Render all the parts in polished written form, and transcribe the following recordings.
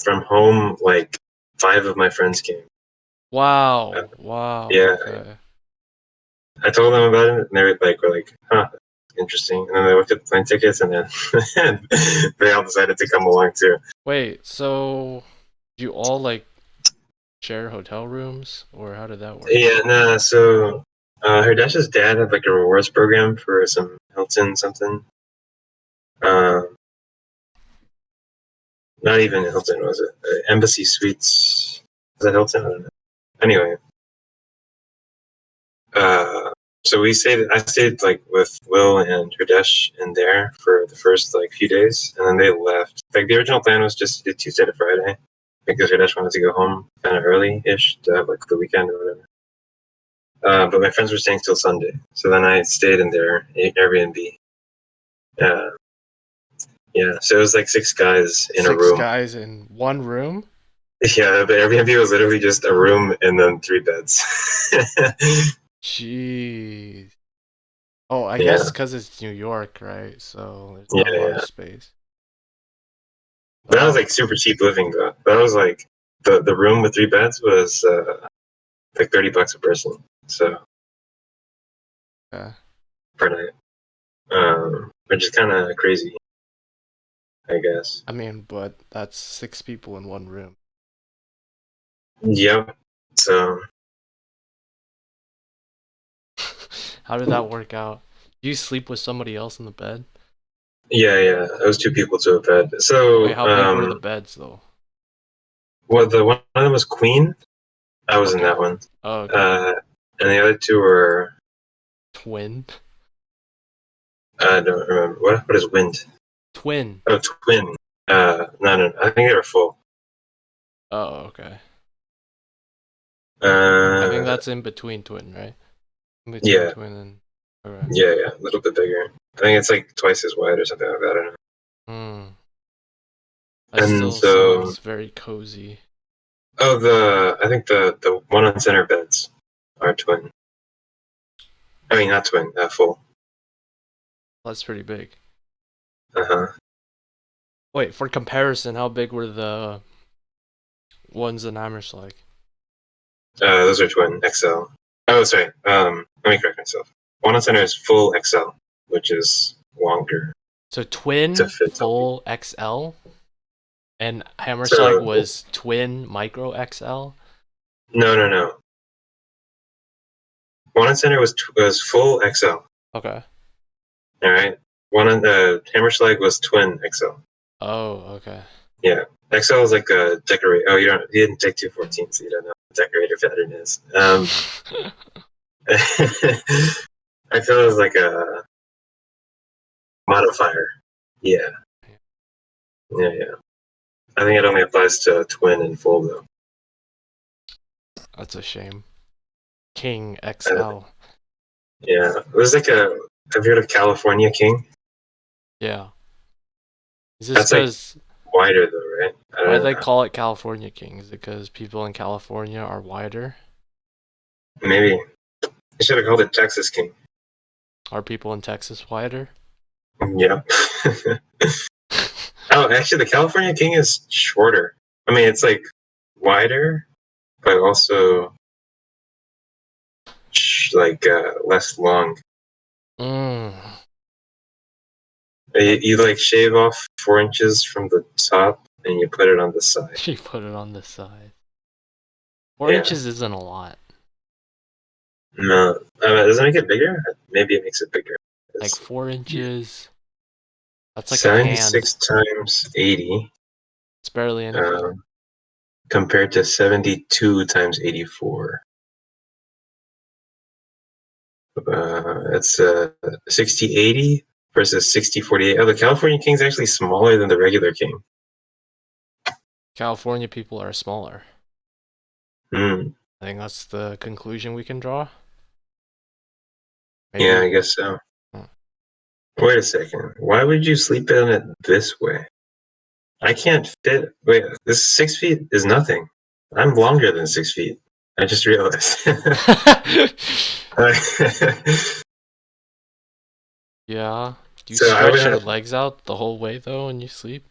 from home, like 5 of my friends came. Wow. Wow. Yeah. Okay. I told them about it, and they were like, huh, interesting. And then they looked at the plane tickets, and then they all decided to come along too. Wait, so you all like share hotel rooms, or how did that work? Yeah, no, so her dash's dad had like a rewards program for some Hilton something. Not even Hilton, was it? Embassy Suites. Was it Hilton? I don't know. Anyway, so I stayed like with Will and Herdesh in there for the first like few days, and then they left. Like the original plan was just to do Tuesday to Friday, because Herdesh wanted to go home kind of early-ish to have like the weekend or whatever. But my friends were staying till Sunday, so then I stayed in their Airbnb. Yeah, so it was like 6 guys in a room. 6 guys in one room? Yeah, the Airbnb was literally just a room and then 3 beds. Jeez. Oh, I Yeah. guess because it's New York, right? So there's not a lot of space. That was like super cheap living though. That was like the room with 3 beds was like $30 a person. So Yeah. per night, which is kind of crazy, I guess. I mean, but that's 6 people in one room. Yep. So How did that work out? Do you sleep with somebody else in the bed? yeah, it was 2 people to a bed. So Wait, how big were the beds though? well, the one of them was queen. I was in that one. Oh, okay. And the other 2 were Twin? I don't remember what is wind. Twin. Oh, twin. No. I think they were full. Oh, okay. I think that's in between twin, right? In between yeah. twin and... Okay. Yeah, a little bit bigger. I think it's like twice as wide or something like that. I don't know. That still sounds very cozy. Oh, I think the one on center beds are twin. I mean, not twin, full. That's pretty big. Uh-huh. Wait, for comparison, how big were the ones in Hammerslag? Those are twin XL. Oh, sorry. Let me correct myself. One on center is full XL, which is longer. So twin full XL, and Hammerslag was twin micro XL. No. One on center was full XL. Okay. All right. One on the Hammerslag was twin XL. Oh, okay. Yeah, XL is like a decorator. Oh, you didn't take 214, so you don't know what decorator pattern is. I feel it's like a modifier. Yeah. I think it only applies to twin and full though. That's a shame. King XL. Yeah, it was like have you heard of California King? Yeah. Is this because like wider though, right? Why do they call it California King? Is it because people in California are wider? Maybe. They should have called it Texas King. Are people in Texas wider? Yeah. Oh, actually, the California King is shorter. I mean, it's like wider, but also like less long. You like shave off 4 inches from the top and you put it on the side. You put it on the side. 4 inches isn't a lot. No, does it make it bigger? Maybe it makes it bigger. Like 4 inches. That's like 76 times 80. It's barely anything. Compared to 72 times 84. It's 60-80 versus 60-48. Oh, the California King's actually smaller than the regular King. California people are smaller. I think that's the conclusion we can draw. Maybe. Yeah, I guess so. Wait a second. Why would you sleep in it this way? I can't fit. Wait, this 6 feet is nothing. I'm longer than 6 feet. I just realized. Yeah. Do you stretch your legs out the whole way though when you sleep?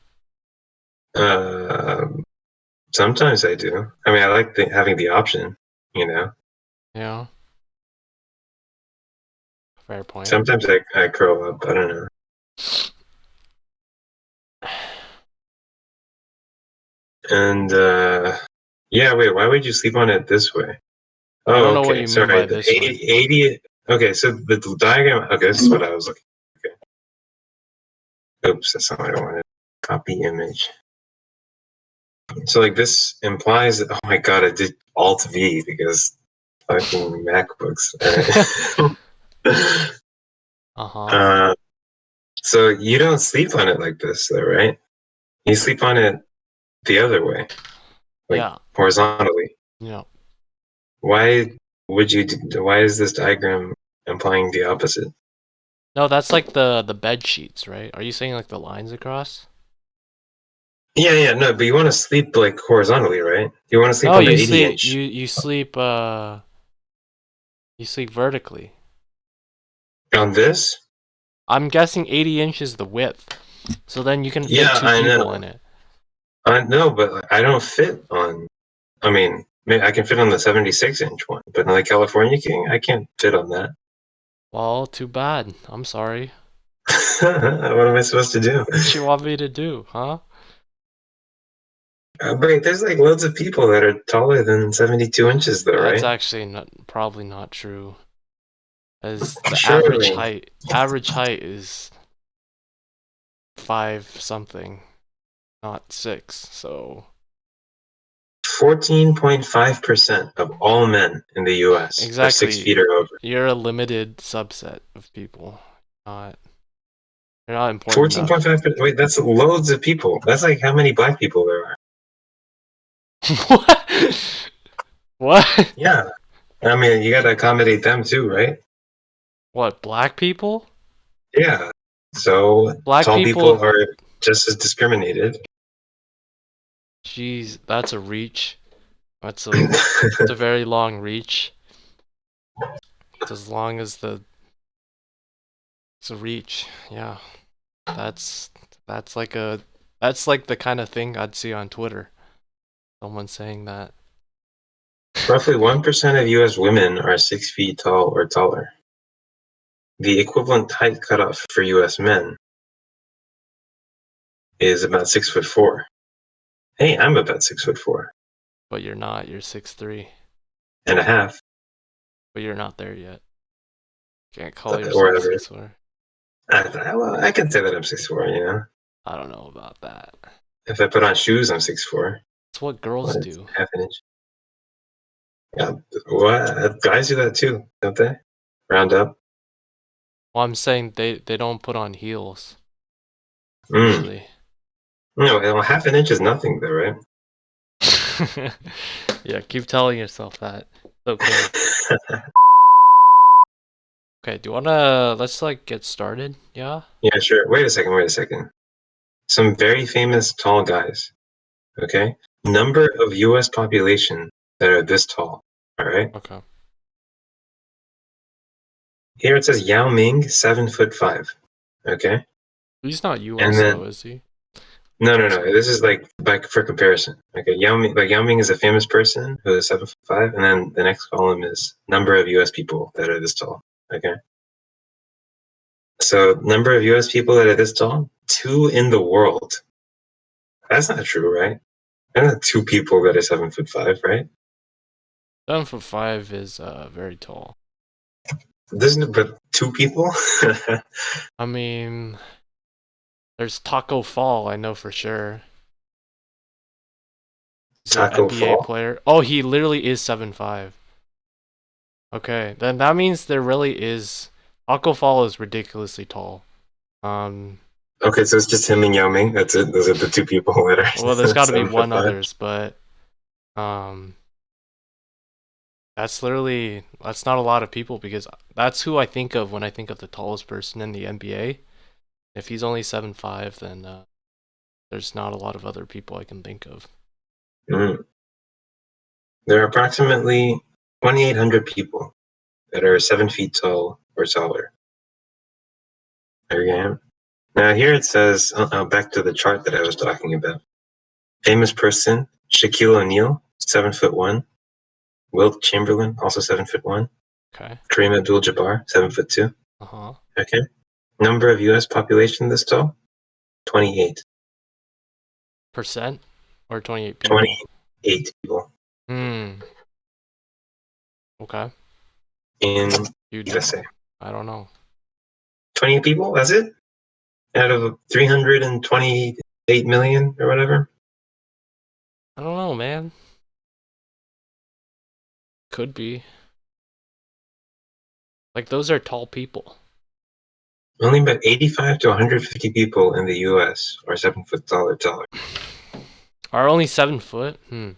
Sometimes I do. I mean, I like having the option, you know. Yeah. Fair point. Sometimes I curl up. I don't know. And yeah, wait, why would you sleep on it this way? I Oh, don't know what okay. you mean Sorry, by the this way. 80. Okay, so the diagram. Okay, this is what I was looking. Okay. Oops, that's not what I wanted. Copy image. So like this implies that, oh my god, I did Alt V because fucking MacBooks. All right. Uh-huh. uh, so you don't sleep on it like this, though, right? You sleep on it the other way, like Yeah. horizontally. Yeah. Why would you? Why is this diagram implying the opposite? No, that's like the bed sheets, right? Are you saying like the lines across? Yeah, no, but you want to sleep like horizontally, right? You want to sleep No, on the you 80 sleep inch. you sleep vertically. On this? I'm guessing 80 inches the width. So then you can fit Yeah, two I people in know. it. I know, but I don't fit on. I mean, maybe I can fit on the 76-inch one, but on the California King, I can't fit on that. Well, too bad. I'm sorry. What am I supposed to do? What you want me to do, huh? But there's like loads of people that are taller than 72 inches, though, That's right? actually probably not true. As the Surely. average height is 5 something, not 6. So 14.5% of all men in the US are 6 feet exactly, or over. you're a limited subset of people. Not You're not important enough. 14.5%. Wait, that's loads of people. That's like how many black people there are. What? What? Yeah. I mean, you got to accommodate them too, right? What, black people? Yeah. So Black tall people people, are just as discriminated. jeez, that's a reach. That's a very long reach. It's as long as it's a reach. Yeah. That's that's like a that's like the kind of thing I'd see on Twitter. Someone saying that. Roughly 1% of US women are 6 feet tall or taller. The equivalent height cutoff for US men is about 6'4". Hey, I'm about 6'4" But you're not. You're 6'3". and a half, But you're not there yet. Can't call or yourself whatever. 6'4". Well, I can say that I'm 6'4", you know? I don't know about that. If I put on shoes, I'm 6'4". It's what girls Well, it's do. half an inch. Yeah, what? Guys do that too, don't they? Round up. Well, I'm saying they don't put on heels Mm. usually. No, well, half an inch is nothing, though, right? Yeah, keep telling yourself that. It's okay. Okay, do you wanna let's like get started? Yeah? Yeah, sure. Wait a second. Some very famous tall guys. Okay, number of U.S. population that are this tall. All right. Okay. Here it says Yao Ming, 7'5". Okay, He's not and US though, then is he? no. This is like for comparison. Okay, Yao Ming is a famous person who is 7'5", and then the next column is number of U.S. people that are this tall. Okay, so number of U.S. people that are this tall, 2 in the world. That's not true, right? There's not 2 people that are 7'5", right? 7'5" is very tall. There's no, but 2 people. I mean, there's Taco Fall, I know for sure. He's an Taco NBA Fall. player. Oh, he literally is 7'5". Okay, then that means there really is Taco Fall is ridiculously tall. Um Okay, so it's just him and Yao Ming. That's it. Those are the 2 people that well there's are gotta be seven foot one five. others, but um that's not a lot of people because that's who I think of when I think of the tallest person in the NBA. If he's only 7'5", then there's not a lot of other people I can think of. Mm. There are approximately 2,800 people that are 7 feet tall or taller. There you go. Now here it says, back to the chart that I was talking about. Famous person Shaquille O'Neal, 7'1". Wilt Chamberlain, also 7'1". Okay. Kareem Abdul-Jabbar, 7'2". Uh-huh. Okay. Number of U.S. population this tall, 28. Percent or 28 people? 28 people. Okay. In You USA. I don't know. 28 people? That's it? Out of 328 million or whatever? I don't know, man. Could be. Like, those are tall people. Only about 85 to 150 people in the U.S. are 7 foot tall or taller. Are only 7 foot? I mean,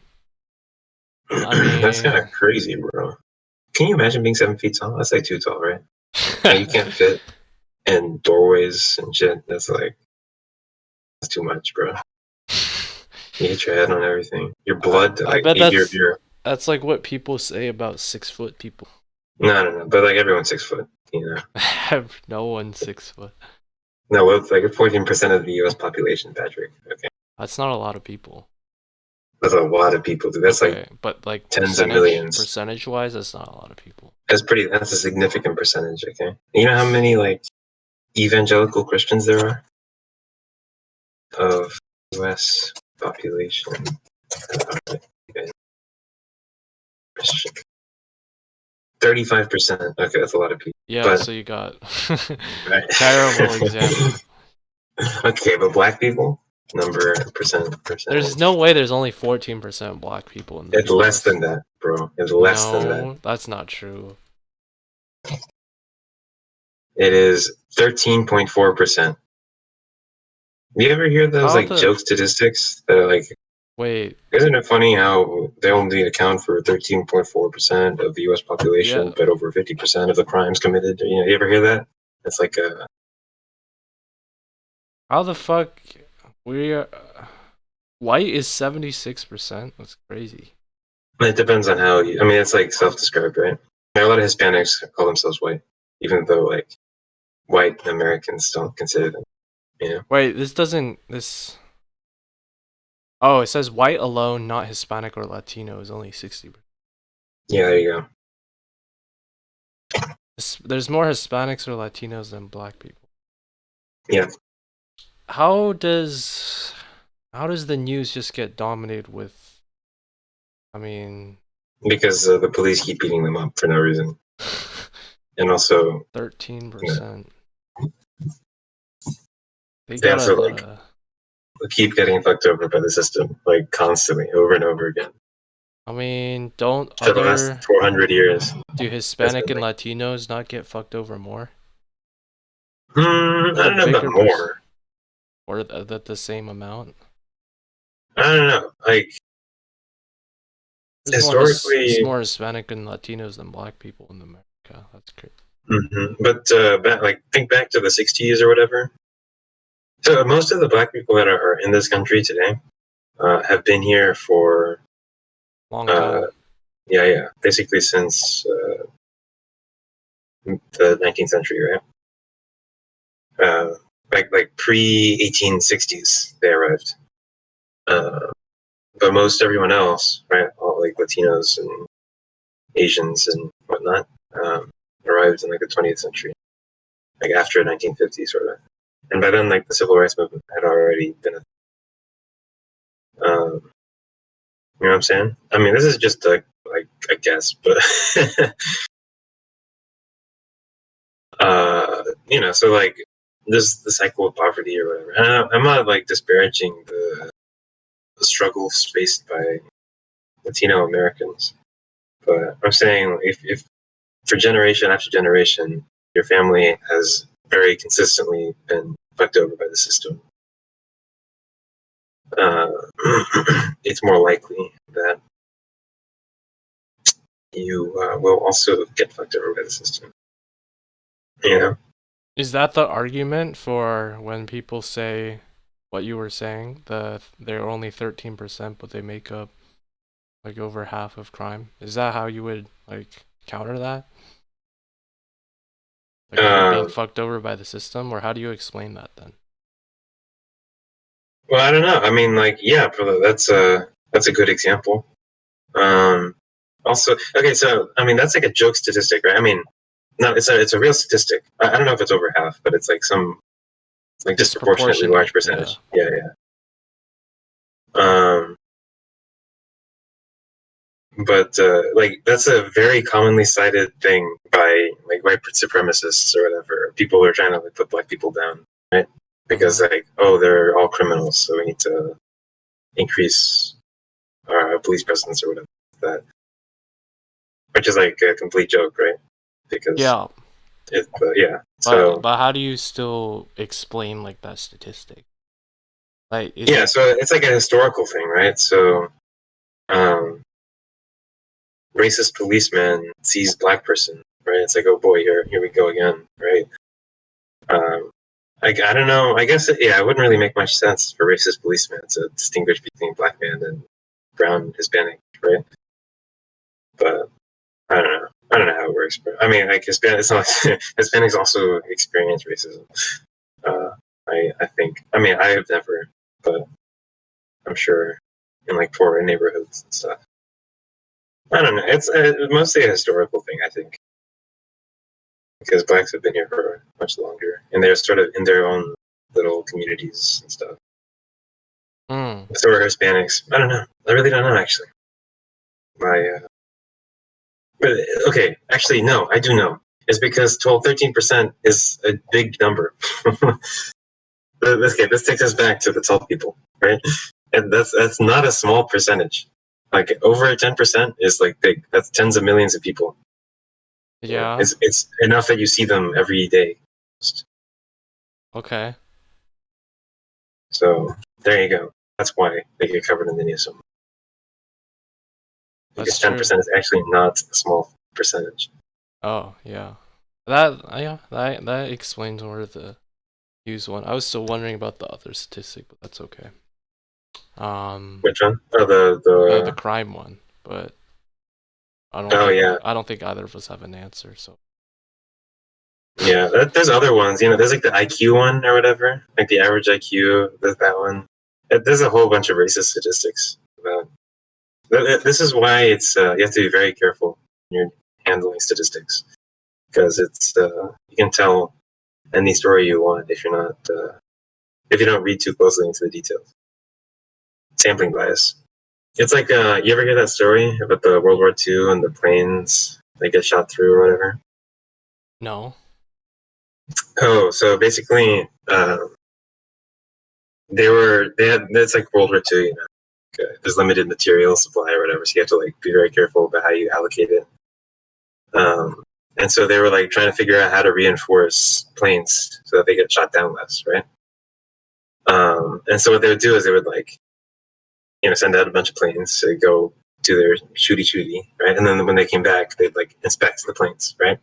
That's kind of crazy, bro. Can you imagine being 7 feet tall? That's like too tall, right? Like, you can't fit in doorways and shit. That's too much, bro. You hit your head on everything. Your blood, I like, bet your that's like what people say about 6 foot people. No. But like everyone's 6 foot, you know. No one's 6 foot. No, well, it's like 14% of the U.S. population, Patrick. Okay, That's not a lot of people. that's a lot of people. Dude. That's Okay, like but like tens of millions. percentage wise, that's not a lot of people. That's a significant percentage. Okay, you know how many like evangelical Christians there are of U.S. population? Christian. 35%. Okay, that's a lot of people. Yeah, but, so you got right. terrible example. Okay, but black people, percent. There's no way there's only 14% black people in the It's US. less than that, bro. It's less than that. No, that's not true. It is 13.4%. You ever hear those joke statistics that are like, wait, isn't it funny how they only account for 13.4% of the U.S. population, yeah, but over 50% of the crimes committed? You ever hear that? It's like a. how the fuck we are white is 76%? That's crazy. It depends on how you. I mean, it's like self-described, right? A lot of Hispanics call themselves white, even though like white Americans don't consider them. Wait, this. Oh, it says white alone, not Hispanic or Latino, is only 60%. Yeah, there you go. There's more Hispanics or Latinos than black people. Yeah. How does the news just get dominated with? I mean, because the police keep beating them up for no reason, and also 13%. They they gotta also keep getting fucked over by the system, like constantly, over and over again. I mean, don't For the last 400 years. Do Hispanic and Latinos not get fucked over more? I don't know about more. Or that the same amount? I don't know. Like, there's historically, more Hispanic and Latinos than black people in America. That's crazy. But think back to the 60s or whatever. So most of the black people that are in this country today have been here for long time. Yeah, basically since the 19th century, right? Like pre-1860s, they arrived. But most everyone else, right, all like Latinos and Asians and whatnot, arrived in like the 20th century, like after 1950, sort of. And by then, like the civil rights movement had already been. You know what I'm saying? I mean, this is just a guess, but so like this the cycle of poverty or whatever. I'm not like disparaging the struggles faced by Latino Americans, but I'm saying if for generation after generation, your family has very consistently been fucked over by the system, it's more likely that you will also get fucked over by the system. You know? Is that the argument for when people say what you were saying? They're only 13%, but they make up like over half of crime. Is that how you would like counter that? Like they're being fucked over by the system, or how do you explain that then? Well, I don't know. I mean, like, yeah, that's That's a good example. Also, okay, so I mean that's like a joke statistic, right? I mean, no, it's a real statistic. I don't know if it's over half, but it's like some like disproportionately large percentage. Yeah. But like that's a very commonly cited thing by like white supremacists or whatever. People who are trying to like put black people down, right? Because like, oh, they're all criminals, so we need to increase our police presence or whatever. That, which is like a complete joke, right? Because Yeah. So how do you still explain like that statistic? Like, so it's like a historical thing, right? So, racist policeman sees black person, right? It's like, oh boy, here we go again, right? I don't know. I guess it wouldn't really make much sense for racist policemen to distinguish between black man and brown Hispanic, right? But I don't know. I don't know how it works, but I mean, like Hispanics also experience racism. I think. I mean, I have never, but I'm sure in like poorer neighborhoods and stuff. I don't know. It's mostly a historical thing, I think, because blacks have been here for much longer, and they're sort of in their own little communities and stuff. So are Hispanics. I don't know. I really don't know, actually. But okay, actually, no, I do know. It's because 13% is a big number. This takes us back to the tall people, right? And that's not a small percentage. Like over 10% is like big. That's tens of millions of people. Yeah. It's enough that you see them every day. Okay. So there you go. That's why they get covered in the news so much. Because 10% is actually not a small percentage. Oh yeah. That explains more the news one. I was still wondering about the other statistic, but that's okay. Which one? Oh, the crime one, but I don't think either of us have an answer. So yeah, there's other ones. There's like the IQ one or whatever, like the average IQ. There's that one. There's a whole bunch of racist statistics. This is why it's you have to be very careful when you're handling statistics, because it's you can tell any story you want if you're not if you don't read too closely into the details. Sampling bias. It's like you ever hear that story about the World War II and the planes they get shot through or whatever? No. Oh, so basically, it's like World War II, there's limited material supply or whatever, so you have to like be very careful about how you allocate it. And so they were like trying to figure out how to reinforce planes so that they get shot down less, right? And so what they would do is they would like, send out a bunch of planes to go do their shooty, right? And then when they came back, they'd like inspect the planes, right?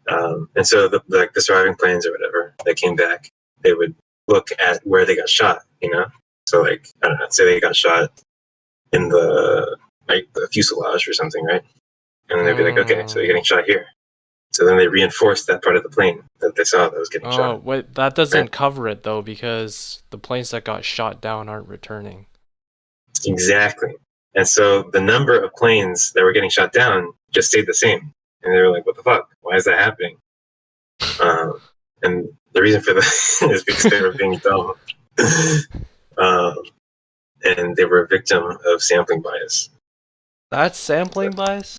And so the surviving planes or whatever that came back, they would look at where they got shot, So like, I don't know, say they got shot in the fuselage or something, right? And then they'd be like, okay, so you're getting shot here. So then they reinforced that part of the plane that they saw that was getting shot. Oh, wait, that doesn't cover it though, because the planes that got shot down aren't returning. Exactly. And so the number of planes that were getting shot down just stayed the same. And they were like, what the fuck? Why is that happening? And the reason for that is because they were being dumb. And they were a victim of sampling bias. That's sampling bias?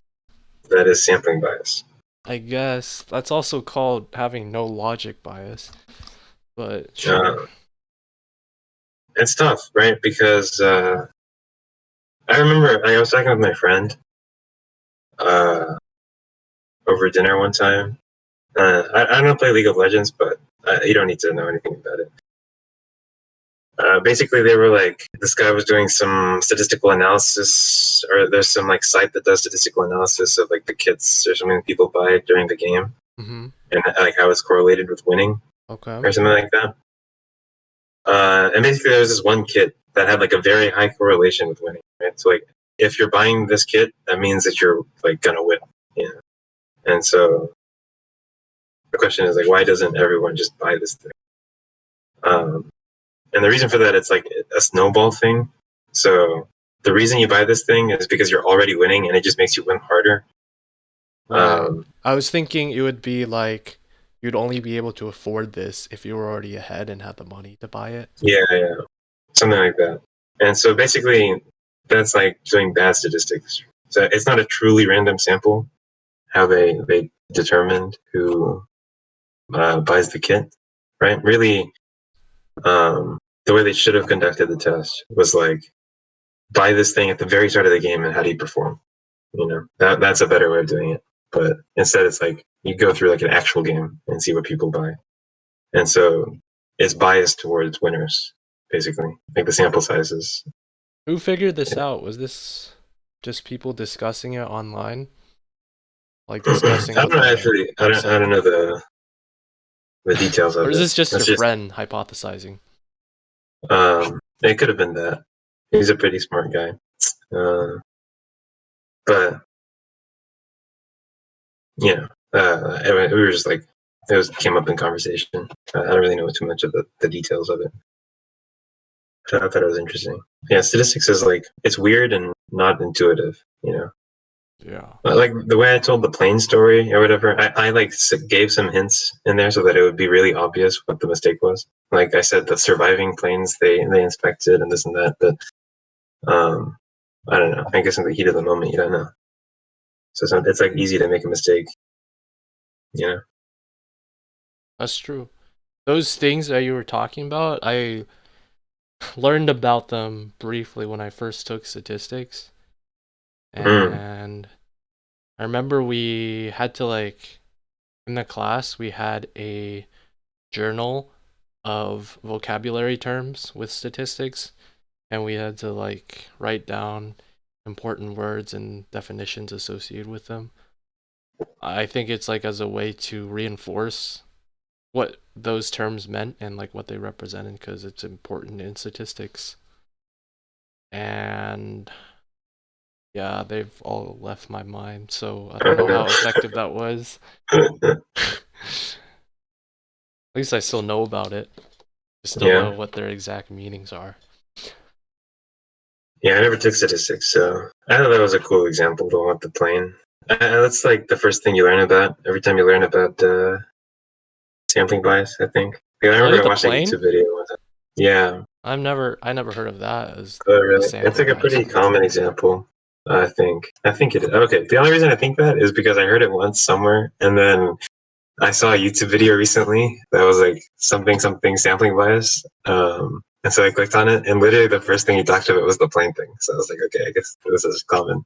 That is sampling bias. I guess. That's also called having no logic bias. But sure. It's tough, right? Because I remember I was talking with my friend over dinner one time. I don't play League of Legends, but you don't need to know anything about it. Basically, they were like, this guy was doing some statistical analysis, or there's some like site that does statistical analysis of like the kits or something people buy during the game, and like how it's correlated with winning, or something like that. And basically, there was this one kit that had like a very high correlation with winning. Right, so like if you're buying this kit, that means that you're like gonna win. And so the question is like, why doesn't everyone just buy this thing? And the reason for that, it's like a snowball thing. So the reason you buy this thing is because you're already winning, and it just makes you win harder. Right. I was thinking it would be like you'd only be able to afford this if you were already ahead and had the money to buy it. Yeah, something like that. And so basically, that's like doing bad statistics. So it's not a truly random sample. How they determined who buys the kit, right? Really, the way they should have conducted the test was like buy this thing at the very start of the game, and how do you perform? You know, that's a better way of doing it. But instead, it's like you go through like an actual game and see what people buy, and so it's biased towards winners, basically. Like the sample sizes. Who figured this out? Was this just people discussing it online? Like discussing I don't know actually. I don't know the details of it. Or is this just That's your friend hypothesizing? It could have been that. He's a pretty smart guy. But yeah, we were just like, came up in conversation. I don't really know too much of the details of it. I thought it was interesting. Yeah, statistics is like, it's weird and not intuitive, you know? Yeah. Like the way I told the plane story or whatever, I like gave some hints in there so that it would be really obvious what the mistake was. Like I said, the surviving planes they inspected and this and that, but I don't know. I guess in the heat of the moment, you don't know. So it's like easy to make a mistake, you know? That's true. Those things that you were talking about, I learned about them briefly when I first took statistics. And I remember we had to like, in the class, we had a journal of vocabulary terms with statistics, and we had to like write down important words and definitions associated with them. I think it's like as a way to reinforce what those terms meant and like what they represented, because it's important in statistics. And yeah, they've all left my mind, so I don't know how effective that was. At least I still know about it. I still know what their exact meanings are. Yeah, I never took statistics, so I thought that was a cool example to want the plane. That's like the first thing you learn about every time you learn about sampling bias, I think. Yeah, I remember I watched a YouTube video one time. Yeah. I never heard of that as really? It's like a pretty common example, I think. I think it is. Okay, the only reason I think that is because I heard it once somewhere, and then I saw a YouTube video recently that was like something sampling bias. And so I clicked on it, and literally the first thing he talked about was the plane thing. So I was like, okay, I guess this is common.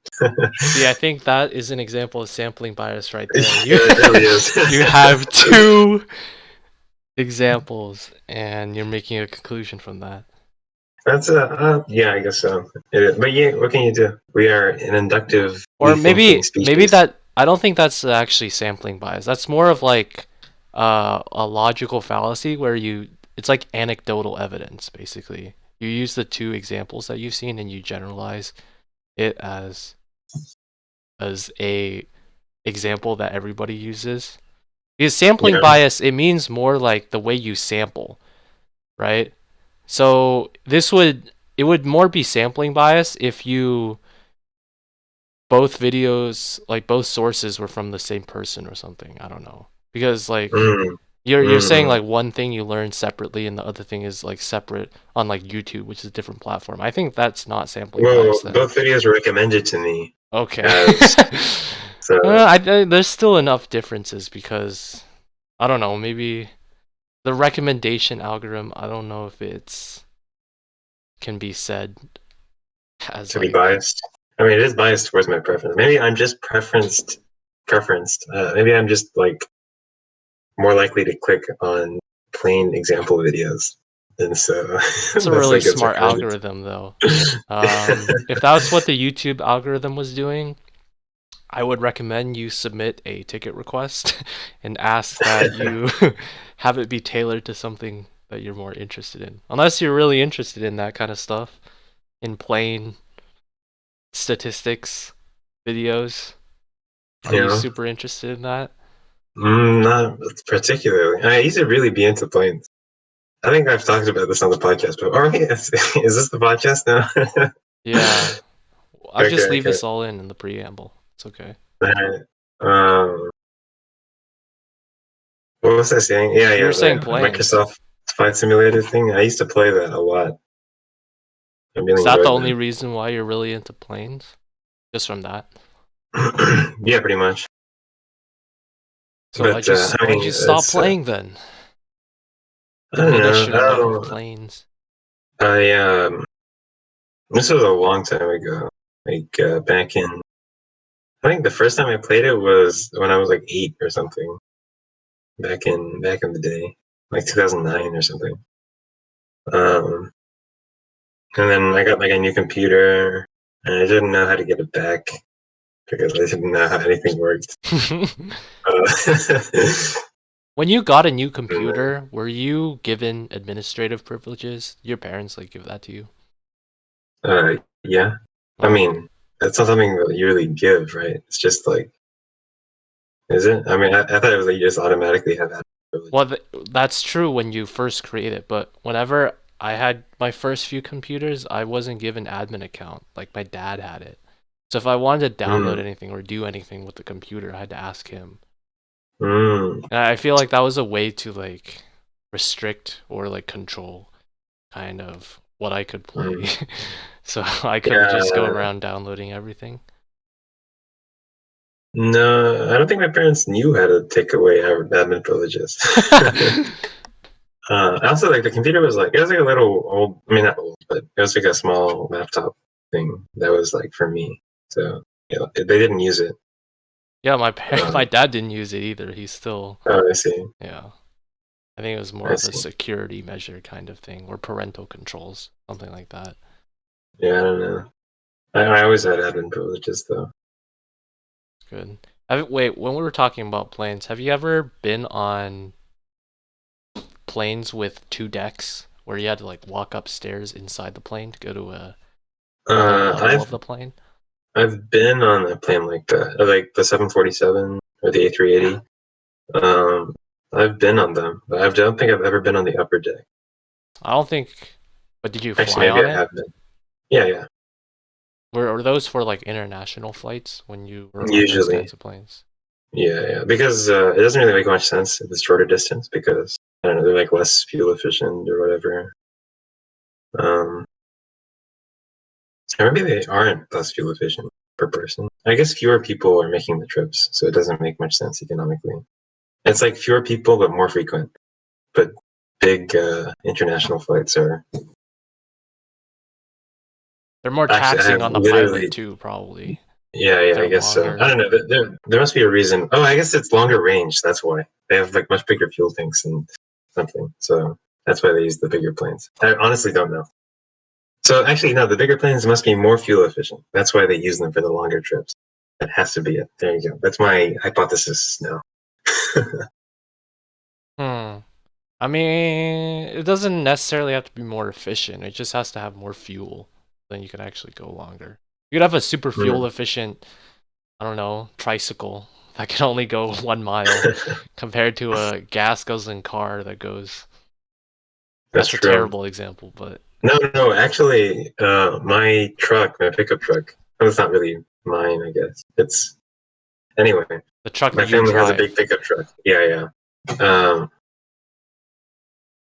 See, I think that is an example of sampling bias right there. It really is. You have two examples, and you're making a conclusion from that. That's yeah, I guess so. But yeah, what can you do? We are an inductive, or maybe that. I don't think that's actually sampling bias. That's more of like a logical fallacy where it's like anecdotal evidence, basically. You use the two examples that you've seen and you generalize it as a example that everybody uses. Because sampling bias, it means more like the way you sample, right? So it would more be sampling bias if both videos, like both sources were from the same person or something. I don't know. Because like you're saying like one thing you learn separately and the other thing is like separate on like YouTube, which is a different platform. I think that's not sampling bias then. Both videos were recommended to me. Okay. So there's still enough differences because I don't know, maybe the recommendation algorithm, I don't know if it's can be said as to be biased. I mean, it is biased towards my preference. Maybe I'm just preferenced. Maybe I'm just like more likely to click on plain example videos. And so it's a really smart algorithm, though. If that's what the YouTube algorithm was doing, I would recommend you submit a ticket request and ask that you have it be tailored to something that you're more interested in. Unless you're really interested in that kind of stuff, in plain statistics videos. Are you super interested in that? Not particularly. I used to really be into planes. I think I've talked about this on the podcast, but is this the podcast now? Yeah. I'll just leave Okay. this all in the preamble. It's okay. Alright. What was I saying? Yeah, You yeah, were saying the planes. Microsoft Flight Simulator thing. I used to play that a lot. I Is really that the enjoyed only reason why you're really into planes? Just from that? that. Yeah, pretty much. So But I why'd mean, you stop it's playing then? I don't Diminish know. your love of planes. I this was a long time ago. Like back in, I think the first time I played it was when I was like 8 or something. Back in the day, like 2009 or something. Um, and then I got like a new computer, and I didn't know how to get it back because I didn't know how anything worked. When you got a new computer, were you given administrative privileges? Your parents like give that to you? Yeah. I Oh, mean, that's not something that you really give, right? It's just like, is it? I mean, I thought it was like you just automatically have that privilege. well, that's true when you first create it, but whenever I had my first few computers, I wasn't given admin account. Like my dad had it. So if I wanted to download Mm, anything or do anything with the computer, I had to ask him. mm, And I feel like that was a way to like restrict or like control kind of what I could play. mm. So I couldn't just go Yeah. around downloading everything. No, I don't think my parents knew how to take away our admin privileges. Also, like the computer was like it was like a little old. I mean, not old, but it was like a small laptop thing that was like for me. So they didn't use it. Yeah, Uh, my dad didn't use it either. He's still, oh, I see. yeah. I think it was more I of a see. security measure kind of thing, or parental controls, something like that. Yeah, I don't know. I always had admin privileges though. Good. Wait, when we were talking about planes, have you ever been on planes with two decks where you had to like walk upstairs inside the plane to go to another level of I've the plane? been on a plane like that, like the 747 or the A380. Um, I've been on them, but I don't think I've ever been on the upper deck. I don't think. But did you Actually, fly maybe on I it? have been. Yeah, yeah. Were those for like international flights when you were on those Usually, kinds of planes? yeah, yeah. Because it doesn't really make much sense if it's shorter distance because I don't know, they're like less fuel efficient or whatever. Um, or maybe they aren't less fuel efficient per person. I guess fewer people are making the trips, so it doesn't make much sense economically. It's like fewer people but more frequent. But big international flights are They're more actually. I taxing have on the pilot literally. too, probably. Yeah, If yeah, they're I guess so. I longer. don't know. There must be a reason. Oh, I guess it's longer range. That's why they have like much bigger fuel tanks and something. So that's why they use the bigger planes. I honestly don't know. So actually, no, the bigger planes must be more fuel efficient. That's why they use them for the longer trips. That has to be it. There you go. That's my hypothesis now. Hmm. I mean, it doesn't necessarily have to be more efficient. It just has to have more fuel. Then you can actually go longer. You could have a super fuel Mm. efficient, I don't know, tricycle that can only go 1 mile compared to a gas guzzling car that goes. That's That's a true. terrible example, but No, no, actually, my truck, my pickup truck, well, it's not really mine, I guess. It's anyway. the truck My you family has a big drive. pickup truck. Yeah, yeah.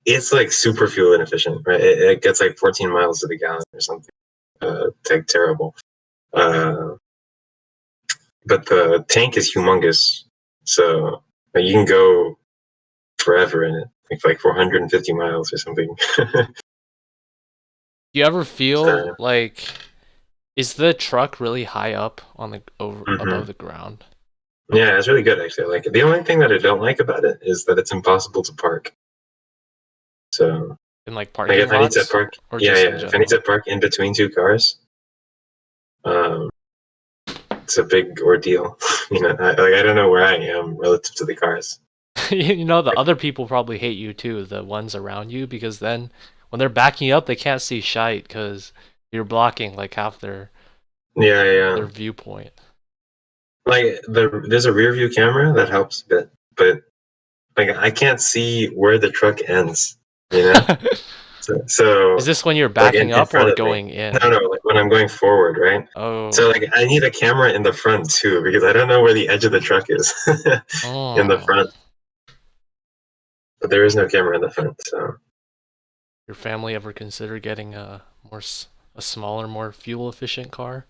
It's like super fuel inefficient, right? It gets like 14 miles to the gallon or something. It's like terrible. Uh, but the tank is humongous, so like, you can go forever in it, like 450 miles or something. Do you ever feel So, like is the truck really high up on the over mhm. above the ground? Yeah, it's really good actually. Like the only thing that I don't like about it is that it's impossible to park. So, In like like parking if I need to lots park, or yeah, just in yeah, if I need to general? park in between two cars, um, it's a big ordeal. I don't know where I am relative to the cars. You know, the Like, other people probably hate you too, the ones around you, because then when they're backing up, they can't see shite because you're blocking like half yeah, their yeah. viewpoint. Like there's a rear view camera that helps a bit, but like I can't see where the truck ends. You know, So Is this when you're like backing in up front or of me. going in? No, like when I'm going forward, right? So Oh. like I need a camera in the front too because I don't know where the edge of the truck is in the Oh. front. But there is no camera in the front, so. Your family ever consider getting a smaller, more fuel efficient car?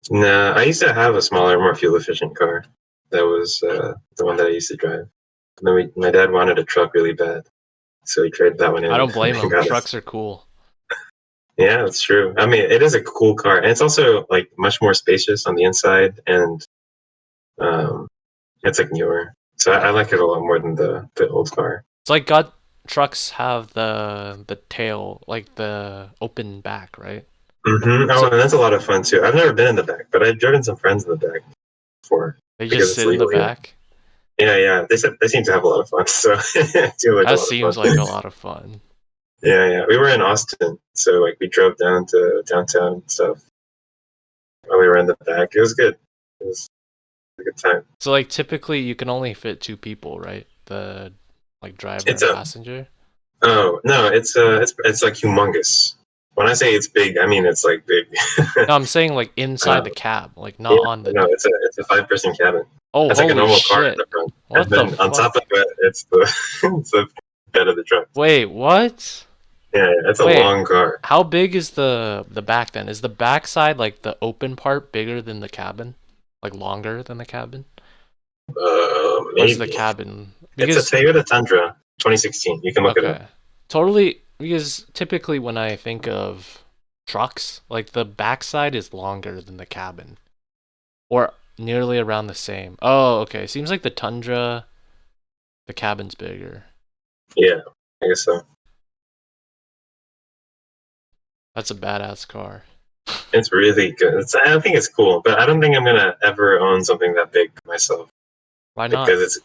No, I used to have a smaller, more fuel efficient car. That was the one that I used to drive. And then my dad wanted a truck really bad, so he traded that one in I don't blame and him. got us. Trucks are cool. Yeah, that's true. I mean, it is a cool car, and it's also like much more spacious on the inside, and um, it's like newer. So I like it a lot more than the old car. It's like God trucks have the tail, like the open back, right? Oh, So and that's a lot of fun too. I've never been in the back, but I've driven some friends in the back before they because just it's sit in the legal here. back. Yeah. They said they seem to have a lot of fun, so it seemed like a That lot of seems fun. like a lot of fun. Yeah. We were in Austin, so like we drove down to downtown and stuff while we were in the back. It was good. It was a good time. So like typically you can only fit 2 people, right? The like driver It's and a passenger. Oh no, it's like humongous. When I say it's big, I mean it's like big. No, I'm saying like inside uh, the cab, like yeah, not on the. no, it's a 5-person cabin. Oh, It's like a holy normal car in shit! the front, and What the then on fuck? top of it, it's the it's the bed of the truck. Wait, what? Yeah, it's a Wait, long car. how big is the back then? Is the back side like the open part bigger than the cabin? Like longer than the cabin? Or is the Maybe cabin it's a because Toyota Tundra 2016. You can look it up. okay. Totally because typically when I think of trucks, like the backside is longer than the cabin. Or nearly around the same. Oh, okay. Seems like the Tundra, the cabin's bigger. Yeah, I guess so. That's a badass car. It's really good. I think it's cool, but I don't think I'm gonna ever own something that big myself Why not? because it's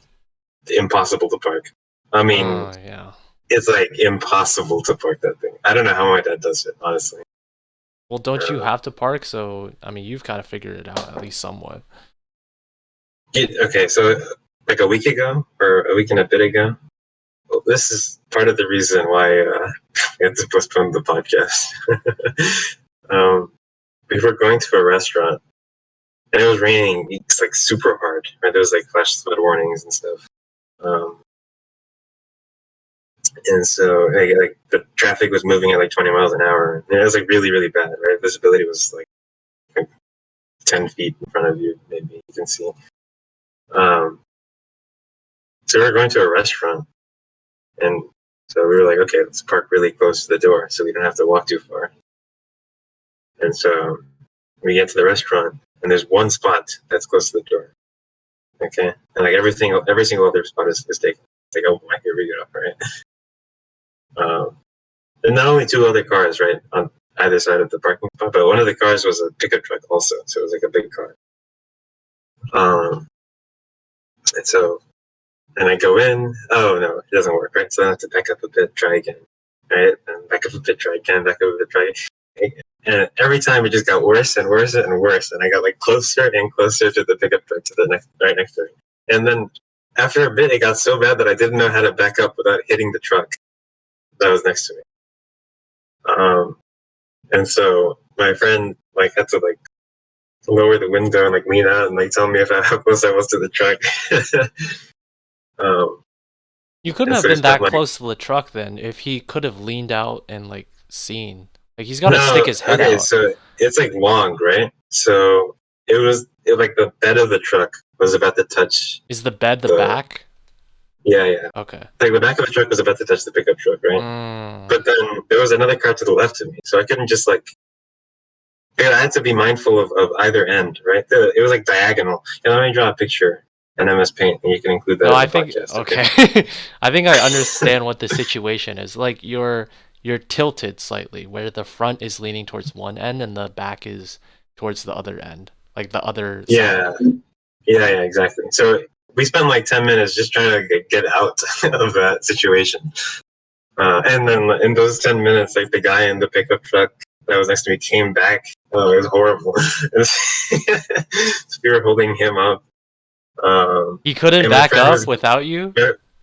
impossible to park. I mean, Oh, yeah. it's like impossible to park that thing. I don't know how my dad does it, honestly. Well, don't you Uh, have to park? So, I mean, you've kind of figured it out at least somewhat. okay, so like a week ago or a week and a bit ago, well, this is part of the reason why we had to postpone the podcast. We were going to a restaurant and it was raining. It's like super hard, right? There was like flash flood warnings and stuff. Um, and so like the traffic was moving at like 20 miles an hour. And it was like really, really bad, right? Visibility was like 10 feet in front of you, maybe you can see. So we were going to a restaurant, and so we were like, okay, let's park really close to the door so we don't have to walk too far. And so we get to the restaurant, and there's one spot that's close to the door. Okay, and like every single other spot is taken. It's like, oh my, here we go, right? And not only 2 other cars, right, on either side of the parking spot, but one of the cars was a pickup truck also, so it was like a big car. And so, and I go in. Oh no, it doesn't work, right? So I have to back up a bit, try again, right? And back up a bit, try again, back up a bit, try again. And every time it just got worse and worse and worse, and I got like closer and closer to the pickup truck, to the right next to it. And then after a bit, it got so bad that I didn't know how to back up without hitting the truck that was next to me. And so my friend like had to like lower the window and like lean out and like tell me how close I was to the truck. You couldn't and have so been it's been that like, close to the truck then if he could have leaned out and like seen. Like he's got to no, stick his head okay, out. so it's like long, right? So like the bed of the truck was about to touch Is the bed the the back? yeah. Okay. Like the back of the truck was about to touch the pickup truck, right? Mm. But then there was another car to the left of me, so I couldn't just like. I had to be mindful of either end, right? It was like diagonal. Let me draw a picture in MS Paint, and you can include that No, in I the think podcast. okay. I think I understand what the situation is. Like you're tilted slightly, where the front is leaning towards one end and the back is towards the other end, like the other Yeah, side. yeah, exactly. So we spent like 10 minutes just trying to get out of that situation. And then in those 10 minutes, like the guy in the pickup truck that was next to me came back. Oh, it was horrible. So we were holding him up. He couldn't And my back friend up was, without you?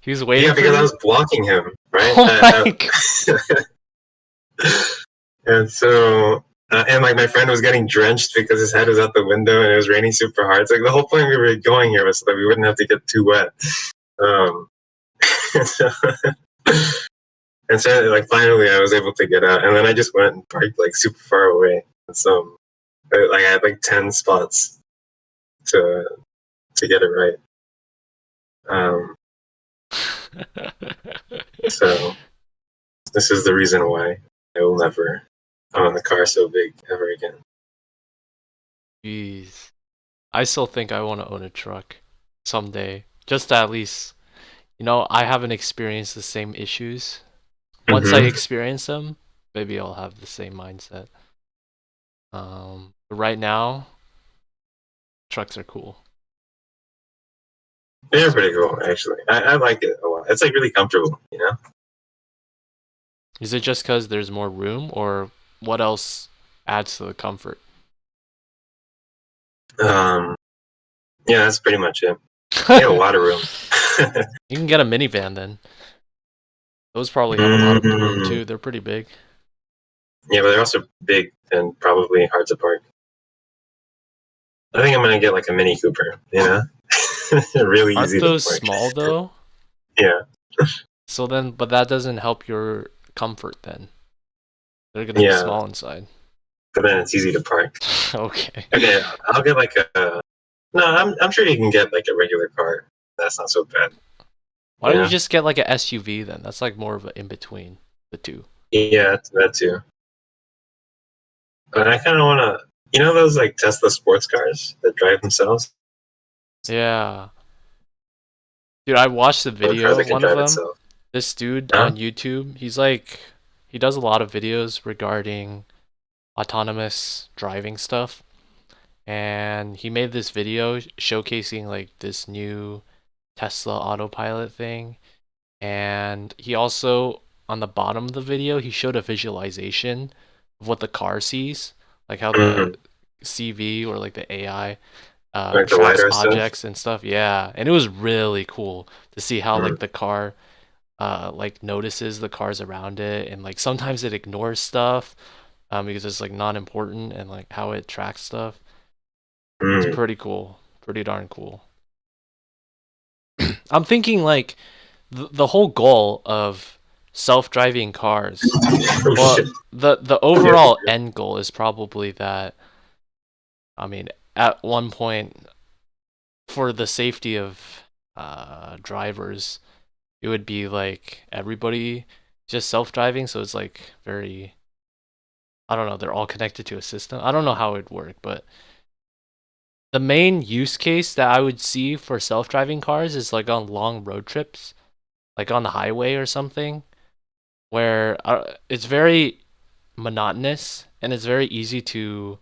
He was waiting yeah, for because I you? was blocking him, right? Oh my god. And so, and like my friend was getting drenched because his head was out the window and it was raining super hard. It's like the whole point we were going here was so that we wouldn't have to get too wet. And so, and so, like, finally I was able to get out, and then I just went and parked like super far away. And so, like, I had like 10 spots to get it right. So this is the reason why I will never own a car so big ever again. Jeez. I still think I want to own a truck someday. Just to at least, I haven't experienced the same issues. Once I experience them, maybe I'll have the same mindset. But right now, trucks are cool. They're pretty cool, actually. I like it a lot. It's like really comfortable, Is it just because there's more room, or what else adds to the comfort? Yeah, that's pretty much it. You have a lot of room. You can get a minivan then. Those probably have a lot of room too. They're pretty big. Yeah, but they're also big and probably hard to park. I think I'm gonna get like a Mini Cooper, really Aren't easy those to park. small though? Yeah. So then, but that doesn't help your comfort then. They're gonna be small inside. But then it's easy to park. Okay. Okay, I'll get like a. No, I'm sure you can get like a regular car. That's not so bad. Why don't you just get like an SUV then? That's like more of an in between the two. Yeah, that too. But I kind of want to, those like Tesla sports cars that drive themselves. Yeah. Dude, I watched the video of one of them. Itself. This dude on YouTube, he does a lot of videos regarding autonomous driving stuff. And he made this video showcasing like this new Tesla autopilot thing. And he also, on the bottom of the video, he showed a visualization of what the car sees, like how the CV or like the AI like tracks the objects and stuff. Yeah, and it was really cool to see how like the car like notices the cars around it, and like sometimes it ignores stuff because it's like not important, and like how it tracks stuff. It's pretty cool, pretty darn cool. I'm thinking like the whole goal of self-driving cars, well, the overall end goal is probably that, I mean, at one point, for the safety of drivers, it would be like everybody just self-driving, so it's like very, I don't know, they're all connected to a system. I don't know how it would work, but the main use case that I would see for self-driving cars is like on long road trips, like on the highway or something, where it's very monotonous and it's very easy to,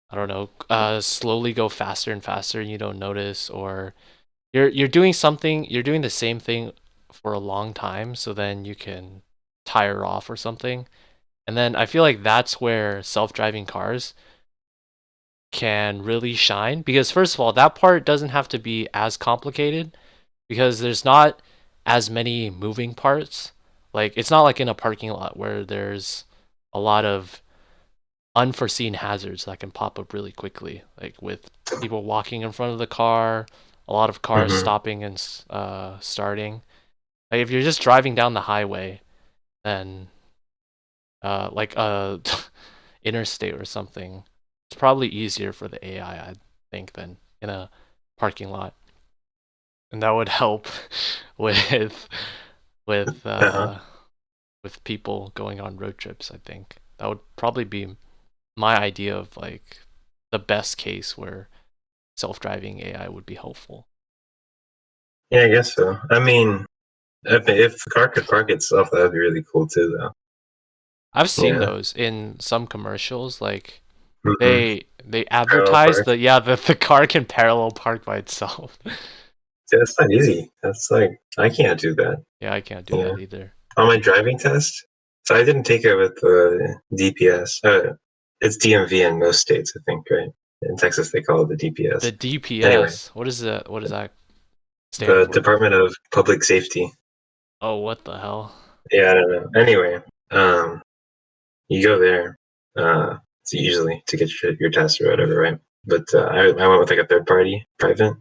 I don't know, slowly go faster and faster and you don't notice, or you're doing the same thing for a long time, so then you can tire off or something. And then I feel like that's where self-driving cars can really shine, because first of all, that part doesn't have to be as complicated because there's not as many moving parts. Like, it's not like in a parking lot where there's a lot of unforeseen hazards that can pop up really quickly, like with people walking in front of the car, a lot of cars stopping and starting. Like, if you're just driving down the highway, then like a interstate or something, it's probably easier for the AI, I think, than in a parking lot. And that would help with with people going on road trips, I think. That would probably be my idea of like the best case where self-driving AI would be helpful. Yeah, I guess so. I mean, if the car could park itself, that would be really cool too, though. I've seen those in some commercials, like they advertise that the car can parallel park by itself. That's not easy. That's like, I can't do that. Yeah, I can't do that either. On my driving test, so I didn't take it with the DPS. It's DMV in most states, I think, right? In Texas, they call it the DPS. The DPS. Anyway, what does that stand for? The Department of Public Safety. Oh, what the hell? Yeah, I don't know. Anyway, you go there, so usually to get your test or whatever, right? But I went with like a third party private.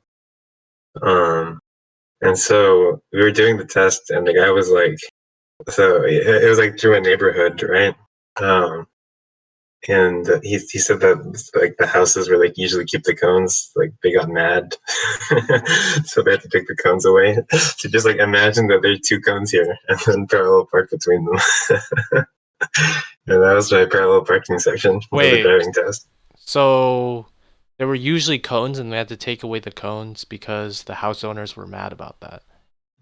And so we were doing the test, and the guy was like, so it was like through a neighborhood, right? And he said that like the houses where like usually keep the cones, like they got mad, so they had to take the cones away. So just like imagine that there's two cones here and then parallel park between them. And that was my parallel parking section of the driving test. So there were usually cones, and they had to take away the cones because the house owners were mad about that.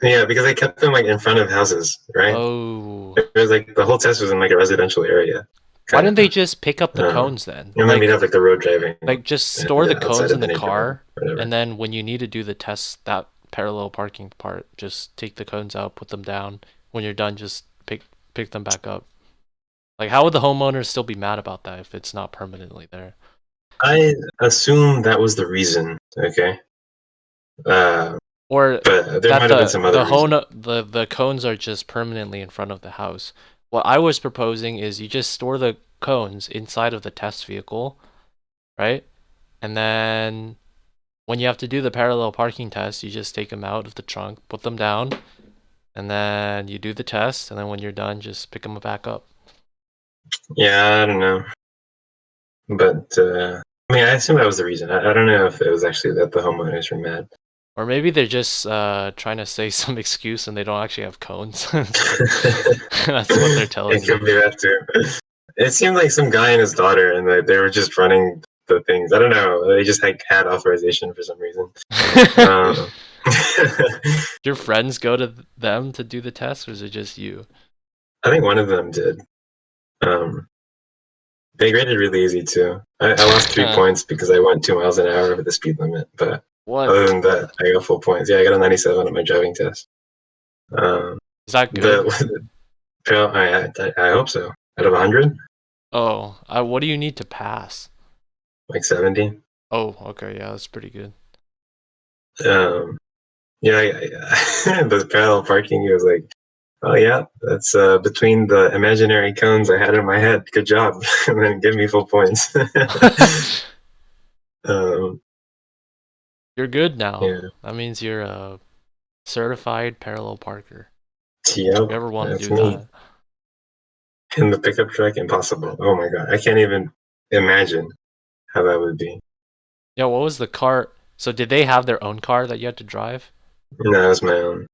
Yeah, because they kept them like in front of houses, right? Oh. It was like the whole test was in like a residential area. Why didn't they just pick up the cones then? And then we'd have like the road driving. Like just store the cones in the car, and then when you need to do the test, that parallel parking part, just take the cones out, put them down. When you're done, just pick them back up. Like, how would the homeowners still be mad about that if it's not permanently there? I assume that was the reason. Okay. Or but there might have been some other reason. The cones are just permanently in front of the house. What I was proposing is you just store the cones inside of the test vehicle, right? And then when you have to do the parallel parking test, you just take them out of the trunk, put them down, and then you do the test, and then when you're done, just pick them back up. Yeah, I don't know. But, I mean, I assume that was the reason. I don't know if it was actually that the homeowners were mad. Or maybe they're just trying to say some excuse and they don't actually have cones. That's what they're telling you. It could be that too. It seemed like some guy and his daughter, and they were just running the things. I don't know. They just like had authorization for some reason. Your friends go to them to do the test, or is it just you? I think one of them did. They graded really easy too. I lost 3 points because I went 2 miles an hour over the speed limit, but other than that, I got full points. Yeah, I got a 97 on my driving test. Is that good? I hope so. Out of 100? Oh, what do you need to pass? Like 70. Oh, okay, yeah, that's pretty good. Yeah, the parallel parking, he was like, oh yeah, that's between the imaginary cones I had in my head. Good job. And then give me full points. You're good now. Yeah. That means you're a certified parallel parker. Yep, if you ever want to do that. In the pickup truck, impossible. Oh my god, I can't even imagine how that would be. Yeah, what was the car? So did they have their own car that you had to drive? No, it was my own.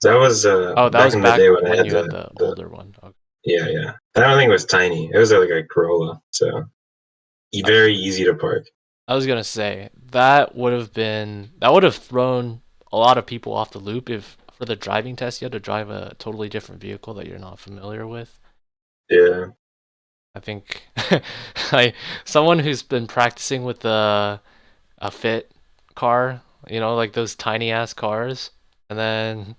That was back in the day when I had the older one. Okay. Yeah. That thing was tiny. It was like a Corolla, so very easy to park. I was gonna say that would have thrown a lot of people off the loop if for the driving test you had to drive a totally different vehicle that you're not familiar with. Yeah. I think like someone who's been practicing with a fit car, you know, like those tiny ass cars, and then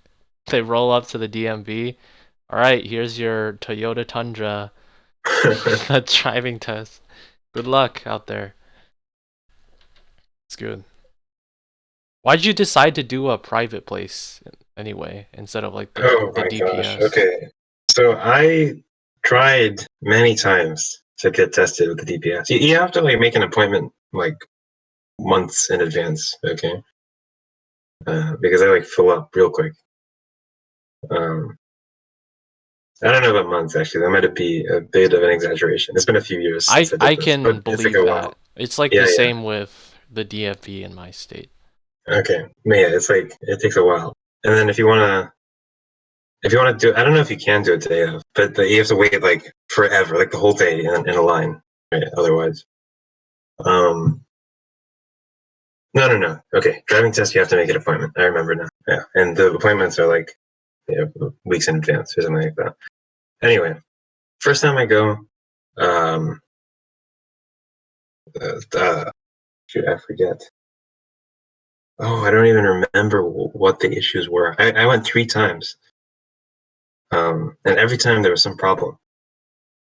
they roll up to the DMV. All right, here's your Toyota Tundra driving test. Good luck out there. It's good. Why'd you decide to do a private place anyway, instead of like the DPS? Gosh. Okay. So I tried many times to get tested with the DPS. You have to like make an appointment like months in advance, okay? Because I like fill up real quick. I don't know about months actually. That might be a bit of an exaggeration. It's been a few years. I can believe that. It's like the same with the DFV in my state. Okay, yeah, it's like it takes a while. And then if you wanna do, I don't know if you can do it day of, but you have to wait like forever, like the whole day in a line, right? Otherwise, no. Okay, driving test, you have to make an appointment. I remember now. Yeah, and the appointments are like weeks in advance or something like that. Anyway, first time I go, shoot, I forget. Oh, I don't even remember what the issues were. I went 3 times, and every time there was some problem.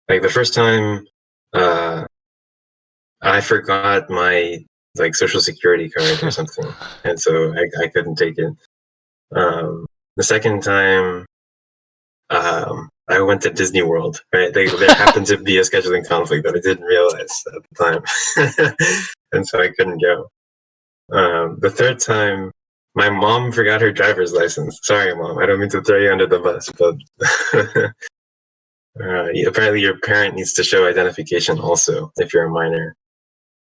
Like the first time, I forgot my like social security card or something, and so I couldn't take it. The second time, I went to Disney World, right? There happened to be a scheduling conflict that I didn't realize at the time. And so I couldn't go. The third time, my mom forgot her driver's license. Sorry, Mom. I don't mean to throw you under the bus, but apparently your parent needs to show identification also if you're a minor.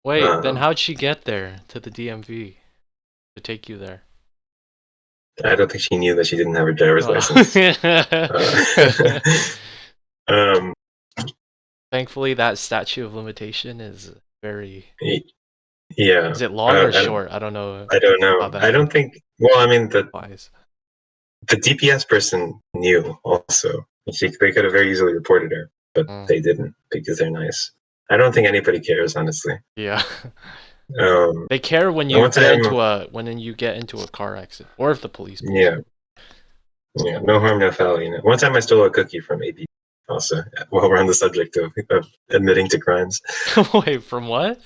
Wait, then how'd she get there to the DMV to take you there? I don't think she knew that she didn't have a driver's license. Thankfully, that statute of limitation is very... Yeah. Is it long or short? I don't know. I don't know. I don't think... Well, I mean, the DPS person knew also. They could have very easily reported her, but they didn't because they're nice. I don't think anybody cares, honestly. Yeah. They care when you get into a car accident, or if the police. Yeah. Yeah. No harm, no foul. You know. One time I stole a cookie from AB. Also, while we're on the subject of admitting to crimes. Wait, from what?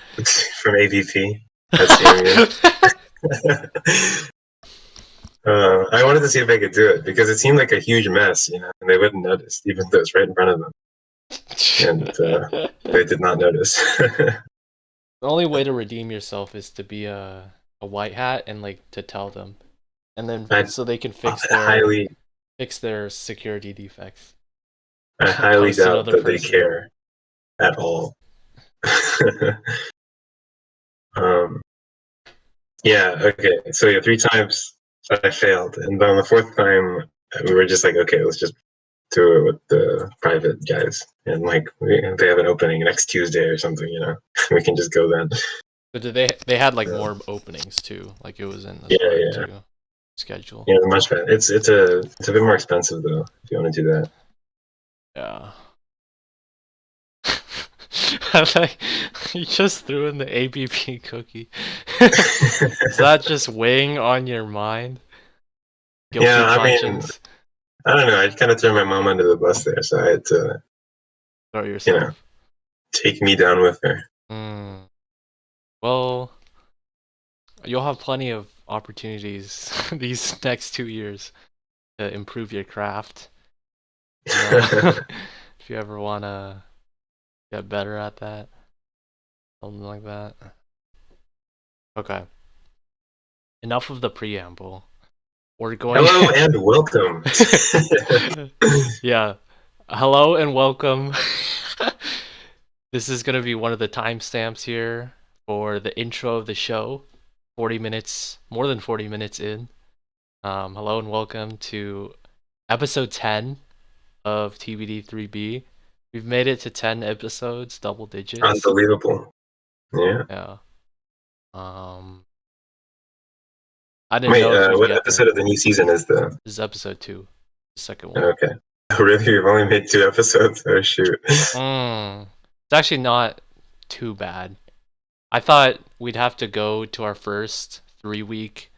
From AVP. I wanted to see if I could do it because it seemed like a huge mess, you know, and they wouldn't notice, even though it's right in front of them. And they did not notice. The only way to redeem yourself is to be a white hat and like to tell them, and then so they can fix their security defects. I highly doubt that they care at all. Yeah, okay. So yeah, 3 times I failed. And then the 4th time we were just like, okay, let's just do it with the private guys. And like if they have an opening next Tuesday or something, you know, we can just go then. But they had like more openings too. Like it was in the schedule. Yeah, much better. It's a bit more expensive though, if you want to do that. Yeah. You just threw in the ABP cookie. Is that just weighing on your mind? Guilty conscience? I don't know. I kind of threw my mom under the bus there, so I had to throw yourself. You know, take me down with her. Well, you'll have plenty of opportunities these next 2 years to improve your craft. If you ever want to get better at that, something like that. Okay. Enough of the preamble. We're going. Hello and welcome. Yeah. Hello and welcome. This is going to be one of the timestamps here for the intro of the show. 40 minutes, more than 40 minutes in. Hello and welcome to episode 10 of TBD3B. We've made it to 10 episodes, double digits. Unbelievable. Yeah. Yeah. I didn't know. What episode of the new season is the? This is episode 2, the second one. Okay. Oh, really? You've only made 2 episodes? Oh shoot. It's actually not too bad. I thought we'd have to go to our first 3-week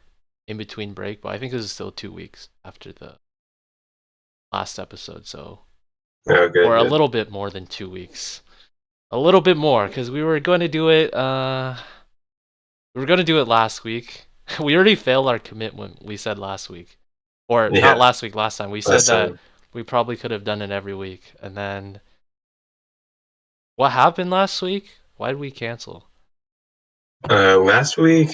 in between break, but I think this is still 2 weeks after the last episode, so good. A little bit more than 2 weeks. A little bit more, because we were going to do it. We were going to do it last week. We already failed our commitment. We said last week, or not last week. Last time we said that we probably could have done it every week, and then what happened last week? Why did we cancel? Last week.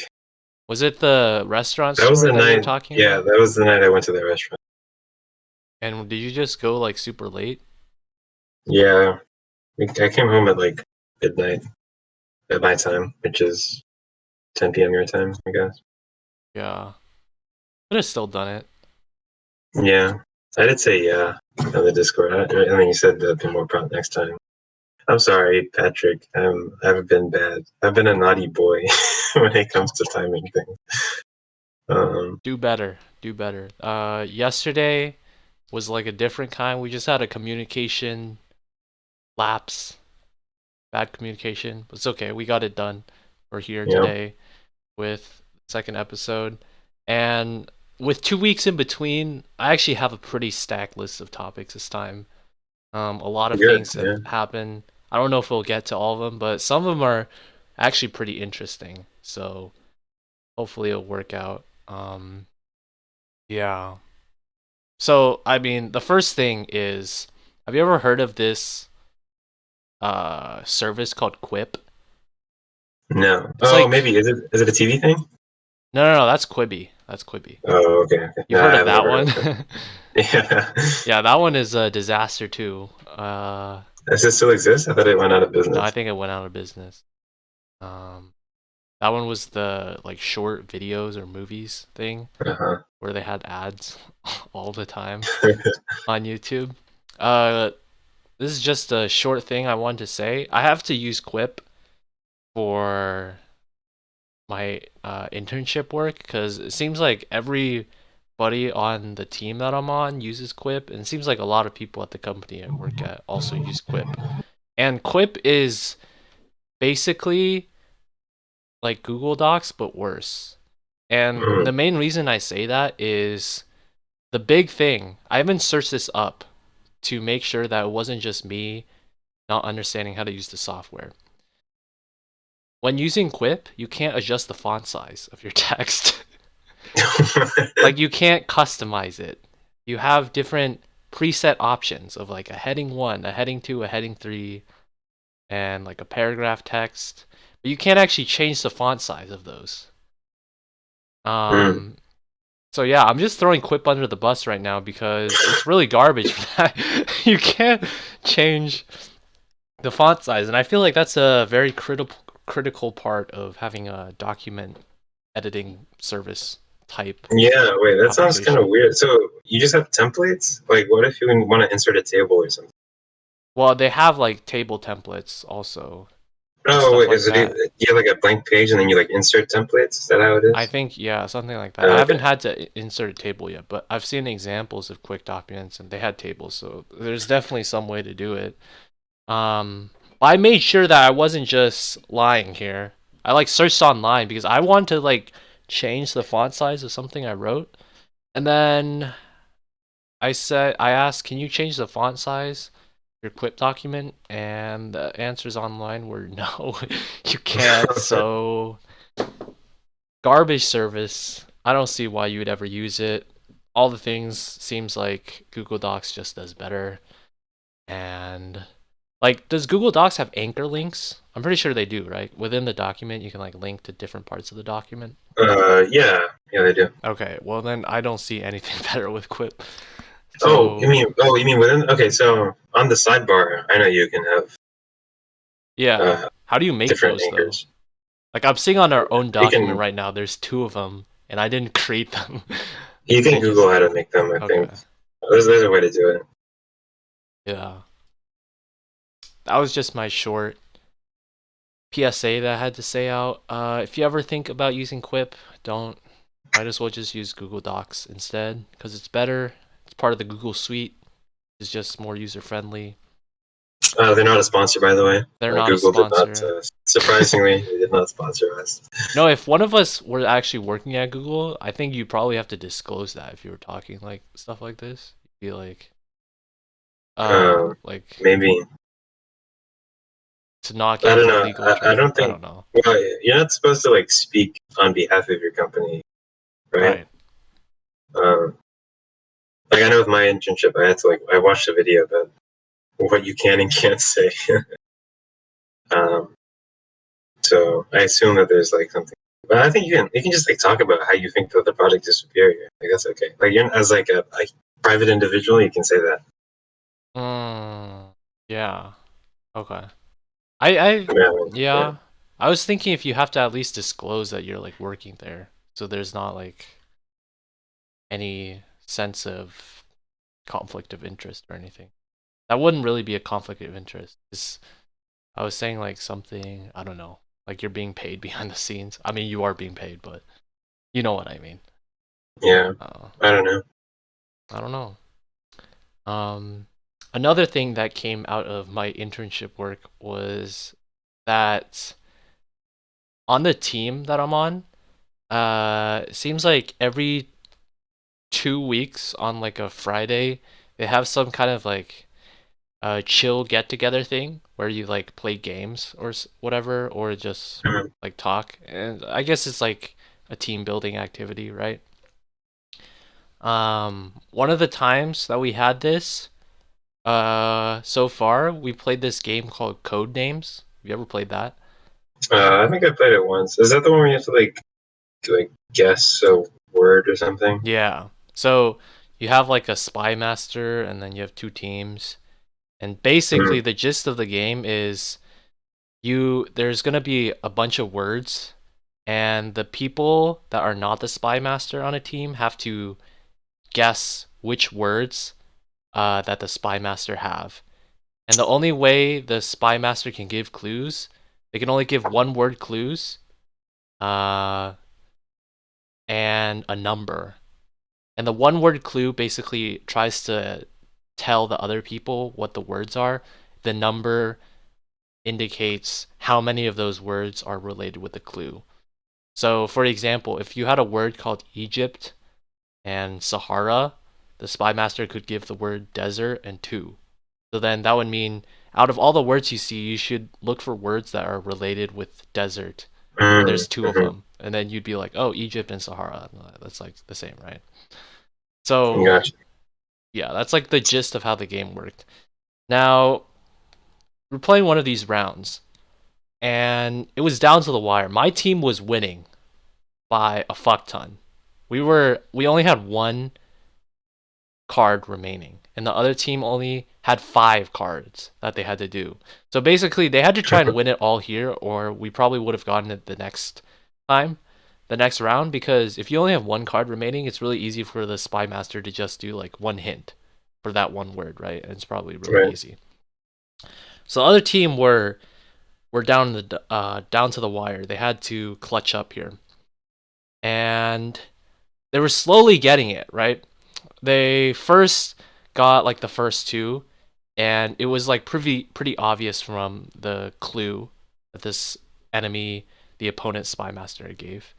Was it the restaurant that was the that night you were talking about? That was the night I went to that restaurant. And did you just go like super late? Yeah, I came home at like midnight at my time, which is 10 p.m. your time, I guess. Yeah, could have still done it. Yeah, I did say yeah on the Discord, and then you said be more prompt next time. I'm sorry, Patrick. I've been bad. I've been a naughty boy when it comes to timing things. Do better. Yesterday was like a different kind. We just had a communication lapse. Bad communication. But it's okay. We got it done. We're here today with the second episode. And with 2 weeks in between, I actually have a pretty stacked list of topics this time. A lot of things have happened. I don't know if we'll get to all of them, but some of them are actually pretty interesting. So hopefully it'll work out. Yeah. So, I mean, the first thing is Have you ever heard of this service called Quip? No. It's Oh, like maybe is it a TV thing? no, that's Quibi. That's Quibi. Oh, okay. You've No, heard of I've that never heard one? of it. Yeah. Yeah, that one is a disaster too. Does this still exist? I thought it went out of No, I business. think it went out of business. Um, that one was the like short videos or movies thing Uh-huh. where they had ads all the time on YouTube. Uh, this is just a short thing I wanted to say. I have to use Quip for my internship work because it seems like everybody on the team that I'm on uses Quip, and it seems like a lot of people at the company I work at also use Quip. And Quip is basically like Google Docs but worse. And Mm. the main reason I say that is the big thing. I haven't searched this up to make sure that it wasn't just me not understanding how to use the software. When using Quip, you can't adjust the font size of your text. Like you can't customize it. You have different preset options of like a heading 1, a heading 2, a heading 3, and like a paragraph text. But you can't actually change the font size of those. Mm. Um so yeah, I'm just throwing Quip under the bus right now because it's really garbage for that. You can't change the font size, and I feel like that's a very critical part of having a document editing service type Yeah, wait, that sounds kind of application. weird. So you just have templates? Like, what if you want to insert a table or something? Well, they have like table templates also and Oh, stuff wait, like is it that. you have like a blank page and then you like insert templates? Is that how it I is? think yeah, something like that. I Oh, haven't okay. had to insert a table yet, but I've seen examples of quick documents and they had tables, so there's definitely some way to do it. But I made sure that I wasn't just lying here. I like searched online because I want to like change the font size of something I wrote, and then I asked, can you change the font size your Quip document? And the answers online were no, you can't. So garbage service. I don't see why you would ever use it. All the things seems like Google Docs just does better. And like, does Google Docs have anchor links? I'm pretty sure they do, right? Within the document, you can like link to different parts of the document. Yeah, yeah, they do. Okay, well then I don't see anything better with Quip. Oh, So you mean within? Okay, so on the sidebar, I know you can have yeah, uh, how do you make different those though? anchors. Like I'm seeing on our own You document can right now, there's two of them, and I didn't create them. you can I just Google how to make them. I think okay, there's a way to do it. yeah. That was just my short PSA that I had to say out. If you ever think about using Quip, don't. Might as well just use Google Docs instead because it's better. It's part of the Google Suite. It's just more user friendly. They're not a sponsor, by the way. They're not a Google did not. sponsor. Surprisingly, they did not sponsor us. No, if one of us were actually working at Google, I think you probably have to disclose that if you were talking like stuff like this. You'd be Um, like maybe to not I get don't into know. legal I trouble. don't I think. don't know. Well, you're not supposed to like speak on behalf of your company, right? Right. Um, like I know with my internship, I had to like I watched a video about what you can and can't say. um, so I assume that there's like something, but I think you can just like talk about how you think that the project is superior. Like that's okay. Like you're as like a private individual, you can say that. Yeah. Okay. I Yeah, yeah, yeah. I was thinking if you have to at least disclose that you're like working there, so there's not like any sense of conflict of interest or anything. That wouldn't really be a conflict of interest. I was saying like something, I don't know, like you're being paid behind the scenes. I mean, you are being paid, but you know what I mean. yeah. Uh, I don't know. I don't know. Um, Another thing that came out of my internship work was that on the team that I'm on, it seems like every 2 weeks on like a Friday, they have some kind of like chill get together thing where you like play games or whatever, or just Mhm. like talk. And I guess it's like a team building activity, right? One of the times that we had this, So far we played this game called Code Names. Have you ever played that? I think I played it once. Is that the one where you have to like guess a word or something? Yeah. So you have like a spy master, and then you have two teams. And basically, Mm. the gist of the game is there's gonna be a bunch of words, and the people that are not the spy master on a team have to guess which words that the spy master have. And the only way the spy master can give clues, they can only give one word clues, uh, and a number. And the one word clue basically tries to tell the other people what the words are. The number indicates how many of those words are related with the clue. So, for example, if you had a word called Egypt and Sahara, the spy master could give the word desert and two. So then that would mean out of all the words you see, you should look for words that are related with desert. And there's two of Mm-hmm. them. And then you'd be like, oh, Egypt and Sahara. That's like the same, right? So, Gotcha. yeah, that's like the gist of how the game worked. Now, we're playing one of these rounds, and it was down to the wire. My team was winning by a fuck ton. We only had one card remaining, and the other team only had 5 cards that they had to do. So basically, they had to try and win it all here, or we probably would have gotten it the next time, the next round, because if you only have one card remaining, it's really easy for the spy master to just do like one hint for that one word, right? And it's probably really Right. easy. So the other team were down to the wire. They had to clutch up here, and they were slowly getting it right. They first got like the first two, and it was like pretty obvious from the clue that this enemy, the opponent spy master, gave.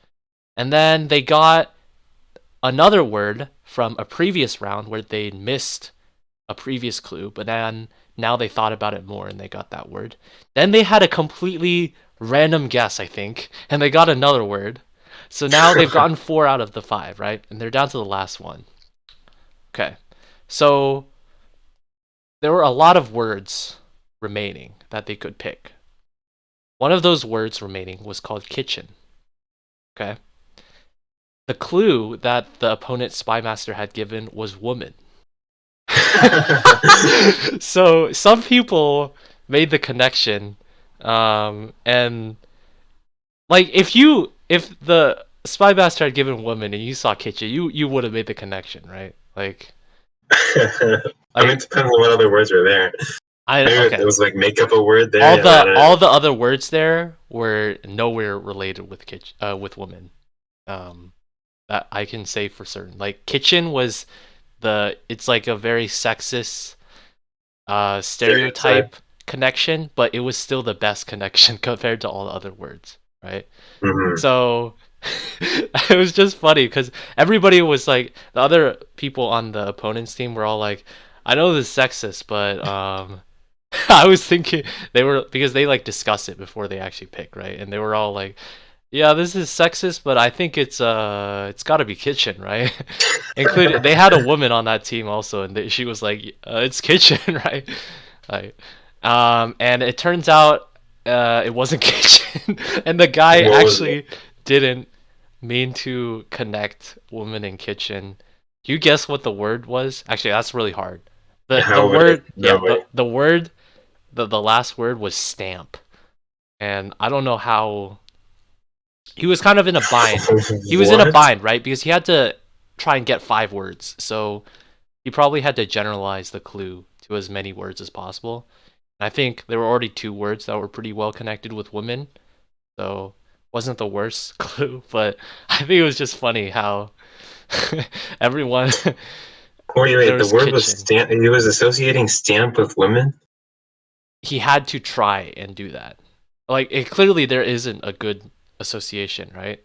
And then they got another word from a previous round where they missed a previous clue, but then now they thought about it more and they got that word. Then they had a completely random guess, I think, and they got another word. So now they've gotten 4 out of the 5, right? And they're down to the last one. Okay. So there were a lot of words remaining that they could pick. One of those words remaining was called kitchen. Okay. The clue that the opponent spy master had given was woman. So some people made the connection, and like if the spy master had given woman and you saw kitchen, you would have made the connection, right? I mean, it depends on what other words were there. Maybe it Okay. was like make up a word there. All Yeah, I the don't all know. the other words there were nowhere related with kitchen, with woman. Um, that I can say for certain. Like kitchen was it's like a very sexist Stereotype. stereotype connection, but it was still the best connection compared to all the other words, right? Mm-hmm. So it was just funny because everybody was like, the other people on the opponent's team were all like, I know this is sexist, but I was thinking they were, because they like discuss it before they actually pick, right? And they were all like, yeah, this is sexist, but I think it's got to be kitchen, right? Included, they had a woman on that team also, and she was like, it's kitchen, right? Like, and it turns out it wasn't kitchen, and the guy What was it? actually didn't mean to connect woman and kitchen. Do you guess what the word was? Actually, that's really hard. The How would I? word, No yeah, way. the word, the last word was stamp, and I don't know how. He was kind of in a bind. He was in a What? bind, right? Because he had to try and get 5 words, so he probably had to generalize the clue to as many words as possible. And I think there were already 2 words that were pretty well connected with women, so wasn't the worst clue. But I think it was just funny how everyone Wait, there wait. The was word was kitchen. stamp. He was associating stamp with women. He had to try and do that. Like it clearly there isn't a good association, right?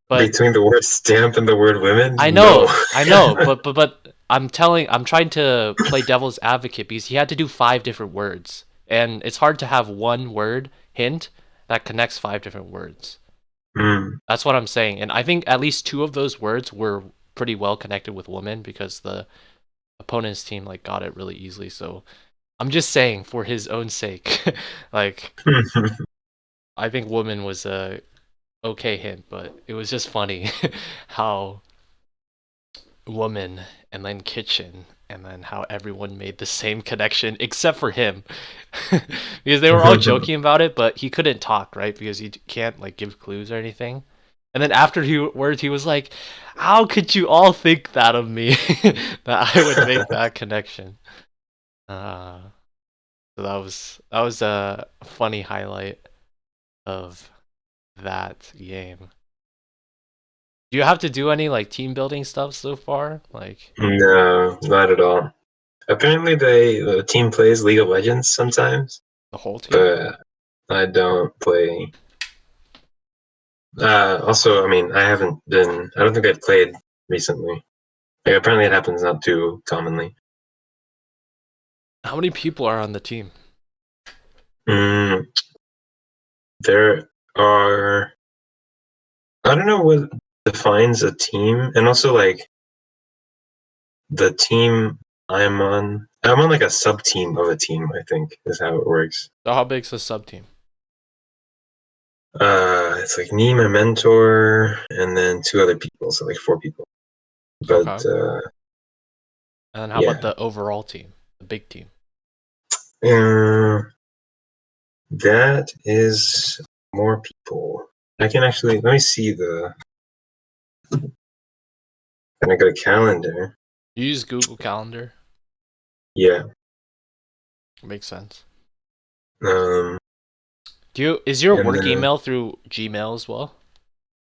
But Between the word stamp and the word women? I No. know, but I'm trying to play devil's advocate because he had to do 5 different words, and it's hard to have one word hint that connects 5 different words. Hmm. That's what I'm saying, and I think at least 2 of those words were pretty well connected with woman because the opponent's team like got it really easily. So I'm just saying for his own sake. Like, I think woman was a okay hint, but it was just funny how woman and then kitchen and then how everyone made the same connection except for him. Because they were all joking about it, but he couldn't talk, right? Because he can't like give clues or anything. And then after he was like, "How could you all think that of me that I would make that connection?" Uh, so that was a funny highlight of that game. Do you have to do any like team building stuff so far? Like No, not at all. Apparently, the team plays League of Legends sometimes, the whole team? but I don't play. Also, I mean, I haven't been. I don't think I've played recently. Like, apparently, it happens not too commonly. How many people are on the team? Mm, there are. I don't know what defines a team, and also like the team I'm on. I'm on like a sub team of a team. I think is how it works. So how big's the sub team? It's like me, my mentor, and then two other people, so like four people. But Okay. And then how about yeah, the overall team, the big team? uh, that is more people. I can actually let me see the. Can I go to calendar? You use Google Calendar. Yeah. Makes sense. Um. Is your And work then email through Gmail as well?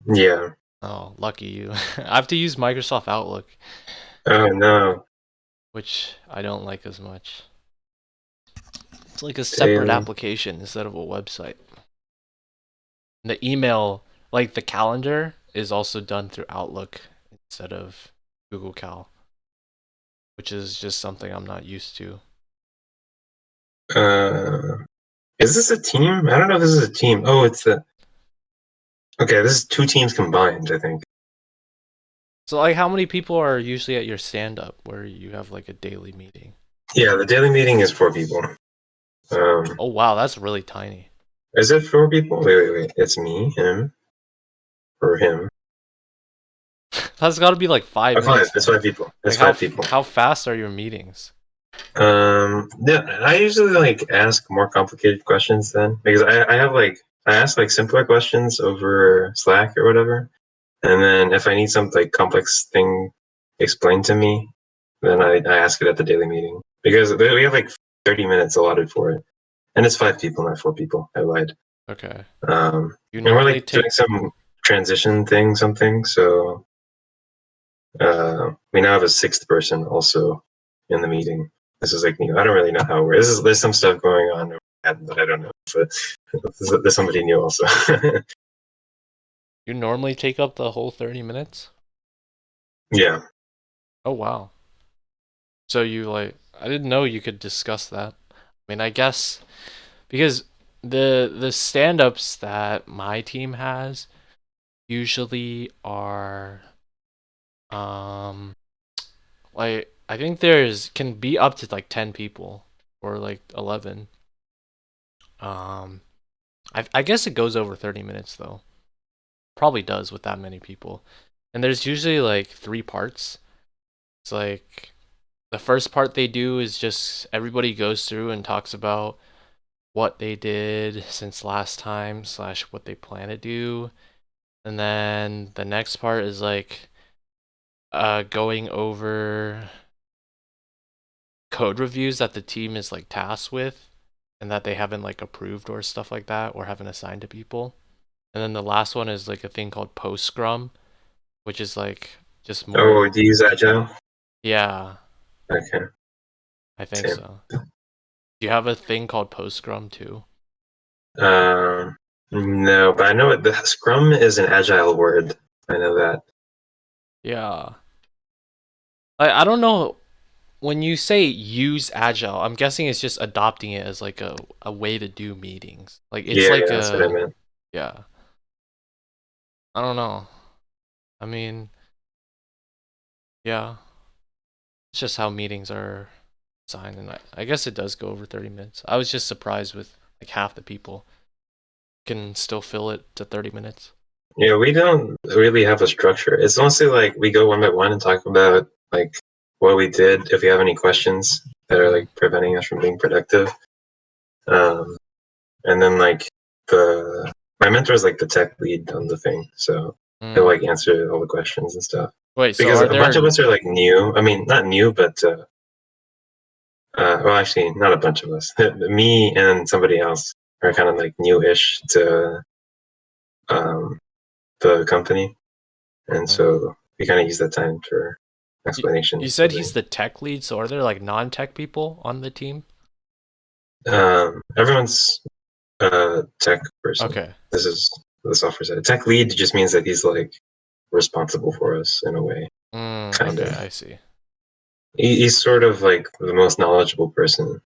yeah. Oh, lucky you. I have to use Microsoft Outlook, Oh no. which I don't like as much. It's like a separate Daily. application instead of a website. And the email, like the calendar, is also done through Outlook instead of Google Cal, which is just something I'm not used to. Uh. Is this a team? I don't know if this is a team. Oh, it's a. Okay, this is two teams combined, I think. So, like, how many people are usually at your stand-up where you have like a daily meeting? Yeah, the daily meeting is four people. Oh wow, that's really tiny. Is it four people? Wait. It's me, him, or him. That's got to be like five Oh, five. minutes It's then. five people. It's Like, five people. how fast are your meetings? Yeah, I usually like ask more complicated questions then because I have like I ask like simpler questions over Slack or whatever, and then if I need some like complex thing explained to me, then I ask it at the daily meeting because we have like 30 minutes allotted for it, and it's five people, not four people. I lied. Okay. You And we're normally like doing take. some transition thing, something. So we now have a sixth person also in the meeting. This is like new. I don't really know how we're. There's some stuff going on that I don't know. But there's somebody new also. You normally take up the whole 30 minutes? Yeah. Oh wow. So you like I didn't know you could discuss that. I mean, I guess because the stand-ups that my team has usually are um like I think there's can be up to like 10 people or like 11. Um I guess it goes over 30 minutes though. Probably does with that many people. And there's usually like three parts. It's like the first part they do is just everybody goes through and talks about what they did since last time slash what they plan to do. And then the next part is like going over code reviews that the team is like tasked with and that they haven't like approved or stuff like that or haven't assigned to people. And then the last one is like a thing called post scrum, which is like just more. Oh, do you use Agile? Yeah, Okay. I think Same. so. Do you have a thing called post scrum too? Um, no, but I know the Scrum is an Agile word. I know that. Yeah. I don't know when you say use agile, I'm guessing it's just adopting it as like a way to do meetings. Like it's Yeah, like that's what I a meant. yeah. I don't know. I mean, yeah. It's just how meetings are sign, and I guess it does go over 30 minutes. I was just surprised with like half the people can still fill it to 30 minutes. Yeah, we don't really have a structure. It's mostly like we go one by one and talk about like what we did, if we have any questions that are like preventing us from being productive. And then like my mentor is like the tech lead on the thing, so he'll like answer all the questions and stuff. Wait, so Because are a bunch of there us are like new. I mean, not new, but well, actually, not a bunch of us. Me and somebody else are kind of like newish to the company, and so we kind of use that time for explanation. You said he's the tech lead, so are there like non-tech people on the team? Everyone's a tech person. Okay. This is the software side. Tech lead just means that he's like responsible for us in a way. Kind Okay, of. I see. He's sort of like the most knowledgeable person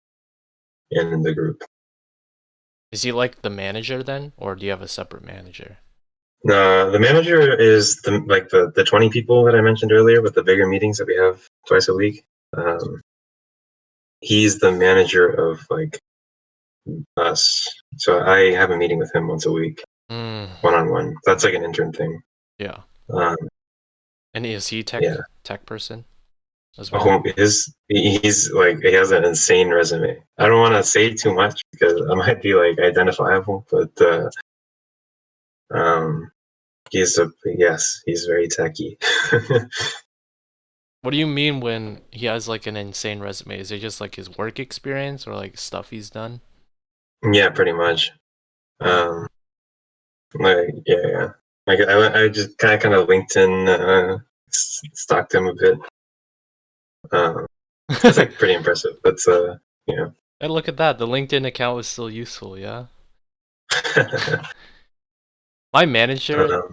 in the group. Is he like the manager then, or do you have a separate manager? The manager is the 20 people that I mentioned earlier with the bigger meetings that we have twice a week. He's the manager of like us. So I have a meeting with him once a week, one-on-one. That's like an intern thing. Yeah. Um, And is he tech person as well? He's like, he has an insane resume. I don't want to say too much because I might be like identifiable, but he's very techy. What do you mean when he has like an insane resume? Is it just like his work experience or like stuff he's done? Yeah, pretty much. Yeah. Like I just kind of LinkedIn stalked him a bit. It's like pretty impressive. That's yeah. And look at that, the LinkedIn account was still useful, yeah. My manager,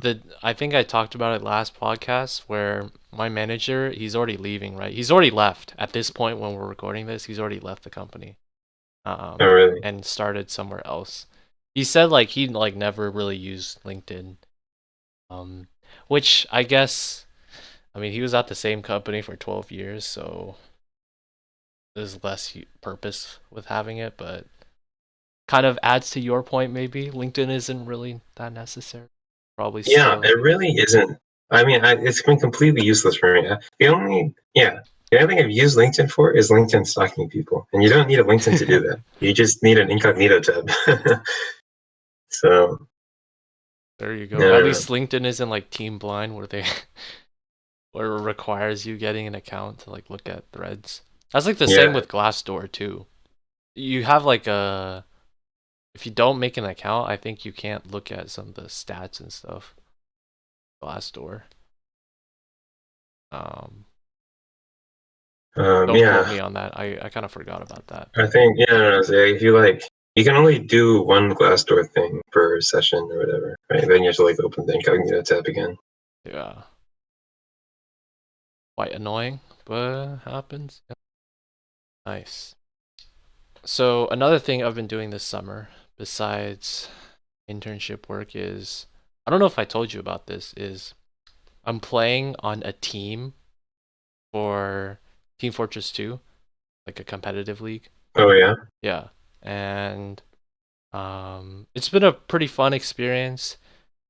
I think I talked about it last podcast, where my manager, he's already leaving, right? He's already left at this point when we're recording this. He's already left the company, Oh, really? and started somewhere else. He said like he like never really used LinkedIn, which I guess, I mean, he was at the same company for 12 years, so there's less purpose with having it, but kind of adds to your point, maybe LinkedIn isn't really that necessary. Probably Yeah, still. it really isn't. I mean, it's been completely useless for me. The only thing I've used LinkedIn for is LinkedIn stalking people, and you don't need a LinkedIn to do that. You just need an incognito tab. So there you go. At least LinkedIn isn't like Team Blind, where they where it requires you getting an account to like look at threads. That's like the same with Glassdoor too. You have like if you don't make an account, I think you can't look at some of the stats and stuff. Glassdoor. Don't quote me on that. I kind of forgot about that. I think if you like, you can only do one Glassdoor thing per session or whatever, right? Then you have to like open the incognito tab again. Yeah. Quite annoying, but happens. Nice. So another thing I've been doing this summer, besides internship work, is, I don't know if I told you about this, is I'm playing on a team for Team Fortress 2, like a competitive league. Oh yeah? Yeah. And it's been a pretty fun experience.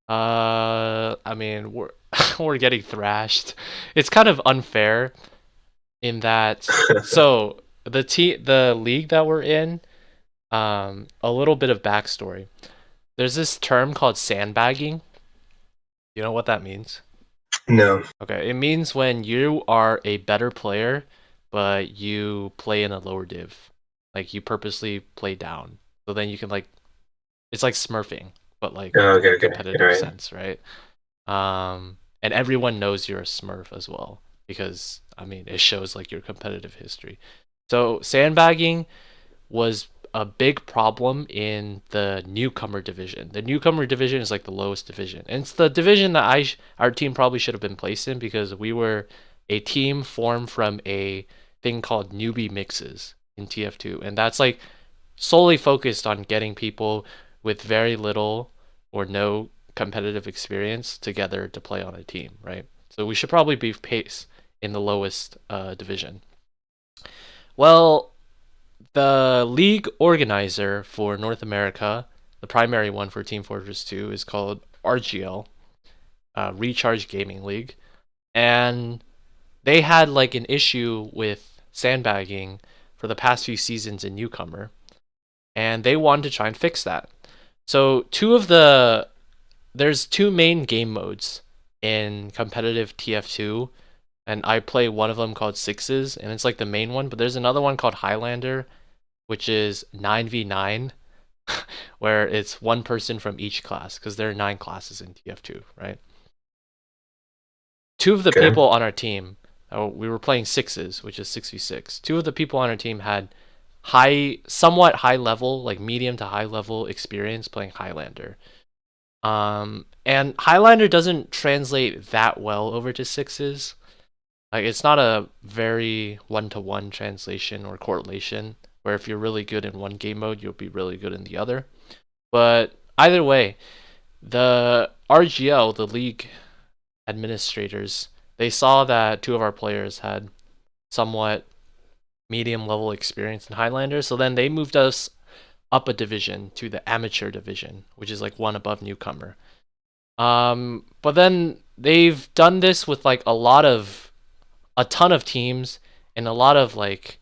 I mean, we're getting thrashed. It's kind of unfair in that so the league that we're in, a little bit of backstory. There's this term called sandbagging. You know what that means? No. Okay, it means when you are a better player, but you play in a lower div. Like you purposely play down. So then you can like, it's like smurfing, but like in a competitive sense, right? And everyone knows you're a smurf as well, because I mean it shows like your competitive history. So sandbagging was a big problem in the newcomer division. The newcomer division is like the lowest division, and it's the division that our team probably should have been placed in, because we were a team formed from a thing called newbie mixes in TF2, and that's like solely focused on getting people with very little or no competitive experience together to play on a team, right? So we should probably be placed in the lowest division. Well, the league organizer for North America, the primary one for Team Fortress 2, is called RGL, Recharge Gaming League, and they had like an issue with sandbagging for the past few seasons in Newcomer, and they wanted to try and fix that. So there's two main game modes in competitive TF2, and I play one of them called Sixes, and it's like the main one, but there's another one called Highlander, which is 9v9, where it's one person from each class, because there are 9 classes in TF2, right? Two of the Okay. people on our team, we were playing Sixes, which is 6v6. Two of the people on our team had somewhat high level, like medium to high level experience playing Highlander. And Highlander doesn't translate that well over to Sixes. Like, it's not a very one-to-one translation or correlation, where if you're really good in one game mode, you'll be really good in the other. But either way, the RGL, the league administrators, they saw that two of our players had somewhat medium level experience in Highlander, so then they moved us up a division to the amateur division, which is like one above newcomer. But then they've done this with like a ton of teams and a lot of like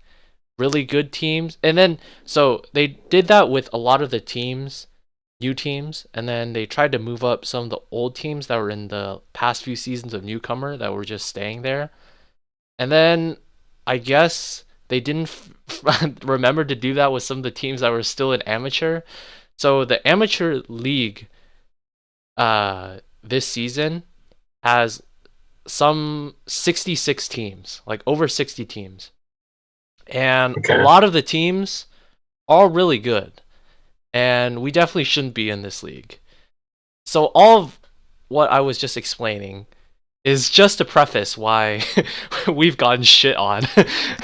really good teams, and then so they did that with a lot of the teams, new teams, and then they tried to move up some of the old teams that were in the past few seasons of newcomer that were just staying there, and then I guess they didn't remember to do that with some of the teams that were still in amateur. So the amateur league this season has some 66 teams, like over 60 teams. And Okay. a lot of the teams are really good. And we definitely shouldn't be in this league. So all of what I was just explaining is just to preface why we've gotten shit on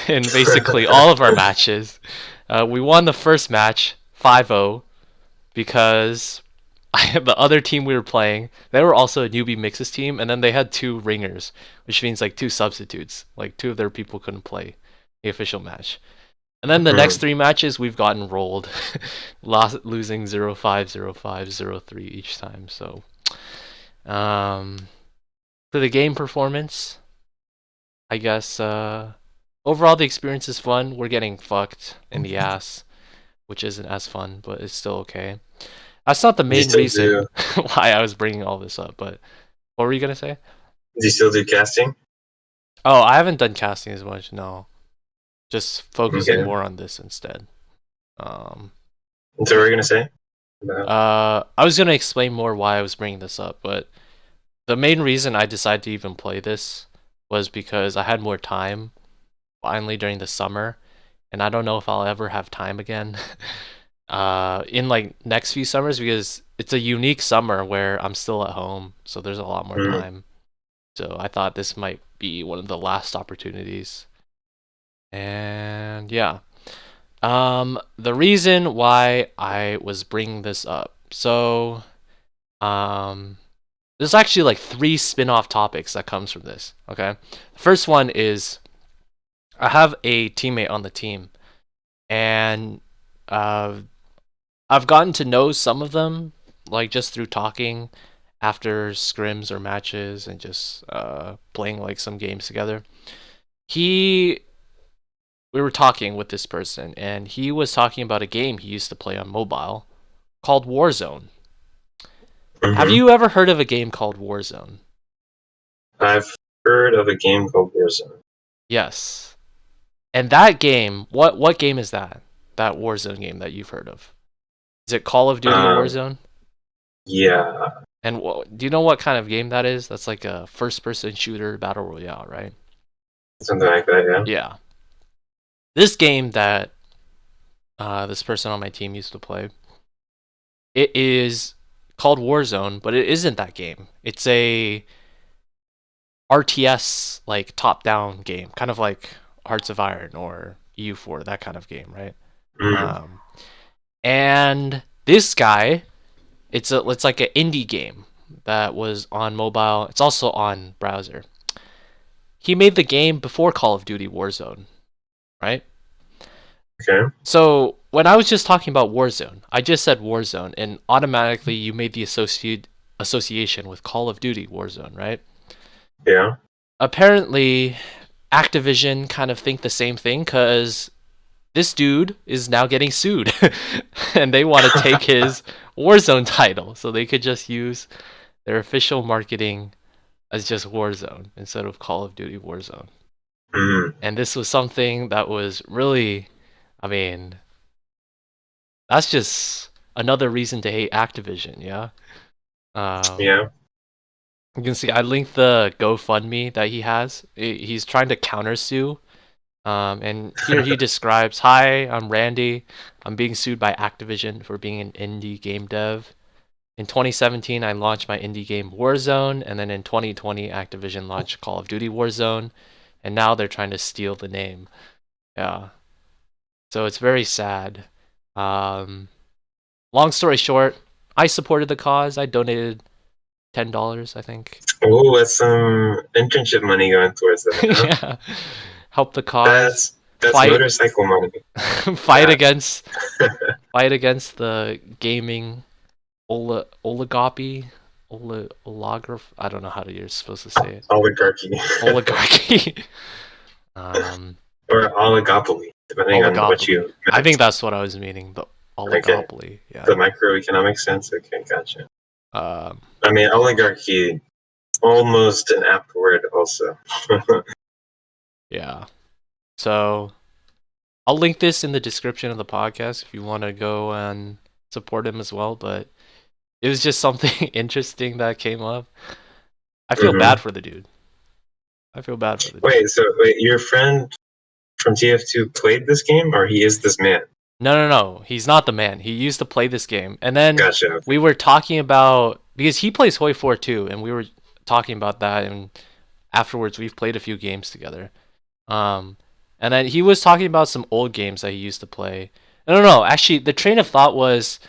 in basically all of our matches. We won the first match 5-0 because the other team we were playing, they were also a newbie mixes team, and then they had 2 ringers, which means like 2 substitutes. Like 2 of their people couldn't play the official match. And then the next 3 matches we've gotten rolled, losing 0-5, 0-5, 0-3 each time. So for the game performance, I guess overall the experience is fun. We're getting fucked in the ass, which isn't as fun, but it's still okay. That's not the main reason why I was bringing all this up, but what were you gonna say? Do you still do casting? Oh, I haven't done casting as much, no. Just focusing more on this instead. So what were you gonna say? I was gonna explain more why I was bringing this up, but the main reason I decided to even play this was because I had more time finally during the summer, and I don't know if I'll ever have time again in like next few summers, because it's a unique summer where I'm still at home, so there's a lot more time. So I thought this might be one of the last opportunities. And yeah, the reason why I was bringing this up, so there's actually like 3 spin-off topics that comes from this. Okay, the first one is I have a teammate on the team, and I've gotten to know some of them like just through talking after scrims or matches and just playing like some games together. We were talking with this person, and he was talking about a game he used to play on mobile called Warzone. Have you ever heard of a game called Warzone? I've heard of a game called Warzone. Yes. And that game, what game is that? That Warzone game that you've heard of? Is it Call of Duty Warzone? Yeah. And do you know what kind of game that is? That's like a first-person shooter battle royale, right? Something like that, yeah. Yeah. This game that this person on my team used to play, it is called Warzone, but it isn't that game. It's a RTS, like top-down game, kind of like Hearts of Iron or EU4, that kind of game, right? And this guy, it's like an indie game that was on mobile. It's also on browser. He made the game before Call of Duty Warzone, right? Okay. So when I was just talking about Warzone, I just said Warzone, and automatically you made the association with Call of Duty Warzone, right? Yeah. Apparently, Activision kind of think the same thing because this dude is now getting sued, and they want to take his Warzone title, so they could just use their official marketing as just Warzone instead of Call of Duty Warzone. Mm. And this was something that was really, I mean, that's just another reason to hate Activision, yeah? Yeah. You can see I linked the GoFundMe that he has. He's trying to countersue. And here he describes, "Hi, I'm Randy. I'm being sued by Activision for being an indie game dev. In 2017, I launched my indie game Warzone, and then in 2020, Activision launched Call of Duty Warzone, and now they're trying to steal the name." Yeah. So it's very sad. Long story short, I supported the cause. I donated $10, I think. Oh, that's some internship money going towards that. Huh? Yeah. Help the cause. That's Fight motorcycle money. fight against the gaming oligopoly. Oligarch. I don't know how you're supposed to say it. Oligarchy. Oligarchy. Or oligopoly, depending on what you meant. I think that's what I was meaning. The oligopoly. Okay. Yeah. The microeconomic sense. Okay, gotcha. I mean, oligarchy, almost an apt word, also. Yeah. So I'll link this in the description of the podcast if you want to go and support him as well. But it was just something interesting that came up. I feel bad for the dude. Wait, so your friend from TF2 played this game, or he is this man? No. He's not the man. He used to play this game. And then Gotcha. We were talking about, because he plays Hoi 4 too, and we were talking about that, and afterwards we've played a few games together. And then he was talking about some old games that he used to play. I don't know, actually the train of thought was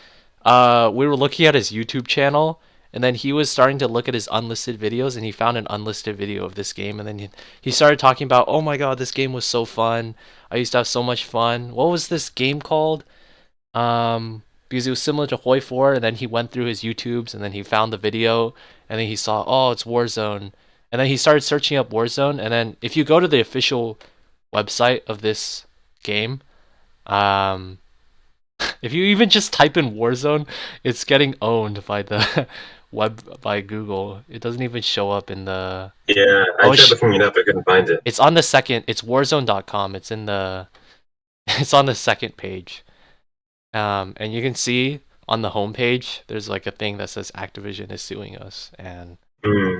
we were looking at his YouTube channel, and then he was starting to look at his unlisted videos, and he found an unlisted video of this game, and then he started talking about, oh my god, this game was so fun. I used to have so much fun. What was this game called? Because it was similar to Hoi 4, and then he went through his YouTubes, and then he found the video, and then he saw, oh, it's Warzone. And then he started searching up Warzone, and then if you go to the official website of this game, if you even just type in Warzone, it's getting owned by the by Google. It doesn't even show up in the... Yeah, I tried looking it up, I couldn't find it. It's on the second, it's warzone.com. It's on the second page. And you can see on the homepage, there's like a thing that says Activision is suing us, and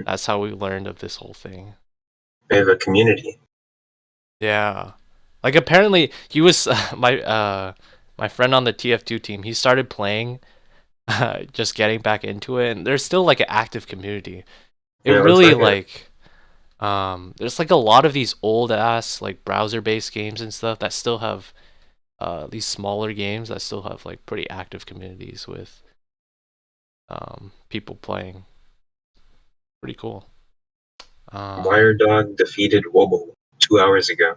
that's how we learned of this whole thing. They have a community. Yeah, like apparently he was my friend on the TF2 team. He started playing, just getting back into it, and there's still like an active community. It really there's like a lot of these old ass like browser based games and stuff that still have these smaller games that still have like pretty active communities with people playing. Pretty cool. Wiredog defeated Wobble 2 hours ago.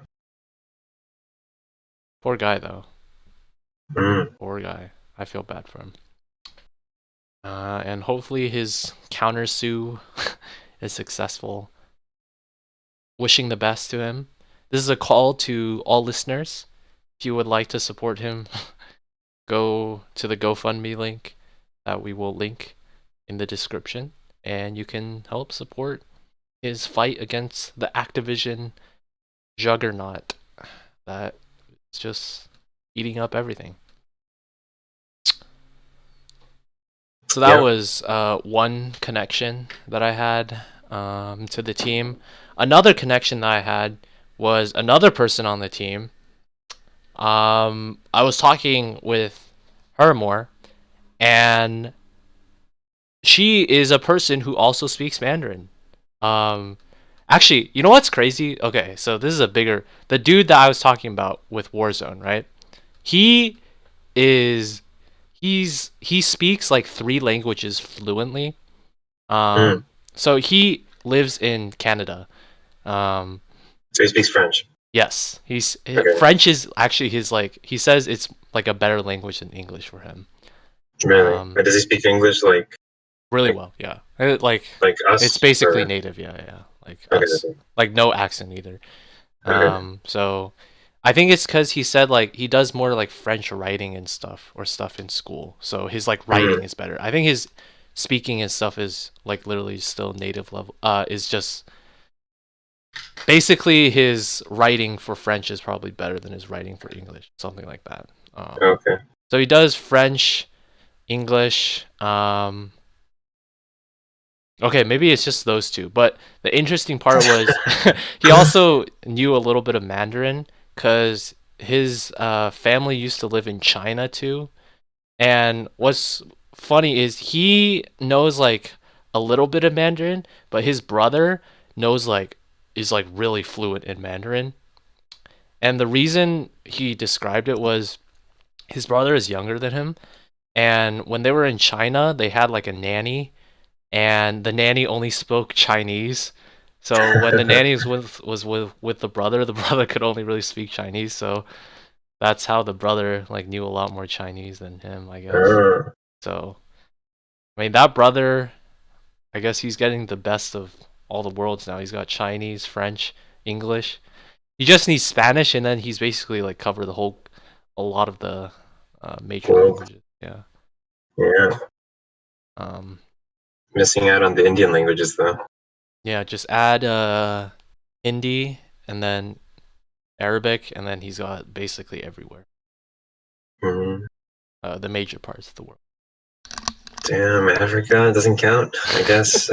Poor guy though. Poor guy. I feel bad for him. And hopefully his countersue is successful. Wishing the best to him. This is a call to all listeners. If you would like to support him, go to the GoFundMe link that we will link in the description, and you can help support his fight against the Activision juggernaut that is just eating up everything. So that was one connection that I had to the team. Another connection that I had was another person on the team. I was talking with her more, and she is a person who also speaks Mandarin. Actually, you know what's crazy? Okay, so this is the dude that I was talking about with Warzone, right? He speaks like 3 languages fluently. So he lives in Canada. So he speaks French. Yes, Okay. French is actually his like he says it's like a better language than English for him. Really? But does he speak English Really well, yeah. Like it's us basically or native, yeah, like okay, us, okay. like no accent either. Okay. So I think it's because he said like he does more like French writing and stuff or stuff in school, so his like writing Mm, is better. I think his speaking and stuff is like literally still native level. Is just basically his writing for French is probably better than his writing for English, something like that. okay. So he does French, English. Okay, maybe it's just those two. But the interesting part was he also knew a little bit of Mandarin because his family used to live in China too. And what's funny is he knows like a little bit of Mandarin, but his brother knows like is like really fluent in Mandarin. And the reason he described it was his brother is younger than him, and when they were in China, they had like a nanny, and the nanny only spoke Chinese. So when the nanny was with the brother could only really speak Chinese. So that's how the brother like knew a lot more Chinese than him, I guess. Oh, So I mean that brother, I guess he's getting the best of all the worlds now. He's got Chinese, French, English. He just needs Spanish, and then he's basically like covered a lot of the major cool. languages. Yeah. Yeah. Um. Missing out on the Indian languages though. Yeah. Just add Hindi and then Arabic, and then he's got basically everywhere. Mm. The major parts of the world. Damn, Africa doesn't count, I guess.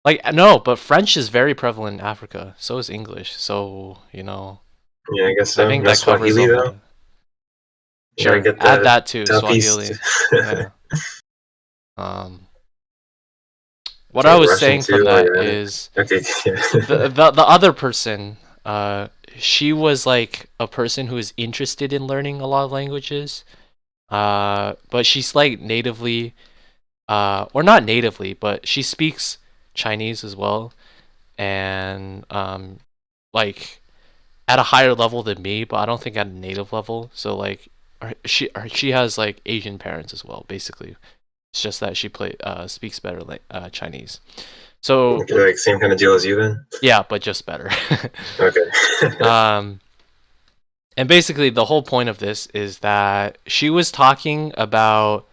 Like no, but French is very prevalent in Africa. So is English. So Yeah, I guess I so. think No that covers a Swahili lot though. of. You gotta Sure, get add that that too. southeast. Swahili. Yeah. Um. What I Okay, was Russian saying from too while that you're at it. is Okay, yeah. the other person, she was like a person who is interested in learning a lot of languages, but she's like natively, or not natively, but she speaks Chinese as well, and like at a higher level than me, but I don't think at a native level. So like, she has like Asian parents as well, basically. It's just that she speaks better like Chinese. So Okay, like same kind of deal as you then? yeah, but just better. Okay. um, and basically, the whole point of this is that she was talking about.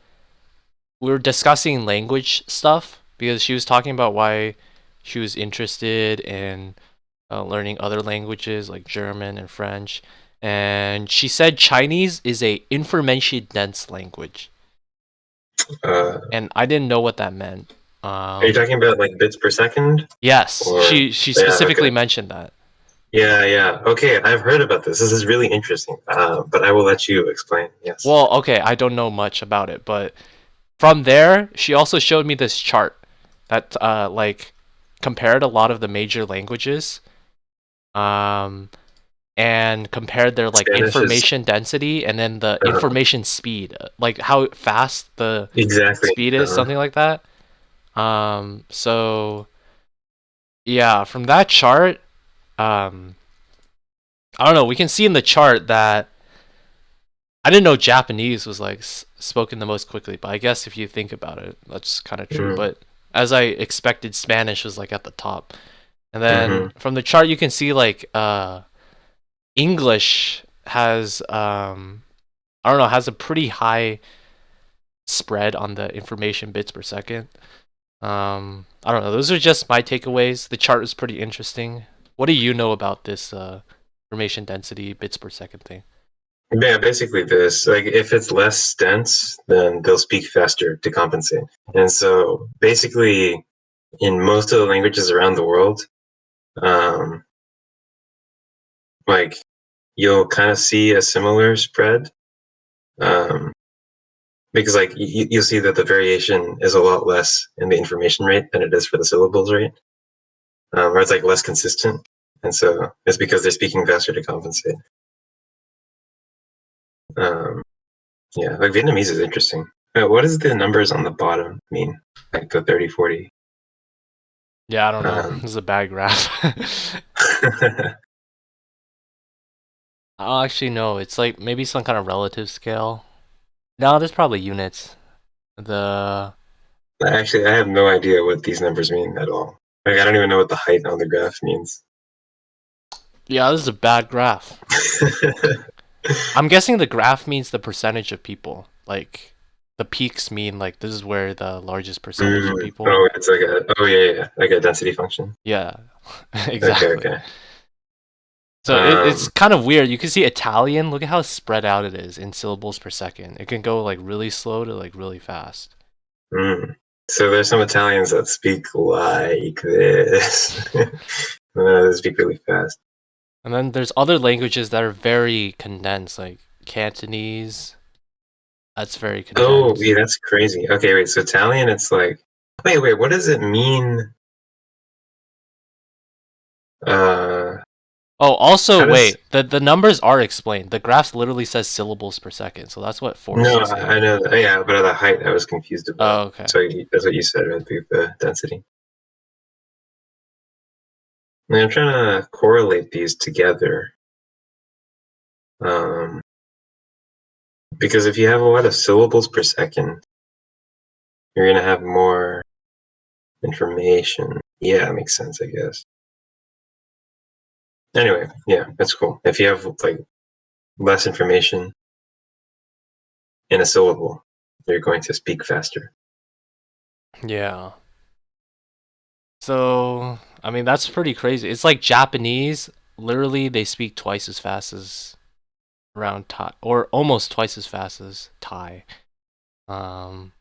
We were discussing language stuff because she was talking about why she was interested in learning other languages like German and French. And she said Chinese is a information dense language, uh, and I didn't know what that meant. are you talking about like bits per second? Yes, Or she yeah, specifically okay. mentioned that. Yeah, yeah. Okay, I've heard about this. This is really interesting. But I will let you explain. Yes. Well, okay, I don't know much about it, but from there, she also showed me this chart that like compared a lot of the major languages, um, and compared their like Spanish is information density and then the uh, information speed, like how fast the exactly. speed is, something like that. So yeah, from that chart, I don't know. We can see in the chart that I didn't know Japanese was like spoken the most quickly, but I guess if you think about it, that's kind of true. Mm, But as I expected, Spanish was like at the top, and hmm. then from the chart you can see like English has I don't know, has a pretty high spread on the information bits per second. I don't know. Those are just my takeaways. The chart is pretty interesting. What do you know about this information density bits per second thing? Yeah, basically this. Like, if it's less dense, then they'll speak faster to compensate. And so, basically, in most of the languages around the world, um, like you'll kind of see a similar spread, um, because like you'll see that the variation is a lot less in the information rate than it is for the syllables rate, or it's like less consistent. And so it's because they're speaking faster to compensate. Um, yeah, like Vietnamese is interesting. What does the numbers on the bottom mean? Like the 30, 40? Yeah, I don't know. Um, This is a bad graph. Oh, actually, no. It's like maybe some kind of relative scale. No, there's probably units. The Actually, I have no idea what these numbers mean at all. Like, I don't even know what the height on the graph means. Yeah, this is a bad graph. I'm guessing the graph means the percentage of people. Like, the peaks mean like this is where the largest percentage of people. Oh, it's like like a density function. Yeah, Okay, exactly. okay. So it's kind of weird. You can see Italian. Look at how spread out it is in syllables per second. It can go like really slow to like really fast. So there's some Italians that speak like this. They speak really fast. And then there's other languages that are very condensed, like Cantonese. That's very condensed. Oh, yeah, that's crazy. Okay, wait. So Italian, it's like, wait. What does it mean? Oh, also, wait. The numbers are explained. The graph literally says syllables per second, so that's what force No, is saying. I know. Yeah, but the height I was confused about. Oh, okay. So that's what you said, right? The density. And I'm trying to correlate these together. Because if you have a lot of syllables per second, you're going to have more information. Yeah, it makes sense, I guess. Anyway, yeah, that's cool. If you have like less information in a syllable, you're going to speak faster. Yeah. So, I mean, that's pretty crazy. It's like Japanese, literally, they speak twice as fast as around Thai, or almost twice as fast as Thai. I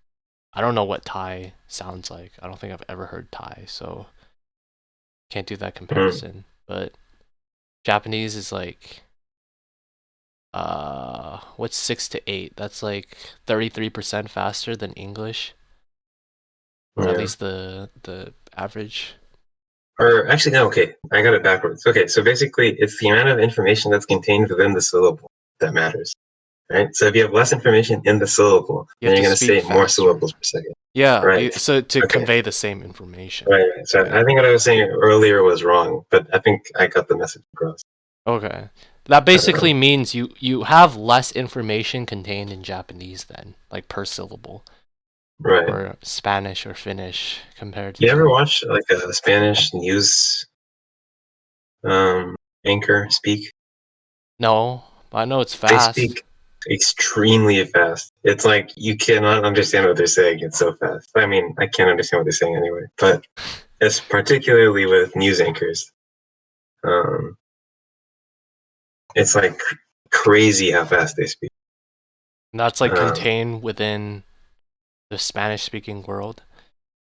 don't know what Thai sounds like. I don't think I've ever heard Thai, so can't do that comparison. But Japanese is like, what's 6 to 8? That's like 33% faster than English, or at least the average. Or actually, no, okay, I got it backwards. Okay, so basically, it's the amount of information that's contained within the syllable that matters, right? So if you have less information in the syllable, then you're going to say more syllables per second. Yeah, right. So to convey the same information. Right. So yeah. I think what I was saying earlier was wrong, but I think I got the message across. Okay. That basically means you have less information contained in Japanese then, like per syllable. Right. Or Spanish or Finnish compared to. You ever watch like a Spanish news anchor speak? No, but I know it's fast. They speak extremely fast. It's like you cannot understand what they're saying. It's so fast. I mean, I can't understand what they're saying anyway, but it's particularly with news anchors. It's like crazy how fast they speak. And that's like contained within the Spanish speaking world.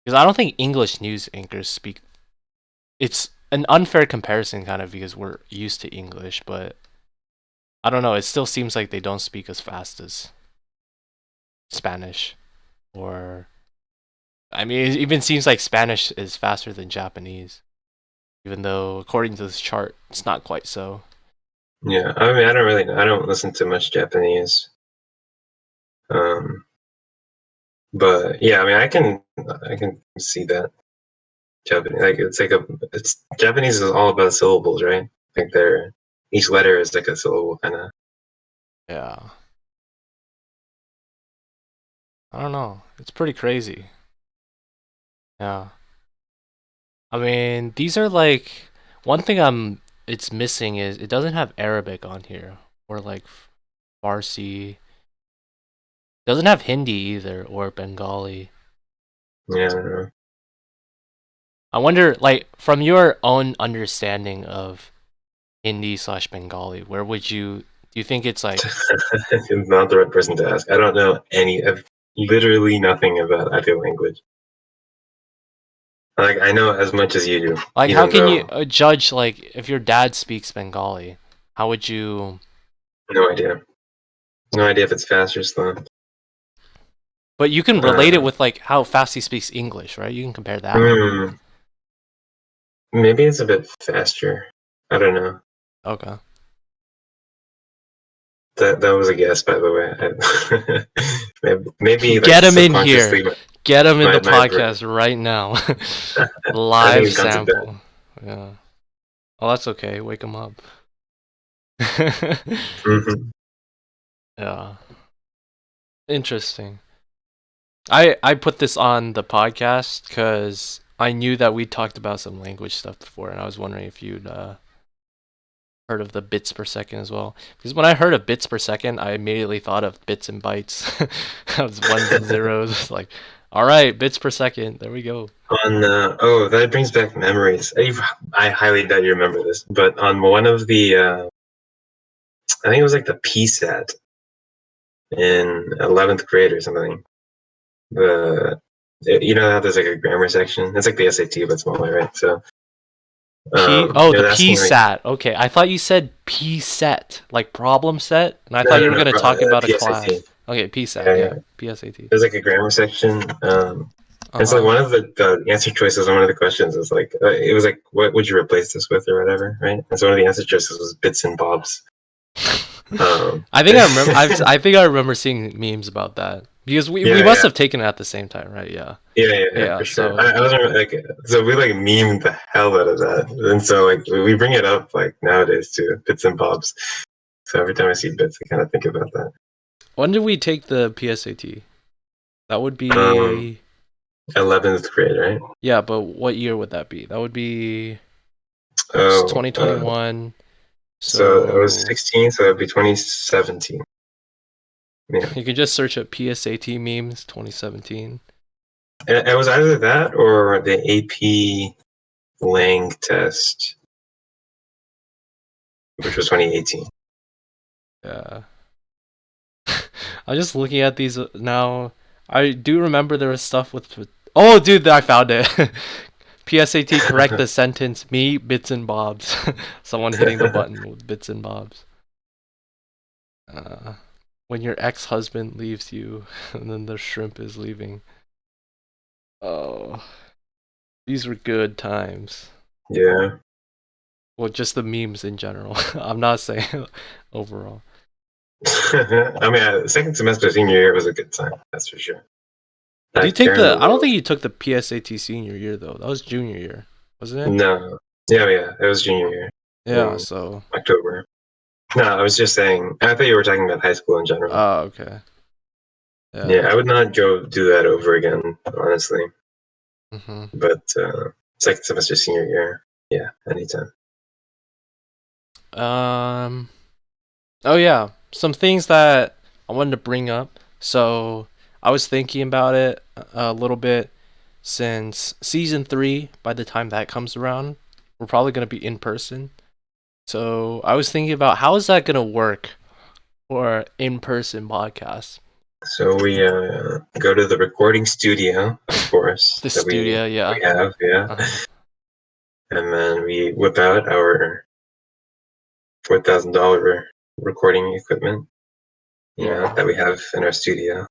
Because I don't think English news anchors speak. It's an unfair comparison kind of because we're used to English, but I don't know, it still seems like they don't speak as fast as Spanish. Or I mean, it even seems like Spanish is faster than Japanese. Even though according to this chart, it's not quite so. Yeah, I mean, I don't listen to much Japanese. But yeah, I mean, I can see that Japanese, like it's Japanese is all about syllables, right? Like each letter is like a syllable kind of. Yeah. I don't know. It's pretty crazy. Yeah. I mean, these are like one thing it's missing is it doesn't have Arabic on here or like Farsi. Doesn't have Hindi either or Bengali. Yeah, I don't know. I wonder, like, from your own understanding of Hindi/Bengali, where would do you think it's like? I'm not the right person to ask. I don't know literally nothing about either language. Like, I know as much as you do. Like, how can you judge, like, if your dad speaks Bengali? How would you? No idea. No idea if it's fast or slow. But you can relate it with, like, how fast he speaks English, right? You can compare that. Maybe it's a bit faster. I don't know. Okay. That was a guess, by the way. Maybe get him in here. Get him in the podcast right now. Live sample. Yeah. Oh, that's okay. Wake him up. Hmm. Yeah. Interesting. I put this on the podcast because I knew that we talked about some language stuff before, and I was wondering if you'd heard of the bits per second as well. Because when I heard of bits per second, I immediately thought of bits and bytes. I was ones and zeros. Like, all right, bits per second. There we go. Oh, that brings back memories. I highly doubt you remember this, but on one of the, I think it was like the PSAT in 11th grade or something. The you know how there's like a grammar section? It's like the SAT but smaller, right? So it The was asking like PSAT. Okay, I thought you said P set, like problem set, and I no thought you no were no gonna talk about a PSAT. class. Okay, PSAT. Yeah, Yeah, yeah. PSAT. There's like a grammar section. And so like Uh-huh. one of the answer choices on one of the questions was like it was like what would you replace this with or whatever, right? And so one of the answer choices was bits and bobs. I think I remember. I think I remember seeing memes about that because we Yeah, must yeah. have taken it at the same time, right? Yeah. Yeah, Yeah. for sure. So I was like, so we like meme the hell out of that, and so like we bring it up like nowadays too, bits and bobs. So every time I see bits, I kind of think about that. when did we take the PSAT? That would Um, be 11th grade, right? yeah, but what year would that be? That would be Oh, 2021. so I was So 16, so that'd be 2017. Yeah, you can just search up PSAT memes 2017. and it was either that or the AP Lang test, which was 2018. Yeah. I'm just looking at these now. I do remember there was stuff with oh, dude, I found it. PSAT, correct the sentence. Me, bits and bobs. Someone hitting the button with bits and bobs. Uh, when your ex-husband leaves you, and then the shrimp is leaving. Oh, these were good times. Yeah. Well, just the memes in general. I'm not saying overall. I mean, second semester senior year was a good time, that's for sure. Did you Like take during the I don't world. think you took the PSAT senior year though. That was junior year, wasn't it? No. Yeah, it was junior year Yeah. in So. October. No, I was just saying, I thought you were talking about high school in general. Oh, okay. Yeah, Yeah. I would not go do that over again, honestly. Mhm. But second semester senior year, yeah, anytime. Um. Oh yeah, some things that I wanted to bring up. So I was thinking about it a little bit since season 3. By the time that comes around, we're probably gonna be in person. So I was thinking about how is that gonna work for in-person podcasts. So we go to the recording studio, of course, The that studio, we yeah. have, yeah, Uh-huh. and then we whip out our $4,000 recording equipment, Yeah. that we have in our studio.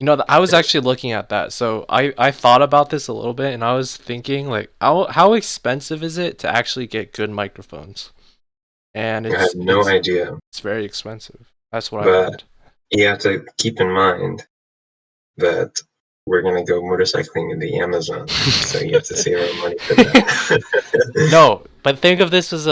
You know, I was actually looking at that. So I thought about this a little bit and I was thinking like how expensive is it to actually get good microphones? And I have no idea, it's very expensive. That's what I but learned. you have to keep in mind that we're gonna go motorcycling in the Amazon, so you have to save our money for that. No, but think of this as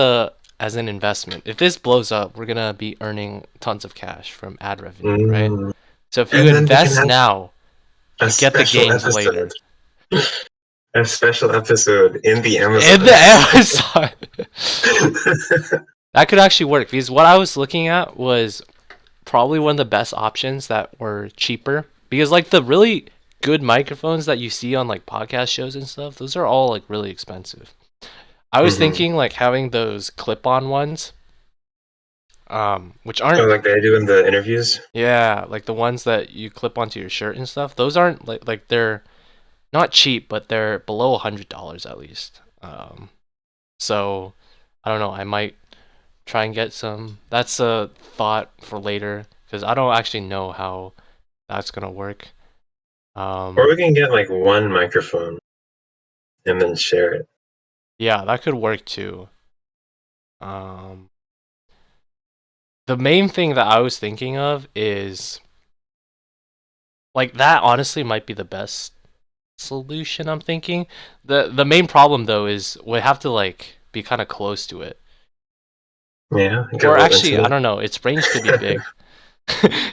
an investment. If this blows up, we're gonna be earning tons of cash from ad revenue, right? Mm, So if you and then we can invest have now, a you get the special gains episode, later. a special episode in the In Amazon. the Amazon. That could actually work because what I was looking at was probably one of the best options that were cheaper because like the really good microphones that you see on like podcast shows and stuff, those are all like really expensive. I was Hmm. thinking like having those clip-on ones, which Oh, aren't, like they do in the interviews. yeah, like the ones that you clip onto your shirt and stuff. Those aren't like they're not cheap, but they're below $100 at least. So I don't know. I might try and get some. That's a thought for later because I don't actually know how that's gonna work. Or we can get like one microphone and then share it. Yeah, that could work too. Um, the main thing that I was thinking of is like that honestly might be the best solution I'm thinking. The main problem though is we have to like be kind of close to it. Yeah. Or actually, I don't know. Its range could be big.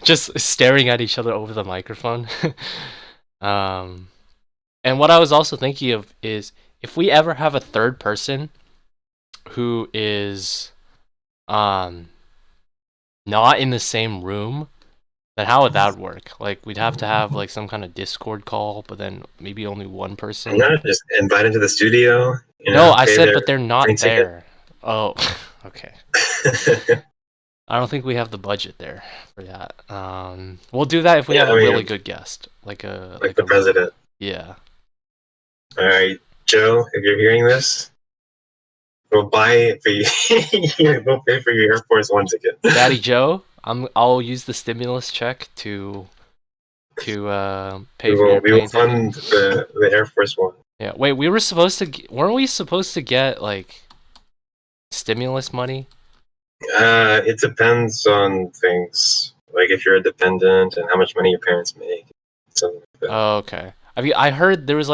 Just staring at each other over the microphone. And what I was also thinking of is if we ever have a third person who is not in the same room, then how would that work? Like we'd have to have like some kind of Discord call, but then maybe only one person. No, just invite into the studio. No, I said, but they're not there. Oh, okay. I don't think we have the budget there for that. We'll do that if we have a really good guest, like the president. Yeah. All right, Joe, if you're hearing this, we'll buy it for you. We'll pay for your Air Force One ticket. Daddy Joe, I'll use the stimulus check to pay for your plane ticket. We will fund the Air Force One. Yeah. Wait, weren't we supposed to get like stimulus money? It depends on things, like if you're a dependent and how much money your parents make. Something like that. Oh, okay. I heard there was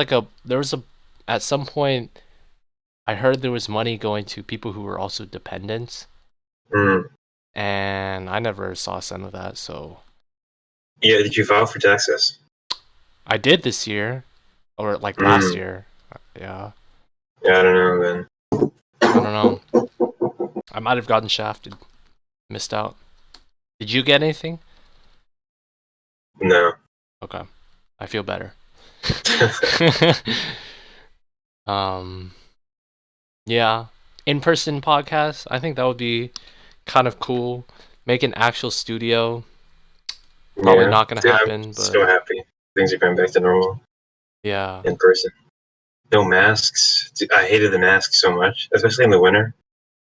at some point I heard there was money going to people who were also dependents. And I never saw some of that, so. Yeah, did you file for taxes? I did this year, or like last year. Yeah. Yeah, I don't know then. I don't know. I might have gotten shafted. Missed out. Did you get anything? No. Okay. I feel better. Yeah. In-person podcast, I think that would be kind of cool. Make an actual studio. Probably not gonna happen, I'm but so happy. Things are going back to normal. Yeah. In person. No masks. Dude, I hated the mask so much, especially in the winter.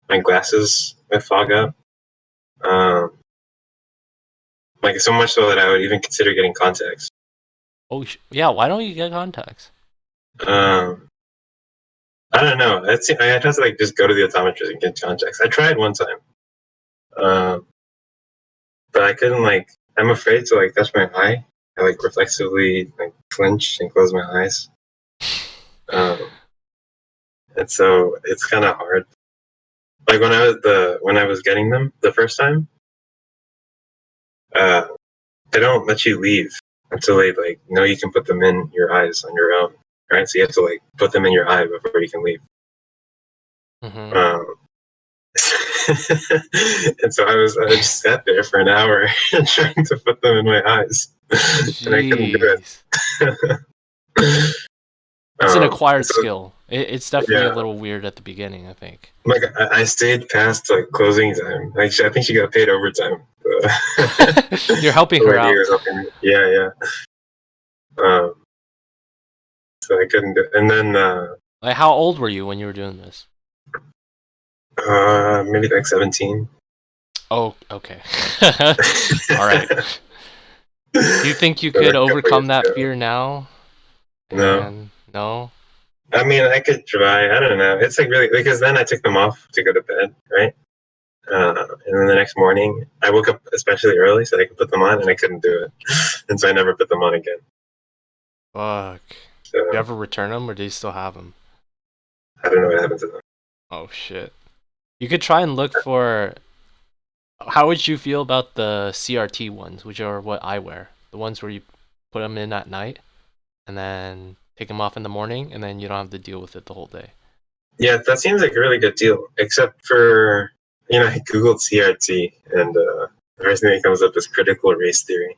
My glasses would fog up. Like so much so that I would even consider getting contacts. Oh yeah, why don't you get contacts? I don't know. I had to like just go to the optometrist and get contacts. I tried one time, but I couldn't like. I'm afraid to like touch my eye. I like reflexively like clench and close my eyes. And so it's kind of hard. Like when I was getting them the first time, they don't let you leave until they like know you can put them in your eyes on your own, right? So you have to like put them in your eye before you can leave. Mm-hmm. And so I just sat there for an hour trying to put them in my eyes, and I couldn't do it. It's an acquired skill. It's definitely a little weird at the beginning, I think. Like I stayed past like closing time. Like I think she got paid overtime. You're helping her out. Yeah. So I couldn't do it. And then like how old were you when you were doing this? Maybe like 17. Oh, okay. All right. Do you think you could overcome that fear now? No. No? I mean, I could try. I don't know. It's like really because then I took them off to go to bed, right? And then the next morning, I woke up especially early so I could put them on, and I couldn't do it, and so I never put them on again. Fuck. So, you ever return them, or do you still have them? I don't know what happened to them. Oh shit! You could try and look for. How would you feel about the CRT ones, which are what I wear? The ones where you put them in at night, and then take them off in the morning, and then you don't have to deal with it the whole day. Yeah, that seems like a really good deal. Except for I googled CRT, and the first thing that comes up is critical race theory.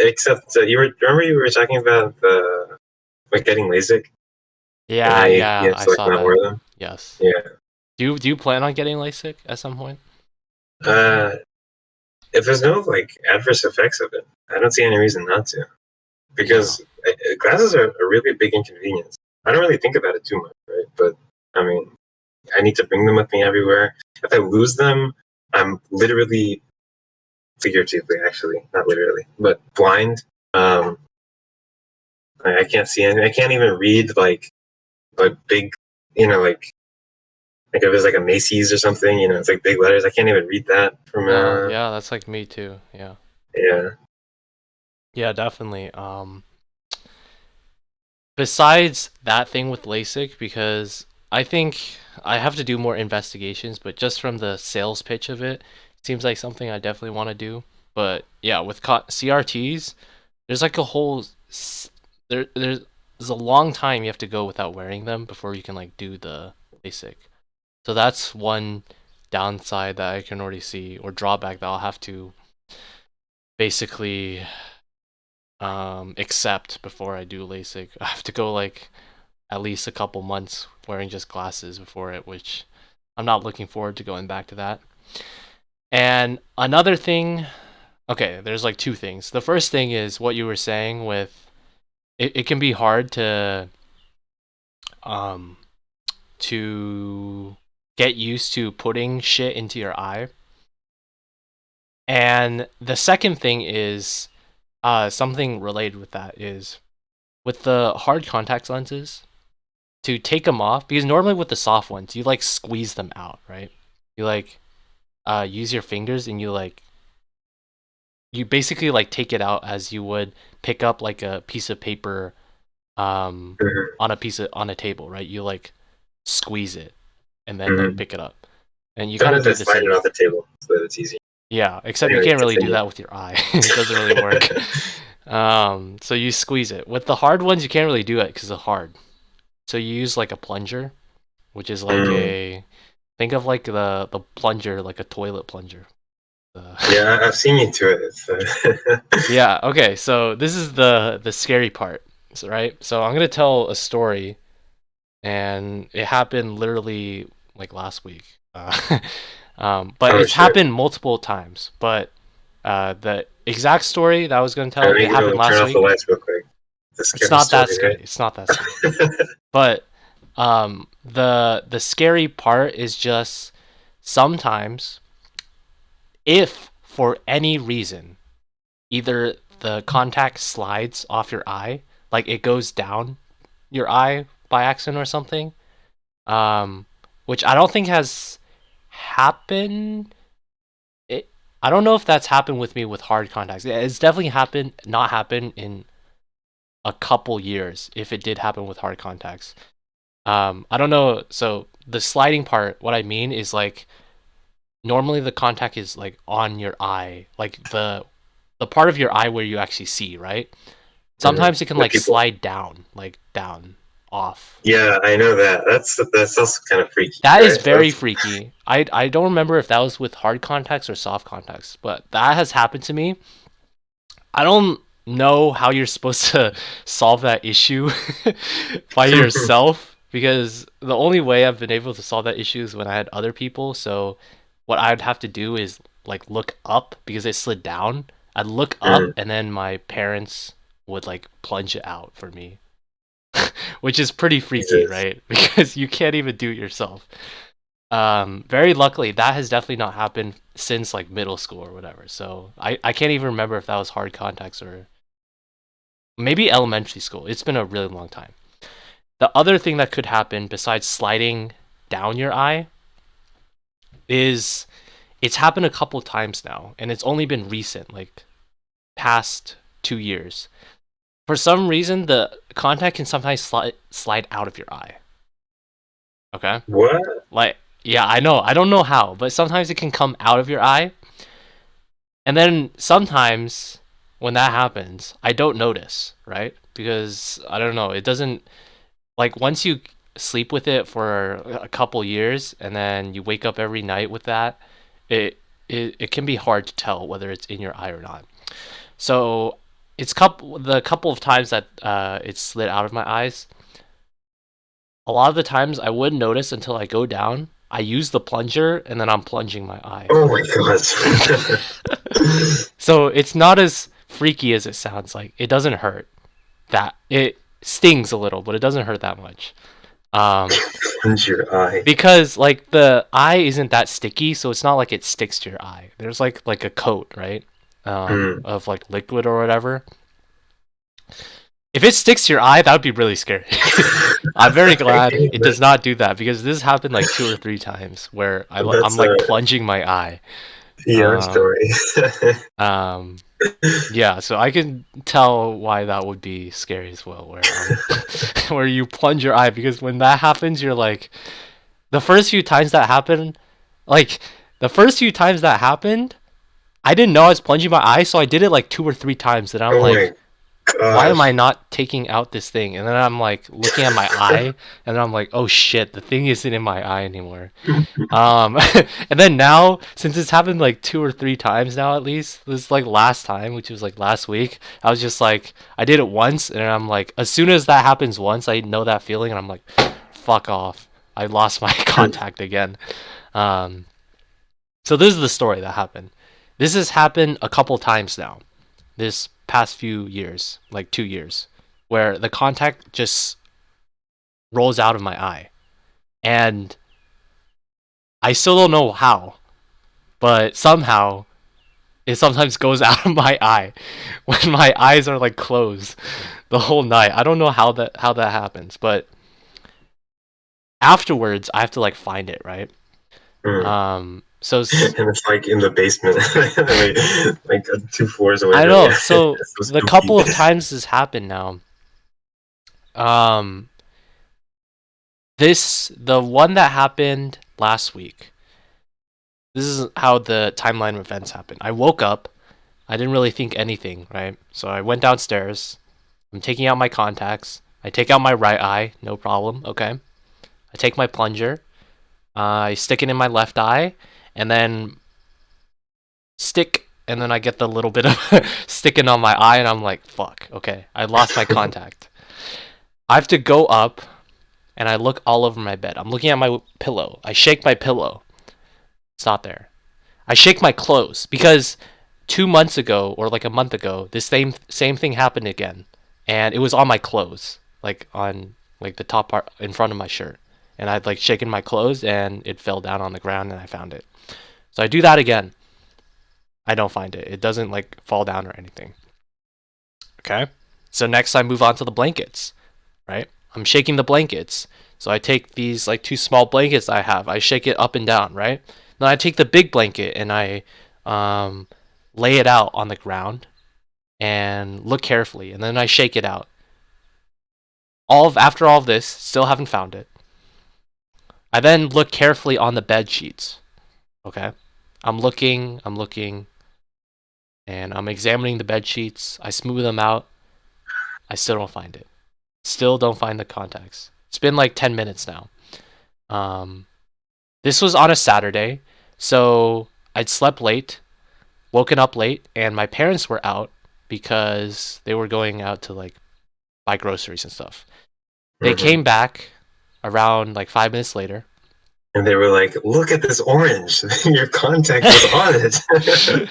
Except you were talking about like getting LASIK. Yeah, I saw not that. wear them. Yes. Yeah. Do you plan on getting LASIK at some point? If there's no like adverse effects of it, I don't see any reason not to. Because glasses are a really big inconvenience. I don't really think about it too much, right? But I mean, I need to bring them with me everywhere. If I lose them, I'm literally, figuratively, actually, not literally, but blind. I can't see anything. I can't even read like big, like if it was like a Macy's or something, it's like big letters. I can't even read that from. Yeah, that's like me too. Yeah. Yeah. Yeah, definitely. besides that thing with LASIK, because I think I have to do more investigations, but just from the sales pitch of it, seems like something I definitely want to do. But yeah, with CRTs, there's like a whole there's a long time you have to go without wearing them before you can like do the LASIK. So that's one downside that I can already see, or drawback that I'll have to basically accept before I do LASIK. I have to go like at least a couple months wearing just glasses before it, which I'm not looking forward to going back to that. And another thing, okay, there's like two things. The first thing is what you were saying with it can be hard to get used to putting shit into your eye. And the second thing is something related with that is with the hard contact lenses, to take them off, because normally with the soft ones you like squeeze them out, right? You like use your fingers and you basically like take it out as you would pick up like a piece of paper on a table, right? You like squeeze it and then like pick it up, and you kind of do the slide same. it off the table so that it's easy. Yeah, except Anyway, you can't really do continue. that with your eye. It doesn't really work. So you squeeze it. With the hard ones, you can't really do it because they're hard. So you use like a plunger, which is like think of like the plunger, like a toilet plunger. Yeah, I've seen you do it. So. Yeah. Okay. So this is the scary part, right? So I'm gonna tell a story, and it happened literally like last week. But it's happened multiple times. But the exact story that I was gonna tell, it happened last turn week. Off the lights real quick. It's not that scary. Right? It's not that scary. But the scary part is just sometimes, if for any reason either the contact slides off your eye, like it goes down your eye by accident or something, which I don't think has happened. I don't know if that's happened with me with hard contacts. It's definitely not happened in a couple years if it did happen with hard contacts. I don't know. So the sliding part, what I mean is like normally the contact is like on your eye, like the part of your eye where you actually see, right? Sometimes it can like slide down, like down off. Yeah, I know that. That's also kind of freaky. That is very freaky. I don't remember if that was with hard contacts or soft contacts, but that has happened to me. I don't know how you're supposed to solve that issue by yourself, because the only way I've been able to solve that issue is when I had other people. So what I'd have to do is like look up, because it slid down. I'd look up and then my parents would like plunge it out for me. Which is pretty freaky, right? Because you can't even do it yourself. Very luckily, that has definitely not happened since like middle school or whatever. So I can't even remember if that was hard contacts or maybe elementary school. It's been a really long time. The other thing that could happen besides sliding down your eye is it's happened a couple times now, and it's only been recent, like past 2 years. For some reason, the contact can sometimes slide out of your eye. Okay? What? Like, yeah, I know. I don't know how, but sometimes it can come out of your eye. And then sometimes when that happens, I don't notice, right? Because, I don't know, it doesn't... Like, once you sleep with it for a couple years, and then you wake up every night with that, it can be hard to tell whether it's in your eye or not. So... the couple of times that it slid out of my eyes, a lot of the times I wouldn't notice until I go down. I use the plunger and then I'm plunging my eye. Oh my god. So it's not as freaky as it sounds like. It doesn't hurt. It stings a little, but it doesn't hurt that much. Plunge your eye. Because like the eye isn't that sticky, so it's not like it sticks to your eye. There's like a coat, right? Of like liquid or whatever. If it sticks to your eye, that would be really scary. I'm very glad it does not do that, because this happened like 2 or 3 times where I'm like plunging my eye. Yeah, story. Yeah, so I can tell why that would be scary as well, where where you plunge your eye, because when that happens, you're like, the first few times that happened, like the first few times that happened, I didn't know I was plunging my eye, so I did it like 2 or 3 times, and I'm Oh like, my why am I gosh. not taking out this thing? And then I'm like looking at my eye, and then I'm like, oh shit, the thing isn't in my eye anymore. Um, and then now, since it's happened like 2 or 3 times now, at least this like last time, which was like last week, I was just like, I did it once, and I'm like, as soon as that happens once, I know that feeling, and I'm like, fuck off, I lost my contact again. Um, so this is the story that happened. This has happened a couple times now, this past few years, like 2 years, where the contact just rolls out of my eye, and I still don't know how, but somehow it sometimes goes out of my eye when my eyes are like closed the whole night. I don't know how that happens, but afterwards I have to like find it, right? Hmm. So And it's like in the basement, like 2 floors away I from you. know. So It's so the spooky. couple of times this happened now. Um, the one that happened last week. This is how the timeline of events happened. I woke up. I didn't really think anything, right? So I went downstairs. I'm taking out my contacts. I take out my right eye, no problem. Okay. I take my plunger. I stick it in my left eye, and then and then I get the little bit of sticking on my eye, and I'm like, fuck. Okay, I lost my contact. I have to go up, and I look all over my bed. I'm looking at my pillow. I shake my pillow. It's not there. I shake my clothes because 2 months ago or like a month ago, this same thing happened again, and it was on my clothes, like on like the top part in front of my shirt, and I'd like shaken my clothes and it fell down on the ground and I found it. So I do that again. I don't find it. It doesn't like fall down or anything. Okay. So next I move on to the blankets, right? I'm shaking the blankets. So I take these like two small blankets I have. I shake it up and down, right? Then I take the big blanket and I um, lay it out on the ground and look carefully, and then I shake it out. After all of this, still haven't found it. I then look carefully on the bed sheets. Okay, I'm looking, and I'm examining the bed sheets. I smooth them out. I still don't find it. Still don't find the contacts. It's been like 10 minutes now. Um, this was on a Saturday, so I'd slept late, woken up late, and my parents were out because they were going out to like buy groceries and stuff. They Hmm. came back around like 5 minutes later. And they were like, "Look at this orange. Your contact was on it."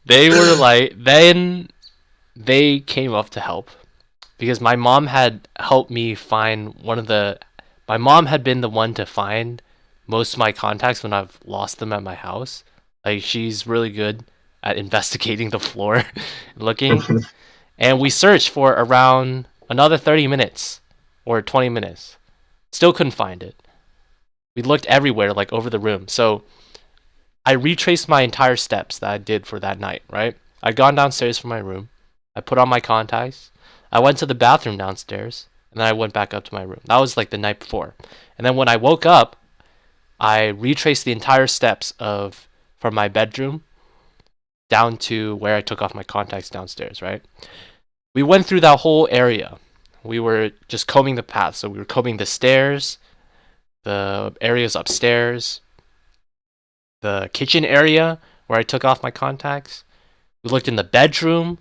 They were like, then they came up to help because my mom had helped me find my mom had been the one to find most of my contacts when I've lost them at my house. Like she's really good at investigating the floor, looking, and we searched for around another 30 minutes or 20 minutes. Still couldn't find it. We looked everywhere, like over the room. So I retraced my entire steps that I did for that night, right? I'd gone downstairs from my room. I put on my contacts. I went to the bathroom downstairs. And then I went back up to my room. That was like the night before. And then when I woke up, I retraced the entire steps from my bedroom down to where I took off my contacts downstairs, right? We went through that whole area. We were just combing the path. So we were combing the stairs, the areas upstairs, the kitchen area where I took off my contacts. We looked in the bedroom.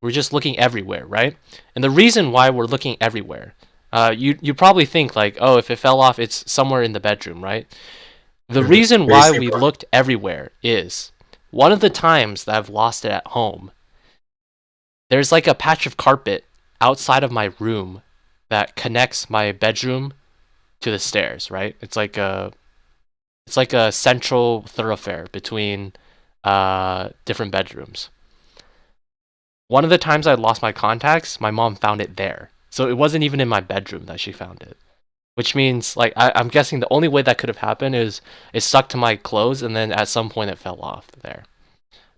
We're just looking everywhere, right? And the reason why we're looking everywhere, you probably think like, oh, if it fell off, it's somewhere in the bedroom, right? The reason Very why we simple. looked everywhere is one of the times that I've lost it at home. There's like a patch of carpet outside of my room that connects my bedroom to the stairs, right? It's like a central thoroughfare between different bedrooms. One of the times I lost my contacts, my mom found it there. So it wasn't even in my bedroom that she found it. Which means, like, I'm guessing the only way that could have happened is it stuck to my clothes and then at some point it fell off there.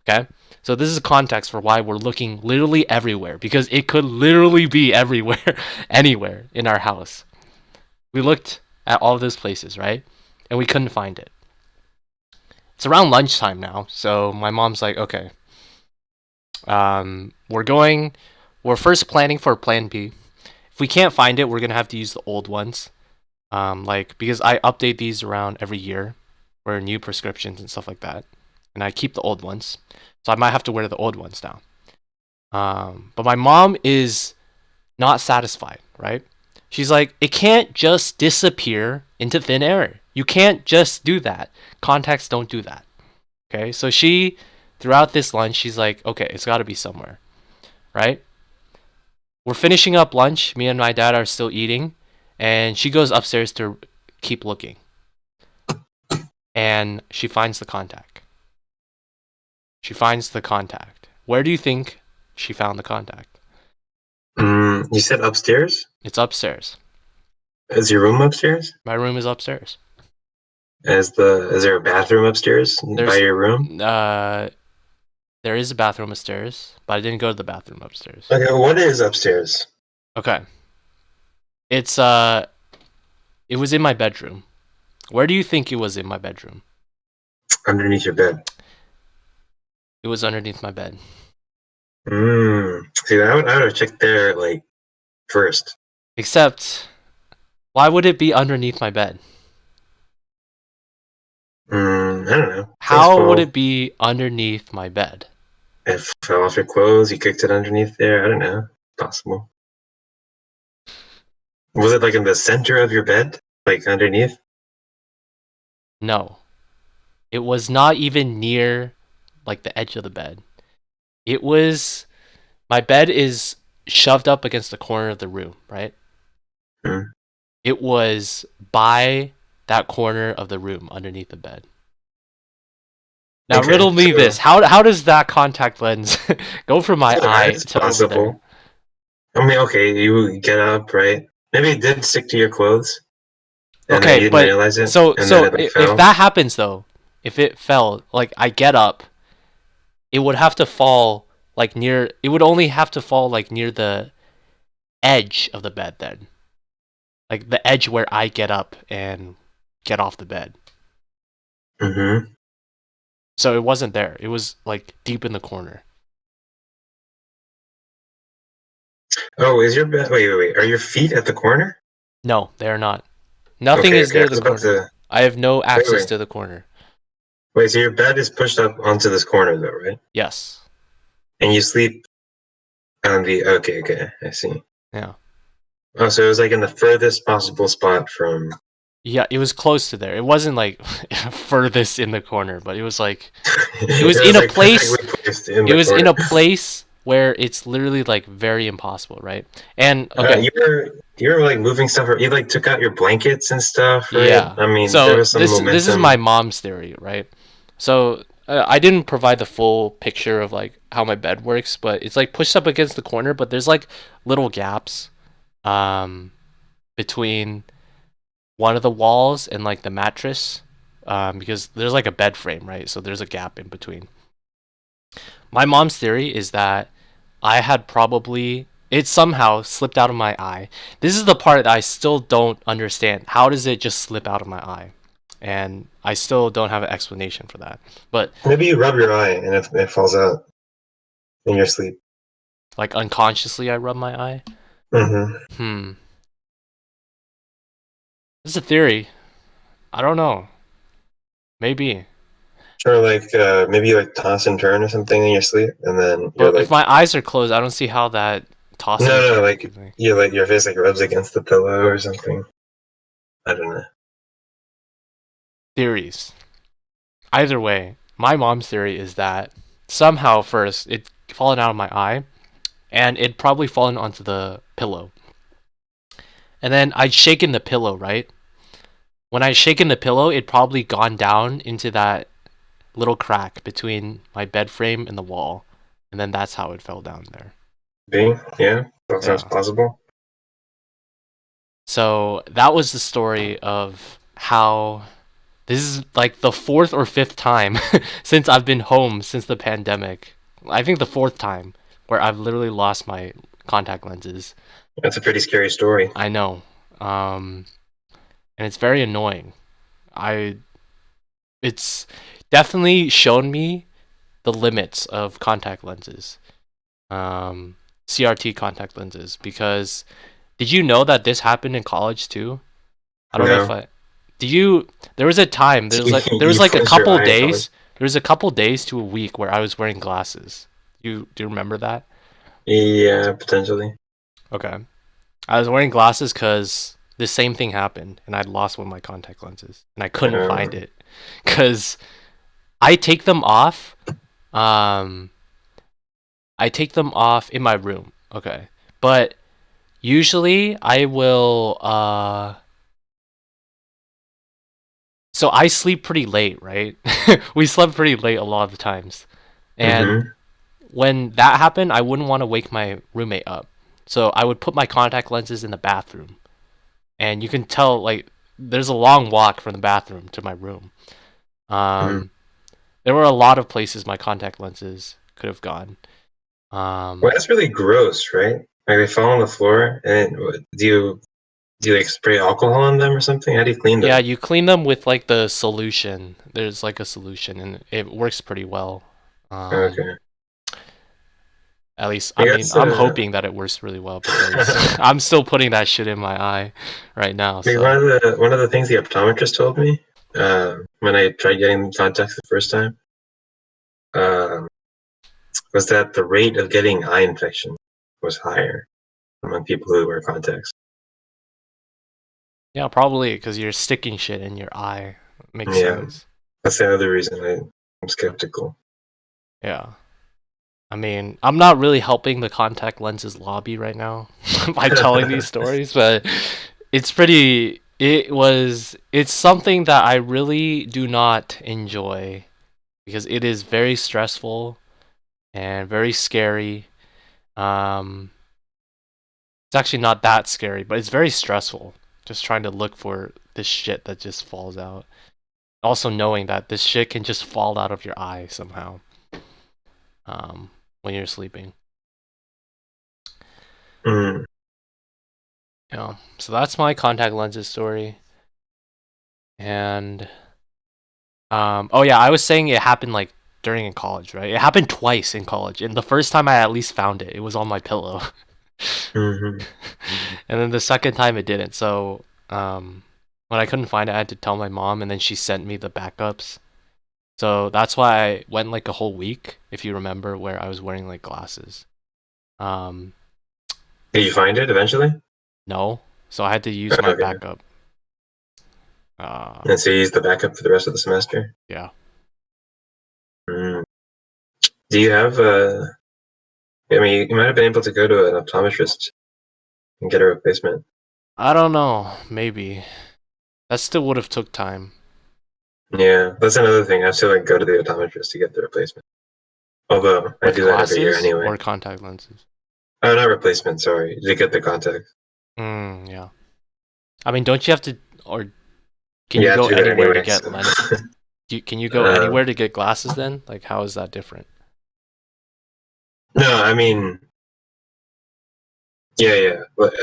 Okay? So this is context for why we're looking literally everywhere, because it could literally be everywhere, anywhere in our house. We looked at all of those places, right? And we couldn't find it. It's around lunchtime now, so my mom's like, okay, we're first planning for plan B. If we can't find it, we're gonna have to use the old ones. Because I update these around every year for new prescriptions and stuff like that, and I keep the old ones, so I might have to wear the old ones now. But my mom is not satisfied, right? She's like, it can't just disappear into thin air. You can't just do that. Contacts don't do that. Okay, so throughout this lunch, she's like, okay, it's got to be somewhere, right? We're finishing up lunch. Me and my dad are still eating, and she goes upstairs to keep looking. And she finds the contact. Where do you think she found the contact? You said upstairs? It's upstairs. Is your room upstairs? My room is upstairs. Is there a bathroom upstairs by your room? There is a bathroom upstairs, but I didn't go to the bathroom upstairs. Okay, what is upstairs? Okay. It was in my bedroom. Where do you think it was in my bedroom? Underneath your bed. It was underneath my bed. See, I would have checked there, like, first. Except, why would it be underneath my bed? I don't know. How would it be underneath my bed? It fell off your clothes, you kicked it underneath there, I don't know. Possible. Was it, like, in the center of your bed? Like, underneath? No. It was not even near, like, the edge of the bed. My bed is shoved up against the corner of the room, right? It was by that corner of the room underneath the bed. Now, okay, riddle me this. How does that contact lens go from my eye to possible. Over there? I mean, okay, you get up, right? Maybe it did stick to your clothes. And okay, you didn't realize it, so if that happens, though, if it fell, like, I get up, it would have to fall, like, it would only have to fall, like, near the edge of the bed, then. Like, the edge where I get up and get off the bed. So it wasn't there. It was, like, deep in the corner. Oh, is your bed... Wait. Are your feet at the corner? No, they are not. Nothing is near the corner. I have no access to the corner. Wait, so your bed is pushed up onto this corner, though, right? Yes. And you sleep on the... Okay, I see. Yeah. Oh, so it was, like, in the furthest possible spot from... Yeah, it was close to there. It wasn't, like, furthest in the corner, but it was, like... It was in a place... It was in a place where it's literally, like, very impossible, right? And, okay... You were, like, moving stuff... You, like, took out your blankets and stuff, right? Yeah. I mean, so there was some momentum. This is my mom's theory, right? So, I didn't provide the full picture of, like, how my bed works, but it's, like, pushed up against the corner, but there's, like, little gaps between one of the walls and, like, the mattress, because there's, like, a bed frame, right? So there's a gap in between. My mom's theory is that I had probably... It somehow slipped out of my eye. This is the part that I still don't understand. How does it just slip out of my eye? And I still don't have an explanation for that. But maybe you rub your eye and it falls out in your sleep. Like, unconsciously I rub my eye? This is a theory. I don't know. Maybe. Or, like, maybe you, like, toss and turn or something in your sleep, and then... But if my eyes are closed, I don't see how that... No, like, your face, like, rubs against the pillow or something. I don't know. Theories. Either way, my mom's theory is that somehow first it fallen out of my eye, and it'd probably fallen onto the pillow. And then I'd shaken the pillow, right? When I'd shaken the pillow, it'd probably gone down into that little crack between my bed frame and the wall. And then that's how it fell down there. Yeah, that sounds possible. So that was the story of how... This is, like, the 4th or 5th time since I've been home since the pandemic I think the fourth time where I've literally lost my contact lenses. That's a pretty scary story. I know. And it's very annoying. It's definitely shown me the limits of contact lenses. CRT contact lenses, because did you know that this happened in college too? I don't know if No. I did you there was a time there You was like a close your couple eye in college? days there was a couple days to a week where I was wearing glasses. Do you remember that? Yeah, potentially. Okay. I was wearing glasses because the same thing happened and I'd lost one of my contact lenses and I couldn't find it because I take them off. Um, I take them off in my room. Okay. But usually I will so I sleep pretty late, right? We slept pretty late a lot of the times. And Mm-hmm. when that happened, I wouldn't want to wake my roommate up. So I would put my contact lenses in the bathroom. And you can tell like there's a long walk from the bathroom to my room. Mm-hmm. There were a lot of places my contact lenses could have gone. Well, that's really gross, right? Like they fall on the floor, and do you like spray alcohol on them or something? How do you clean Yeah, them? you clean them with like the solution. There's like a solution and it works pretty well. Okay. At least, I I mean, guess I'm hoping that it works really well because I'm still putting that shit in my eye right now. like So one of the things the optometrist told me when I tried getting contacts the first time um, was that the rate of getting eye infection was higher among people who wear contacts. yeah, probably because you're sticking shit in your eye. Makes Yeah, sense. that's the other reason I'm skeptical. Yeah. I mean, I'm not really helping the contact lenses lobby right now by telling these stories, but it's something that I really do not enjoy because it is very stressful and very scary. Um, it's actually not that scary, but it's very stressful just trying to look for this shit that just falls out. Also knowing that this shit can just fall out of your eye somehow um, when you're sleeping. Mm. Yeah, so that's my contact lenses story. And oh yeah, I was saying it happened like during in college, right? It happened twice in college, and the first time I at least found it. It was on my pillow, Hmm. and then the second time it didn't. So when I couldn't find it, I had to tell my mom, and then she sent me the backups. So that's why I went like a whole week, if you remember, where I was wearing like glasses. Um, Did you find it eventually? no, so I had to use my Okay. backup. And so you used the backup for the rest of the semester? Yeah. Mm. Do you have I mean, you might have been able to go to an optometrist and get a replacement. I don't know, maybe. That still would have took time. Yeah, that's another thing. I have to like go to the optometrist to get the replacement. Although I With do that every year glasses anyway. or contact lenses? Oh, not replacement. Sorry, to get the contact. Yeah. I mean, don't you have to, or can you Yeah, I have go to do that anywhere to anyway. get So. lens? Can you go uh, anywhere to get glasses then? Like, how is that different? no, I mean, yeah. What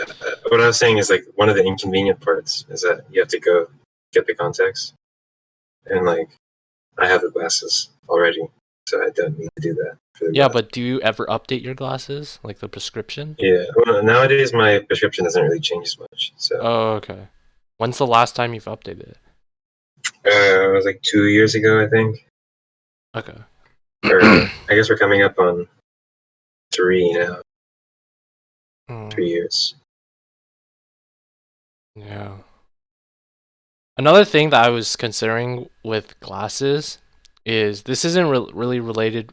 I was saying is like one of the inconvenient parts is that you have to go get the contacts, and like I have the glasses already, so I don't need to do that for the Yeah, glasses. but do you ever update your glasses, like the prescription? Yeah. Well, nowadays my prescription doesn't really change as much. So Oh, okay. When's the last time you've updated it? it was like 2 years ago, I think, Okay. or I guess we're coming up on three now. Mm, 3 years. yeah. Another thing that I was considering with glasses is this isn't really related.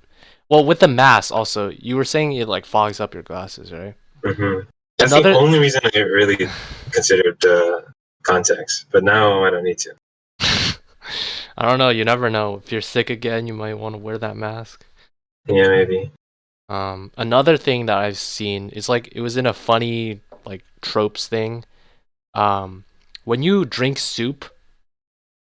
Well, with the mask also, you were saying it like fogs up your glasses, right? Hmm. That's the Another only reason I really considered contacts, but now I don't need to. I don't know, you never know. If you're sick again, you might want to wear that mask. Yeah, maybe. Another thing that I've seen is like it was in a funny like tropes thing. Um, when you drink soup,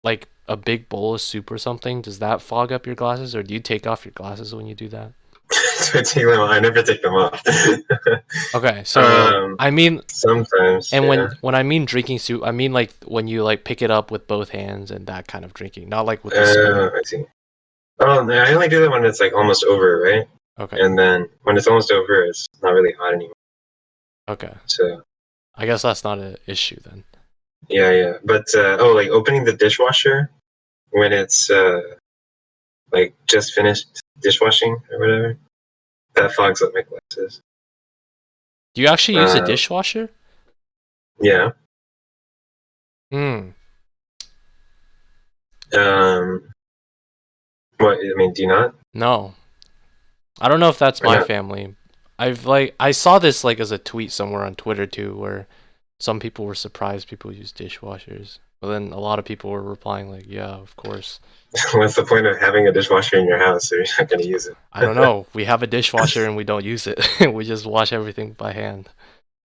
like a big bowl of soup or something, does that fog up your glasses, or do you take off your glasses when you do that? Do I take them off? I never take them off. Okay, so I mean, Sometimes, and yeah. when I mean drinking soup, I mean like when you like pick it up with both hands and that kind of drinking, not like with the spoon. I see. Oh, no, I only do that when it's like almost over, right? Okay, And then when it's almost over, it's not really hot anymore. okay. So I guess that's not an issue then. yeah. But like opening the dishwasher when it's like just finished dishwashing or whatever, that fogs up my glasses. Do you actually use a Uh, dishwasher? yeah. Hmm. Um, what I mean, do you not? No. I don't know if that's Or my not? family. I saw this like as a tweet somewhere on Twitter too, where some people were surprised people use dishwashers. But then a lot of people were replying like, yeah, of course. What's the point of having a dishwasher in your house if you're not going to use it? I don't know. We have a dishwasher and we don't use it. We just wash everything by hand.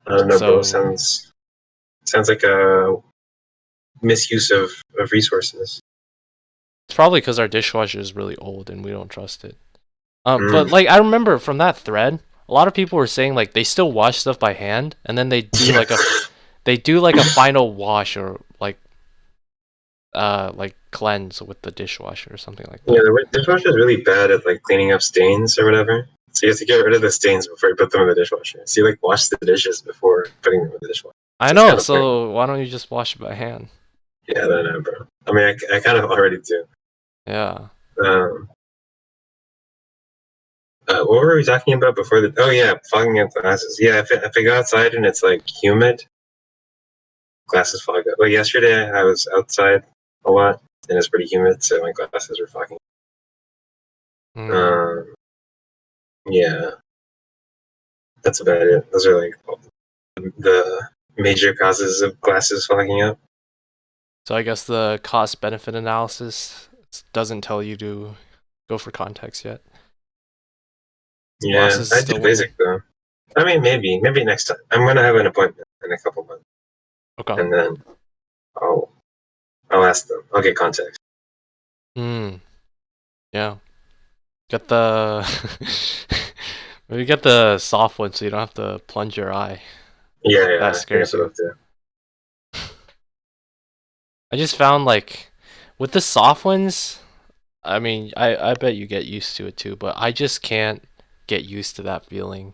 I don't know, bro. So Sounds like a misuse of resources. it's probably because our dishwasher is really old and we don't trust it. But Mm. like I remember from that thread, a lot of people were saying like they still wash stuff by hand and then they do like a final wash or like cleanse with the dishwasher or something like Yeah, that. the dishwasher is really bad at like cleaning up stains or whatever. So you have to get rid of the stains before you put them in the dishwasher. So you like wash the dishes before putting them in the dishwasher. I So it's know, kind of pointless. so why don't you just wash it by hand? Yeah, I don't know, bro. I mean, I kind of already do. Yeah. Um, what were we talking about before the? Oh yeah, fogging up glasses. Yeah, if I go outside and it's like humid, glasses fog up. Like yesterday, I was outside a lot and it's pretty humid, so my glasses were fogging. Mm. Um, yeah, that's about it. Those are like the major causes of glasses fogging up. So I guess the cost benefit analysis doesn't tell you to go for contacts yet. Yeah, Glasses I still did will. basic though. I mean, maybe next time. I'm gonna have an appointment in a couple months, Okay. and then I'll I'll ask them. I'll get contacts. Hmm. Yeah. Get the maybe get the soft one so you don't have to plunge your eye. Yeah, That I think that's scares what you. I'll do. I just found like with the soft ones, I mean, I bet you get used to it too, but I just can't get used to that feeling.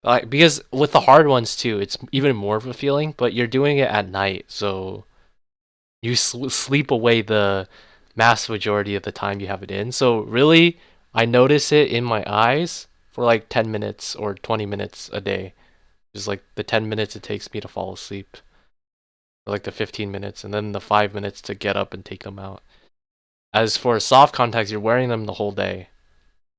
Like because with the hard ones too, it's even more of a feeling, but you're doing it at night, so you sleep away the mass majority of the time you have it in. So really, I notice it in my eyes for like 10 minutes or 20 minutes a day. Just like the 10 minutes it takes me to fall asleep, or like the 15 minutes, and then the 5 minutes to get up and take them out. As for soft contacts, you're wearing them the whole day.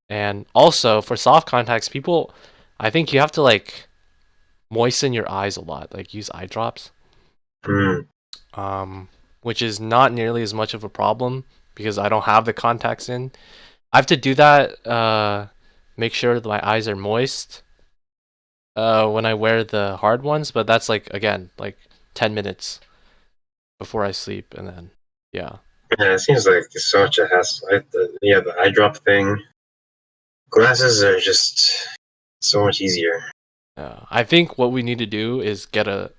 And also for soft contacts, people, I think you have to like moisten your eyes a lot, like use eye drops. Mm. Which is not nearly as much of a problem because I don't have the contacts in. I have to do that, make sure that my eyes are moist when I wear the hard ones, but that's like, again, like 10 minutes before I sleep, and then, yeah. Yeah, it seems like it's so much a hassle. The eye drop thing. Glasses are just so much easier. I think what we need to do is get a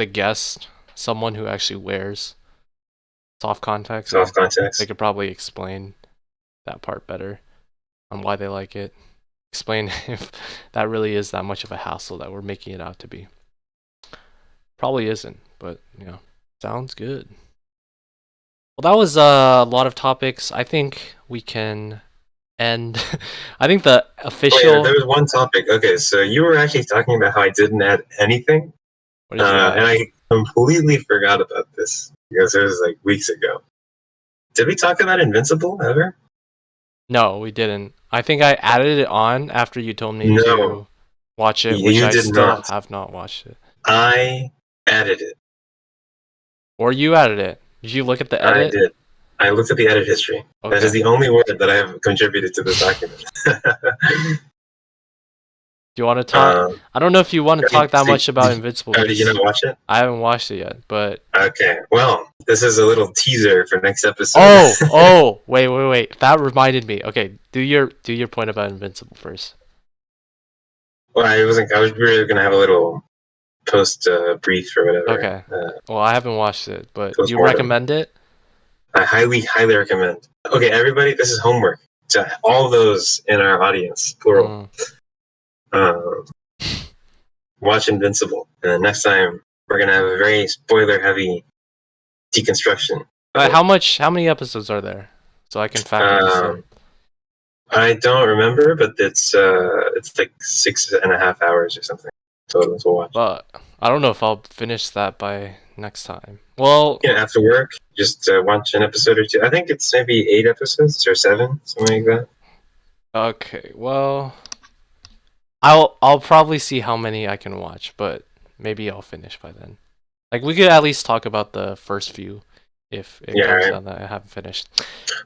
guest, someone who actually wears soft contacts, Soft and contacts. they could probably explain that part better on why they like it. Explain if that really is that much of a hassle that we're making it out to be. Probably isn't, but yeah, sounds good. Well, that was a lot of topics. I think we can end. I think the Oh yeah, there official. was one topic. Okay, so you were actually talking about how I didn't add anything, What did you and add? I completely forgot about this because it was like weeks ago. Did we talk about Invincible ever? No, we didn't. I think I added it on after you told me No, to watch it, which you I did still not. have not watched it. I added it. Or you added it. Did you look at the I edit? did. I looked at the edit history. That is Okay. the only word that I have contributed to this document. Do you want to talk? I don't know if you want to talk that much about Invincible. Did you not watch it? I haven't watched it yet, but okay. Well, this is a little teaser for next episode. Wait. That reminded me. Okay, do your point about Invincible first. Well, I was really gonna have a little post brief or whatever. Okay. Well, I haven't watched it, but you Postmortem. recommend it? I highly recommend. Okay, everybody, this is homework to all those in our audience, plural. Watch Invincible, and then next time we're gonna have a very spoiler-heavy deconstruction. How many episodes are there? So I can factor this in. I don't remember, but it's like 6.5 hours or something total to watch. But I don't know if I'll finish that by next time. Well, yeah, after work, just watch an episode or two. I think it's maybe 8 episodes or 7, something like that. Okay, well, I'll probably see how many I can watch, but maybe I'll finish by then. Like, we could at least talk about the first few if it comes down that I haven't finished.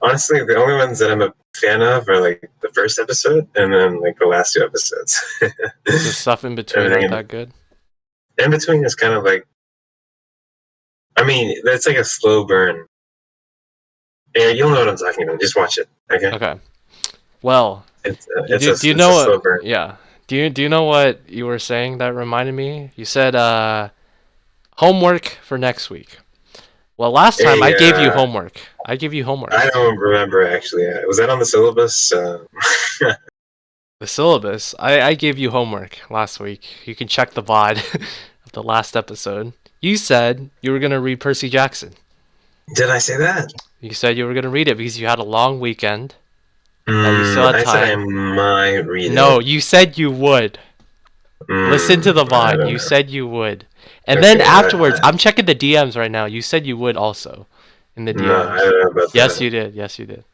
Honestly, the only ones that I'm a fan of are like the first episode and then like the last 2 episodes. The stuff in between aren't that good? In between is kind of like, I mean, it's like a slow burn. Yeah, you'll know what I'm talking about. Just watch it, okay? Okay. Well, do you know slow burn. Yeah. Do you know what you were saying that reminded me? You said homework for next week. Well, last time I gave you homework. I don't remember, actually. Was that on the syllabus? The syllabus? I gave you homework last week. You can check the VOD of the last episode. You said you were going to read Percy Jackson. Did I say that? You said you were going to read it because you had a long weekend. I said I might read it. No, you said you would. Listen to the VOD. You said you would. And then afterwards, I'm checking the DMs right now. You said you would also in the DMs. No, I don't know about yes, that. you did. Yes, you did.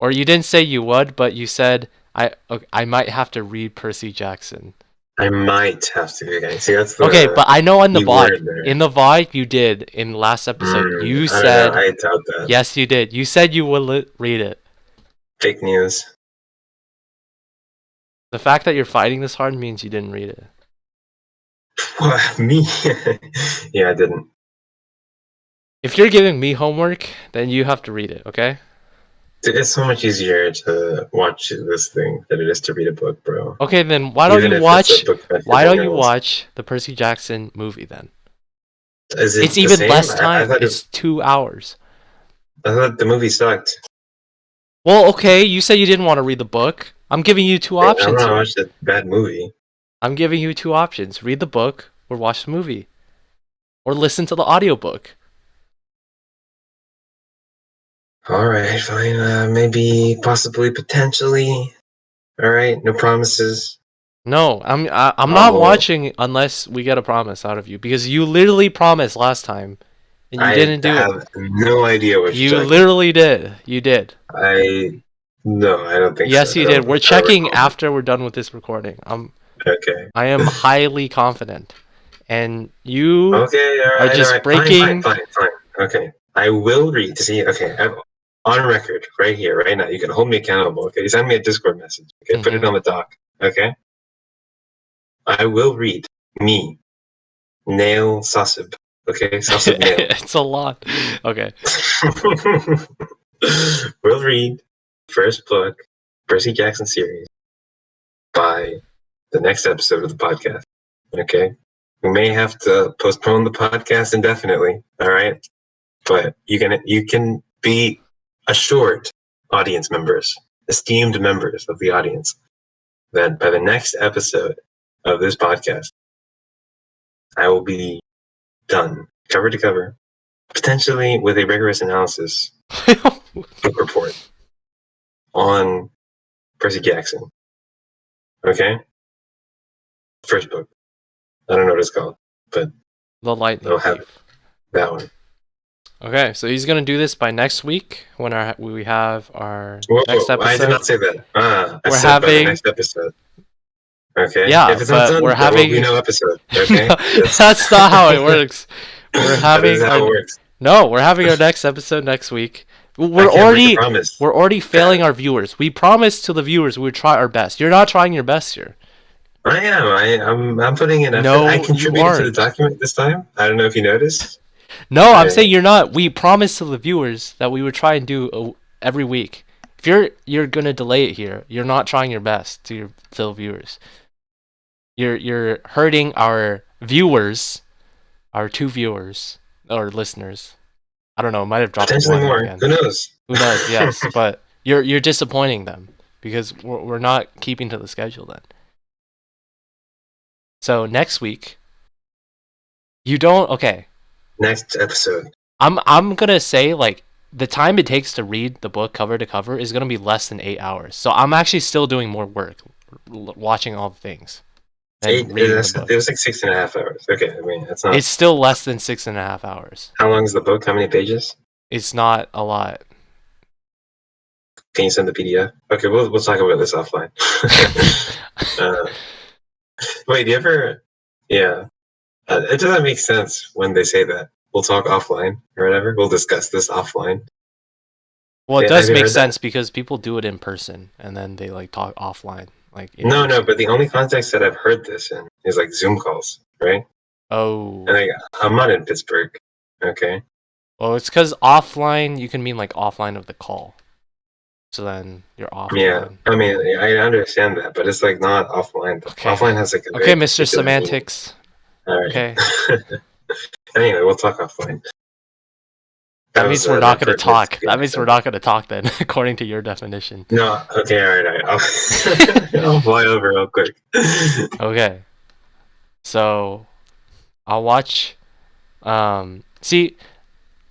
Or you didn't say you would, but you said I might have to read Percy Jackson. I might have to. Okay, see, that's the okay, but I know on the VOD. In the VOD, you did. In the last episode, you said... I doubt that. Yes, you did. You said you would read it. Fake news. The fact that you're fighting this hard means you didn't read it. What? Me? Yeah, I didn't. If you're giving me homework, then you have to read it, okay? It's so much easier to watch this thing than it is to read a book, bro. Okay, then why don't you watch the Percy Jackson movie then? It's even less time. It's 2 hours. I thought the movie sucked. Well, okay, you said you didn't want to read the book. I'm giving you 2 options. I don't want to watch a bad movie. I'm giving you 2 options. Read the book or watch the movie. Or listen to the audiobook. Alright, fine. Maybe, possibly, potentially. Alright, no promises. No, I'm not watching unless we get a promise out of you. Because you literally promised last time. And you didn't do it. I have no idea what you're talking about. You literally did. You did. No, I don't think so. Yes, you did. We're checking after we're done with this recording. Okay. I am highly confident. And you are just breaking... Fine. Okay. I will read. See, okay. I'm on record right here, right now. You can hold me accountable, okay? Send me a Discord message. Okay, put it on the doc. Okay? I will read. Me. Nail Sasib. Okay? Sasib nail. It's a lot. Okay. We'll read first book, Percy Jackson series, by the next episode of the podcast. Okay? We may have to postpone the podcast indefinitely, alright? But you can be assured, audience members, esteemed members of the audience, that by the next episode of this podcast, I will be done, cover to cover, potentially with a rigorous analysis book report on Percy Jackson. Okay? First book. I don't know what it's called, but The Lightning I'll have that one. Okay, so he's gonna do this by next week when we have our next episode. I did not say that. I we're said having by the next episode. Okay. Yeah, if it's but not done, we're having there will be no episode. Okay. That's not how it works. We're having that is how it works. No, we're having our next episode next week. We're already failing our viewers. We promised to the viewers we would try our best. You're not trying your best here. I am. I'm putting in effort. No, I you contributed to the aren't. document this time. I don't know if you noticed. No, I'm saying I, you're not. We promised to the viewers that we would try and do every week. If you're gonna delay it here, you're not trying your best to the viewers. You're hurting our viewers, our two viewers or listeners. I don't know. Might have dropped potentially one more. again. Who knows? Who knows? Yes, but you're disappointing them because we're not keeping to the schedule then. So next week, you don't. Okay, Next episode. I'm gonna say like the time it takes to read the book cover to cover is gonna be less than 8 hours. So I'm actually still doing more work, watching all the things and reading the book. It was like 6.5 hours. Okay, I mean it's not. It's still less than 6.5 hours. How long is the book? How many pages? It's not a lot. Can you send the PDF? Okay, we'll talk about this offline. Wait, do you ever? Yeah, it doesn't make sense when they say that. We'll talk offline or whatever. We'll discuss this offline. Well, it Yeah, does have you make heard sense that? because people do it in person and then they like talk offline, like in No, person. but the only context that I've heard this in is like Zoom calls, right? Oh, And I'm not in Pittsburgh. Okay. well, it's because offline you can mean like offline of the call. So then you're Yeah, offline. I mean, I understand that, but it's like not offline. Okay. Offline has like a Okay, very Mr. particular meaning. Semantics. All right. Okay. Anyway, we'll talk offline. That That means was we're not that gonna pertinent to talk. be That an means we're example. not gonna talk then, according to your definition. No, okay, all right. I'll, I'll fly over real quick. Okay. So I'll watch see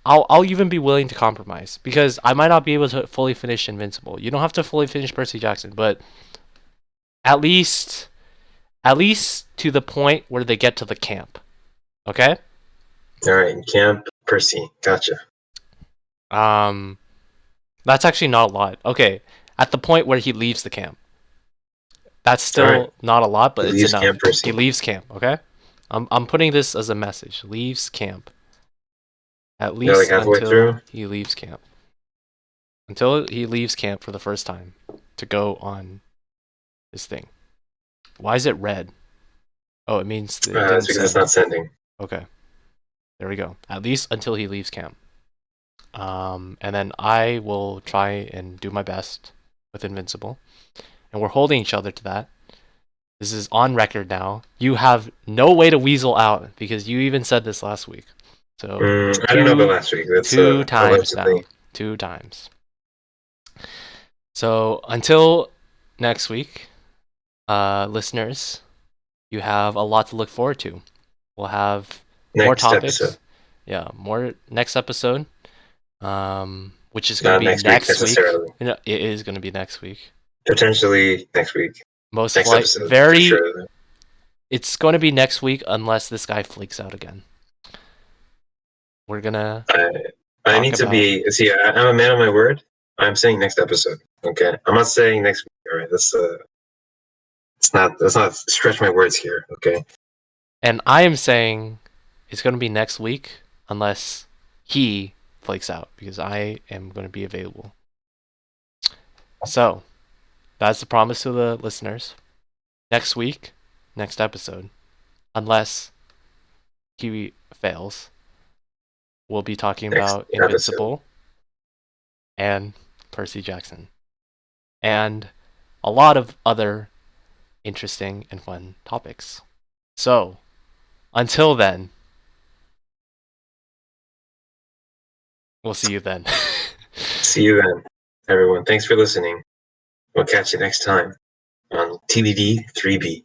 I'll even be willing to compromise because I might not be able to fully finish Invincible. You don't have to fully finish Percy Jackson, but at least to the point where they get to the camp. Okay? All right, Camp Percy. Gotcha. Um that's actually not a lot. Okay. At the point where he leaves the camp. That's All right. still not a lot, but He it's leaves enough. Camp Percy. He leaves camp, okay? I'm putting this as a message. Leaves camp. At You're like least halfway until through. he leaves camp. Until he leaves camp for the first time to go on this thing. Why is it red? Oh, it means it didn't That's because it's send. not sending. Okay. There we go. At least until he leaves camp. And then I will try and do my best with Invincible. And we're holding each other to that. This is on record now. You have no way to weasel out because you even said this last week. So I don't know about last week. That's two times now. allegedly. 2 times. So until next week, listeners, you have a lot to look forward to. We'll have more Next topics. episode. Yeah, more next episode. Which is going to Not be next next week necessarily. You know, it is going to be next week. Potentially next week. Most Next likely, episode. For sure. it's going to be next week unless this guy flakes out again. We're gonna. I need to be. See, I'm a man of my word. I'm saying next episode. Okay, I'm not saying next week. All right, let's not stretch my words here. Okay. And I am saying it's gonna be next week unless he flakes out because I am going to be available. So that's the promise to the listeners. Next week, next episode, unless he fails, we'll be talking about Invincible and Percy Jackson and a lot of other interesting and fun topics. So until then, we'll see you then. See you then, everyone. Thanks for listening. We'll catch you next time on TBD3B.